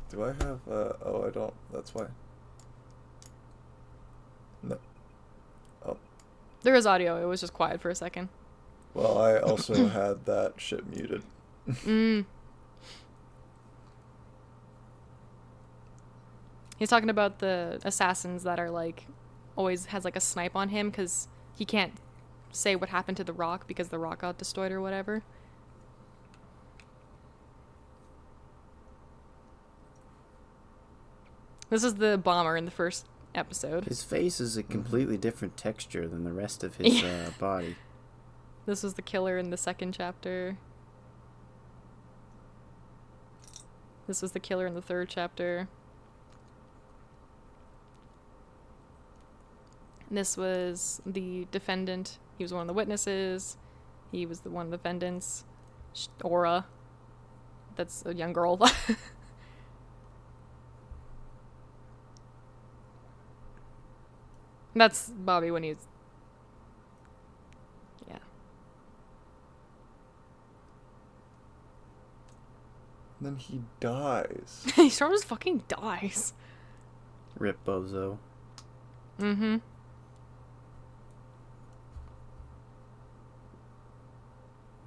Do I have, oh, I don't, that's why. No. Oh. There is audio, it was just quiet for a second. Well, I also had that shit muted. He's talking about the assassins that are always has a snipe on him because he can't say what happened to the rock because the rock got destroyed or whatever. This is the bomber in the first episode. His face is a completely different texture than the rest of his body. This was the killer in the second chapter. This was the killer in the third chapter. And this was the defendant. He was one of the witnesses. He was one of the defendants. Aura. That's a young girl. That's Bobby when he's... Yeah. Then he dies. He sort of just fucking dies. Rip Bozo. Mm-hmm.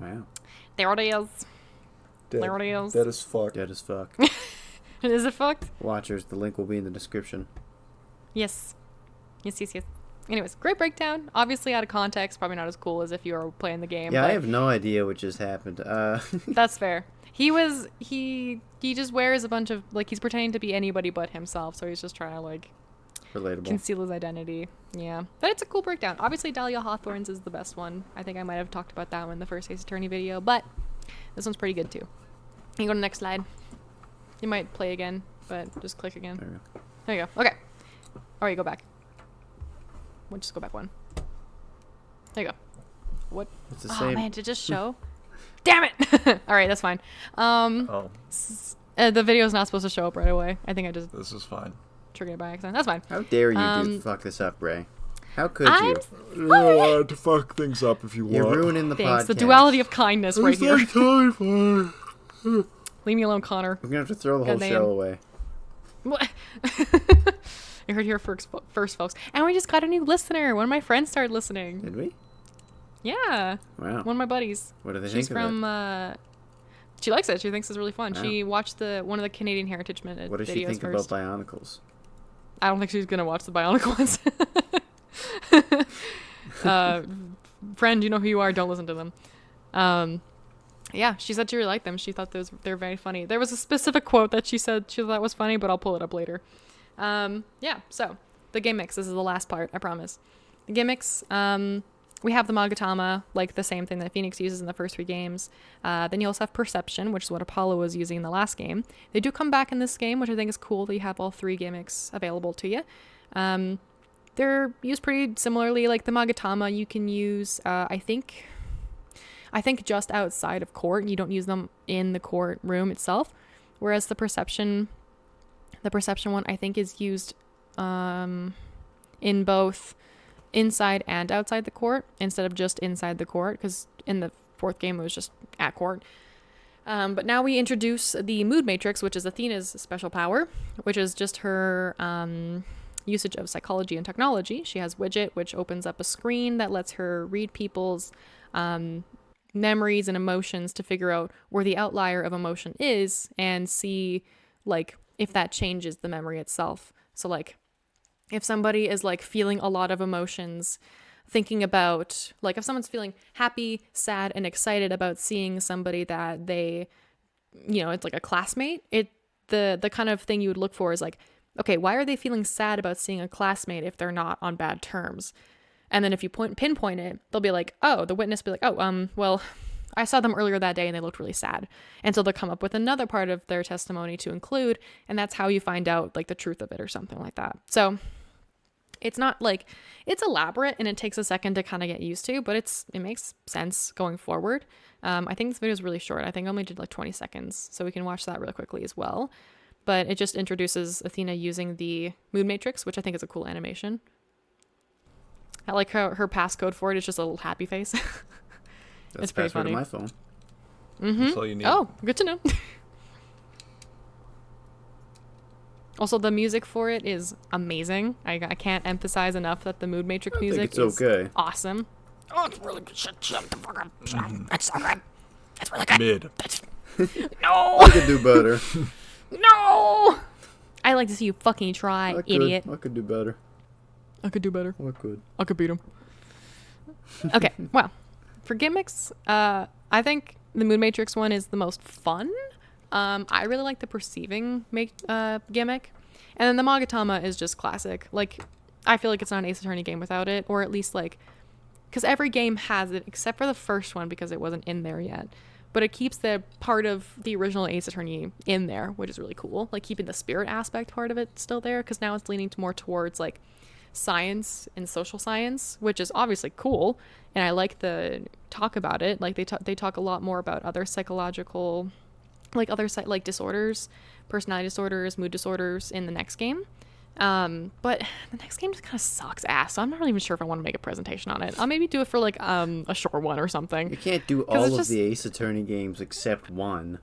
Wow. There it is. Dead. There it is. Dead as fuck. Dead as fuck. Is it fucked? Watchers, the link will be in the description. Yes. Yes. Anyways, great breakdown. Obviously out of context, probably not as cool as if you were playing the game. Yeah, but I have no idea what just happened. That's fair. He just wears a bunch of, he's pretending to be anybody but himself, so he's just trying to, relatable. conceal his identity. Yeah. But it's a cool breakdown. Obviously, Dahlia Hawthorne's is the best one. I think I might have talked about that one in the first Ace Attorney video, but this one's pretty good too. You can go to the next slide. You might play again, but just click again. There you go. Okay. All right, go back. We'll just go back one. There you go. What? It's the oh same. man, did it just show? Damn it! All right, that's fine. The video's not supposed to show up right away. I think I just This is fine. triggered it by accident. That's fine. How dare you fuck this up, Ray? How could you? You're allowed to fuck things up if you want. You're ruining the Thanks. podcast. The duality of kindness right here. Leave Leave me alone, Connor. We're gonna have to throw the whole Goddamn. show away. What? You heard here first, folks. And we just got a new listener. One of my friends started listening. Did we? Yeah. Wow. One of my buddies. What do they She's think of from, it? she likes it. She thinks it's really fun. Wow. She watched one of the Canadian Heritage Minute What does videos she think first. about Bionicles? I don't think she's going to watch the Bionic ones. Friend, you know who you are. Don't listen to them. Yeah, she said she really liked them. She thought they're very funny. There was a specific quote that she said she thought was funny, but I'll pull it up later. Yeah, so the gimmicks. This is the last part, I promise. The gimmicks, we have the Magatama, like the same thing that Phoenix uses in the first 3 games. Then you also have Perception, which is what Apollo was using in the last game. They do come back in this game, which I think is cool that you have all 3 gimmicks available to you. They're used pretty similarly. Like the Magatama, you can use, I think just outside of court. You don't use them in the court room itself. Whereas the perception one, I think, is used in both inside and outside the court instead of just inside the court, because in the 4th game it was just at court. But now we introduce the Mood Matrix, which is Athena's special power, which is just her usage of psychology and technology. She has Widget, which opens up a screen that lets her read people's memories and emotions to figure out where the outlier of emotion is and see, like, if that changes the memory itself. So, like, if somebody is, like, feeling a lot of emotions, thinking about, like, if someone's feeling happy, sad, and excited about seeing somebody that they, it's like a classmate, the kind of thing you would look for is, like, okay, why are they feeling sad about seeing a classmate if they're not on bad terms? And then if you pinpoint it, they'll be like, oh, the witness will be like, well, I saw them earlier that day and they looked really sad. And so they'll come up with another part of their testimony to include, and that's how you find out, like, the truth of it or something like that. So it's not like, it's elaborate and it takes a second to kind of get used to, but it makes sense going forward. I think this video is really short. I think I only did like 20 seconds, so we can watch that really quickly as well. But it just introduces Athena using the Mood Matrix, which I think is a cool animation. I like how her passcode for it is just a little happy face. That's it's pretty password funny. of my phone. Mm-hmm. That's all you need. Oh, good to know. Also, the music for it is amazing. I can't emphasize enough that the Mood Matrix music is okay. awesome. Oh, it's really good shit. Shut the fuck up. That's so good. That's really good. Mid. No! I could do better. No! I like to see you fucking try, idiot. I could do better. I could do better. I could. I could beat him. Okay, well, for gimmicks, I think the Mood Matrix one is the most fun. I really like the perceiving gimmick. And then the Magatama is just classic. Like, I feel like it's not an Ace Attorney game without it, or at least, like, because every game has it, except for the first one because it wasn't in there yet. But it keeps the part of the original Ace Attorney in there, which is really cool. Like, keeping the spirit aspect part of it still there, because now it's leaning more towards, like, science and social science, which is obviously cool. And I like the talk about it. Like, they talk a lot more about other psychological, like, like disorders, personality disorders, mood disorders in the next game. But the next game just kind of sucks ass, so I'm not really even sure if I want to make a presentation on it. I'll maybe do it for, like, a short one or something. You can't do all of the Ace Attorney games except one.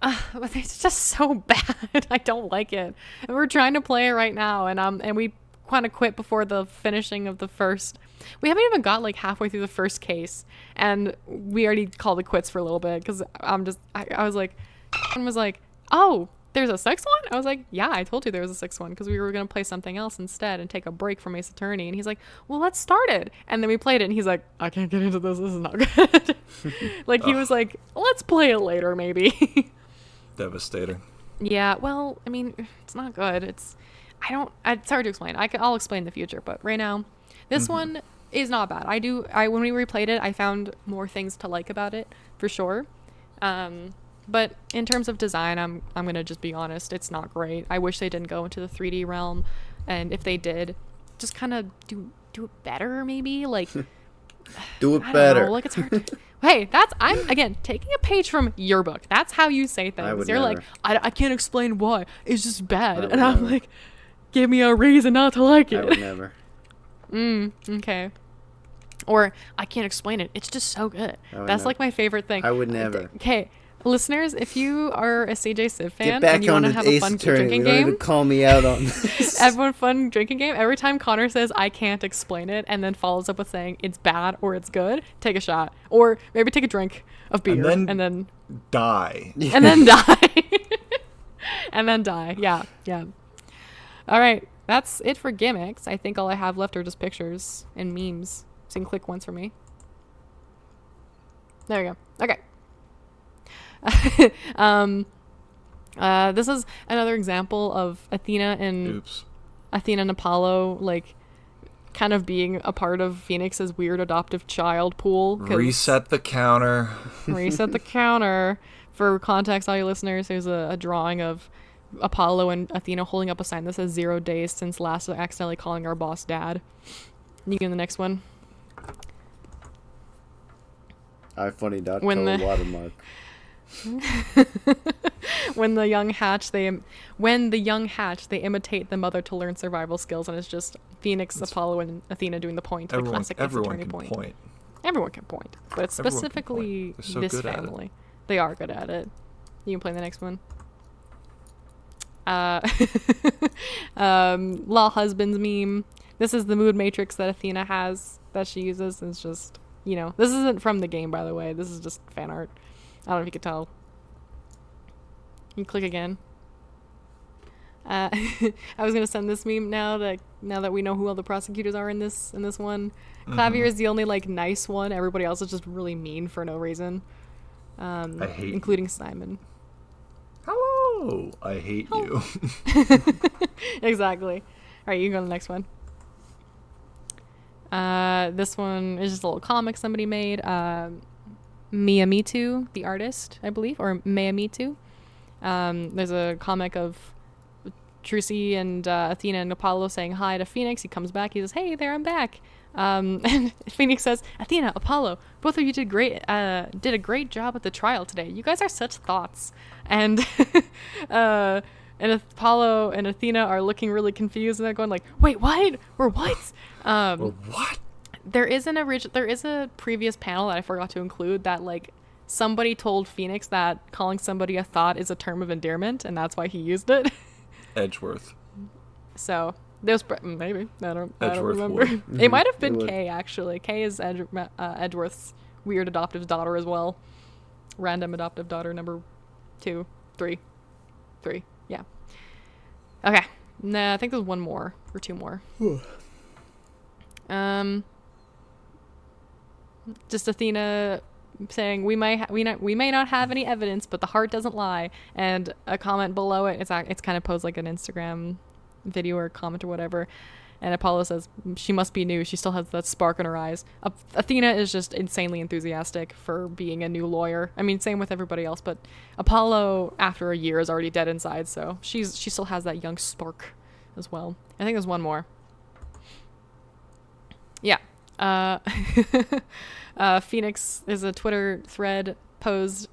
But it's just so bad. I don't like it. And we're trying to play it right now, and we kind of quit before the finishing of the first. We haven't even got, like, halfway through the first case, and we already called it quits for a little bit, because I was like, oh, there's a 6th one? I was like, yeah, I told you there was a 6th one, because we were going to play something else instead and take a break from Ace Attorney. And he's like, well, let's start it. And then we played it, and he's like, I can't get into this. This is not good. Like, he was like, let's play it later, maybe. Devastator. Yeah, well, I mean, it's not good. It's hard to explain. I'll explain in the future, but right now, this one is not bad. When we replayed it, I found more things to like about it, for sure. But in terms of design, I'm gonna just be honest, it's not great. I wish they didn't go into the 3D realm, and if they did, just kind of do it better, maybe. Like, do it I don't better. know, like, it's hard. Hey, I'm again taking a page from your book. That's how you say things. You're never. like, I can't explain why. It's just bad, and never. I'm like, give me a reason not to like it. I would never. Okay. Or I can't explain it. It's just so good. That's like my favorite thing. I would never. Okay. Listeners, if you are a CJSiev fan Get back and you on want to the have Ace a fun Attorney. drinking You don't game, even call me out on this. have a fun drinking game. Every time Connor says I can't explain it and then follows up with saying it's bad or it's good, take a shot, or maybe take a drink of beer and then die. and then die, and then die. Yeah. All right, that's it for gimmicks. I think all I have left are just pictures and memes. So you can click once for me. There we go. Okay. This is another example of Athena and Apollo, like, kind of being a part of Phoenix's weird adoptive child pool. Reset the counter. Reset the counter. For context, all you listeners, there's a drawing of Apollo and Athena holding up a sign that says 0 days since last accidentally calling our boss dad. You get the next one. iFunny.co When watermark. when the young hatch, they imitate the mother to learn survival skills, and it's just Phoenix, Apollo, and Athena doing the point. The classic everyone can point. point. Everyone can point, but it's specifically so this good at family. They are good at it. You can play the next one. Law husbands meme. This is the mood matrix that Athena has that she uses. It's just, you know, this isn't from the game, by the way. This is just fan art. I don't know if you could tell. You click again. I was gonna send this meme now that we know who all the prosecutors are in this one. Clavier is the only like nice one. Everybody else is just really mean for no reason. I hate including you. Simon. Hello, I hate you. Exactly. All right, you can go to the next one. This one is just a little comic somebody made. Miyamitu, the artist, I believe, or Miyamitu. There's a comic of Trucy and Athena and Apollo saying hi to Phoenix. He comes back. He says, "Hey there, I'm back." And Phoenix says, "Athena, Apollo, both of you did a great job at the trial today. You guys are such thoughts." And and Apollo and Athena are looking really confused, and they're going like, "Wait, what? We're what?" We're what? There is a previous panel that I forgot to include that like somebody told Phoenix that calling somebody a thought is a term of endearment, and that's why he used it. Edgeworth. So there's maybe I don't remember. Would. It might have been Kay actually. Kay is Edgeworth's weird adoptive daughter as well. Random adoptive daughter number 2, 3. Yeah. Okay. Nah, I think there's one more or two more. Just Athena saying we may not have any evidence, but the heart doesn't lie. And a comment below it, it's kind of posed like an Instagram video or comment or whatever. And Apollo says she must be new. She still has that spark in her eyes. Athena is just insanely enthusiastic for being a new lawyer. I mean, same with everybody else, but Apollo, after a year, is already dead inside, so she still has that young spark as well. I think there's one more. Yeah. Phoenix is a Twitter thread posed.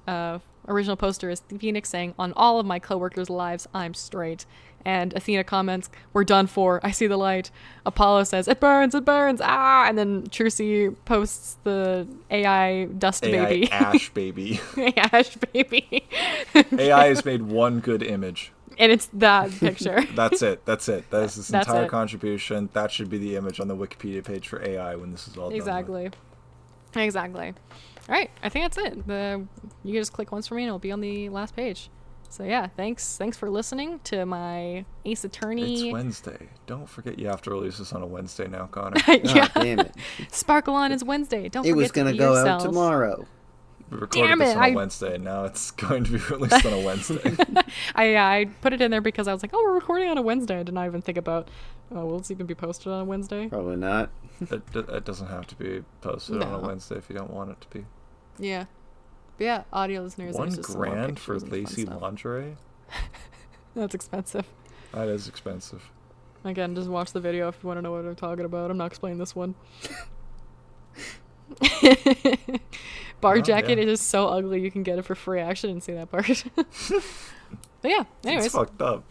Original poster is Phoenix saying, "On all of my coworkers' lives, I'm straight." And Athena comments, "We're done for. I see the light." Apollo says, "It burns, ah!" And then Trucy posts the AI dust baby. Ash baby. Ash baby. AI has made one good image. And it's that picture. That's it. That is his That's entire it. contribution. That should be the image on the Wikipedia page for AI when this is all done. Exactly. All right, I think that's it. You can just click once for me and it'll be on the last page. So yeah, thanks for listening to my Ace Attorney. It's Wednesday. Don't forget you have to release this on a Wednesday now, Connor. Yeah. Oh, damn it. Sparkle On is Wednesday. Don't It forget was going to go out tomorrow. We recorded this on a Wednesday. Now it's going to be released on a Wednesday. I put it in there because I was like, oh, we're recording on a Wednesday. I did not even think about, will this even be posted on a Wednesday? Probably not. It doesn't have to be posted on a Wednesday if you don't want it to be. Yeah. But yeah, audio listeners. $1,000 for lacy lingerie? That's expensive. That is expensive. Again, just watch the video if you want to know what I'm talking about. I'm not explaining this one. Bar jacket is so ugly you can get it for free. I actually didn't see that part. But yeah, anyways. It's fucked up.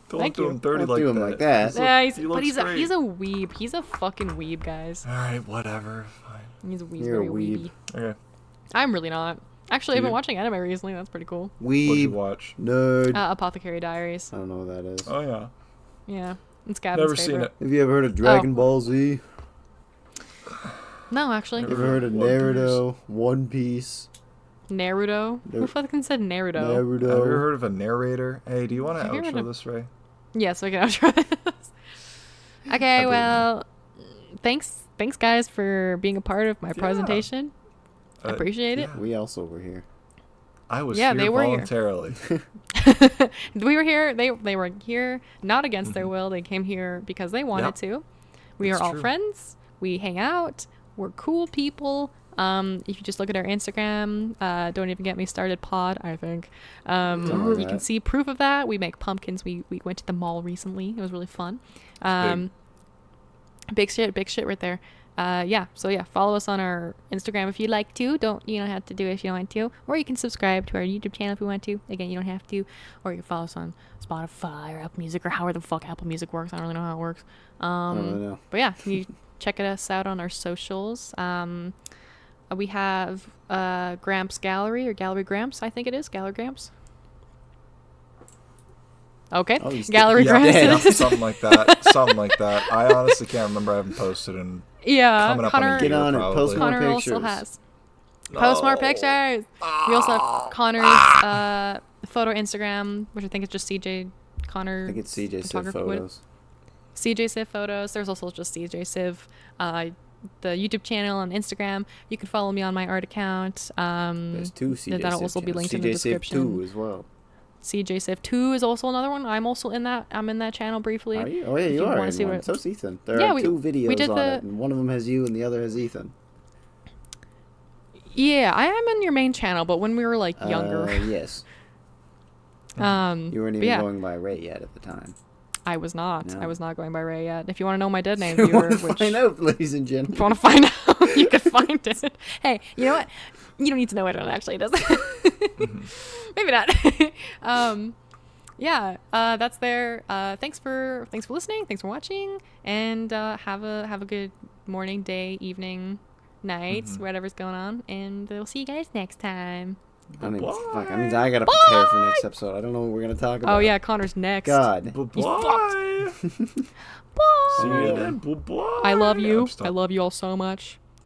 Don't do him Don't do him like that. Yeah, he's a weeb. He's a fucking weeb, guys. Alright, whatever. Fine. He's a weeb. You're a very weeb. weeby. Okay. I'm really not. Actually, I've been watching anime recently. That's pretty cool. What'd you Weeb. watch? Nerd. Apothecary Diaries. I don't know what that is. Oh, yeah. Yeah, it's Gavin's Never favorite. seen it. Have you ever heard of Dragon Ball Z? No, actually. You ever heard of Naruto? One Piece? Naruto? Who fucking said Naruto? Have you ever heard of a narrator? Hey, do you want to Have you heard outro of- this, Ray? Yes, we can outro this. Okay, well, thanks guys for being a part of my presentation. I appreciate it. We also were here. I was Yeah, here they were here. voluntarily. We were here. They were here not against their will. They came here because they wanted to. We It's are all true. friends. We hang out. We're cool people. If you just look at our Instagram, don't even get me started pod, I think. Something like You can that. see proof of that. We make pumpkins. We went to the mall recently. It was really fun. Big shit right there. So follow us on our Instagram if you'd like to. You don't have to do it if you don't want to. Or you can subscribe to our YouTube channel if you want to. Again, you don't have to. Or you can follow us on Spotify or Apple Music or however the fuck Apple Music works. I don't really know how it works. I don't really know. But yeah, you check us out on our socials. We have Gramps Gallery or Gallery Gramps, I think it is. Gallery Gramps. Okay. Oh, he's Gallery yeah, Gramps. yeah, it is. Something like that. Something like that. I honestly can't remember. I haven't posted in Yeah, coming up on a Connor. year, Get on it. probably. Post more Connor also pictures. has. Post more pictures. We also have Connor's photo Instagram, which I think is just CJ Connor. I think it's CJSiev photography. photos. CJSiev photos. There's also just CJSiev, the YouTube channel and Instagram. You can follow me on my art account. There's two CJSiev That'll also be linked in the CJSiev description. 2 as well. CJSiev 2 is also another one. I'm also in that. I'm in that channel briefly. Are you? Oh yeah, If you you are wanna in see one. what- So's Ethan. There Yeah, are we 2 videos did on the- it, and one of them has you and the other has Ethan. Yeah, I am in your main channel, but when we were like younger, Yes. you You weren't but even yeah, going by Ray yet at the time. I was not. No. I was not going by Ray yet. If you want to know my dead name, You viewer, want to which find out, ladies and if you gentlemen. want to find out, you can find it. Hey, you know what? You don't need to know it actually, does it? Maybe not. That's there. Thanks for listening. Thanks for watching, and have a good morning, day, evening, night, whatever's going on, and we'll see you guys next time. I mean, Bye. fuck. I mean, I gotta prepare for next episode. I don't know what we're gonna talk about. Oh yeah, Connor's next. God. Bye-bye. Bye. See you then. Bye-bye. I love you. I'm stuck. I love you all so much.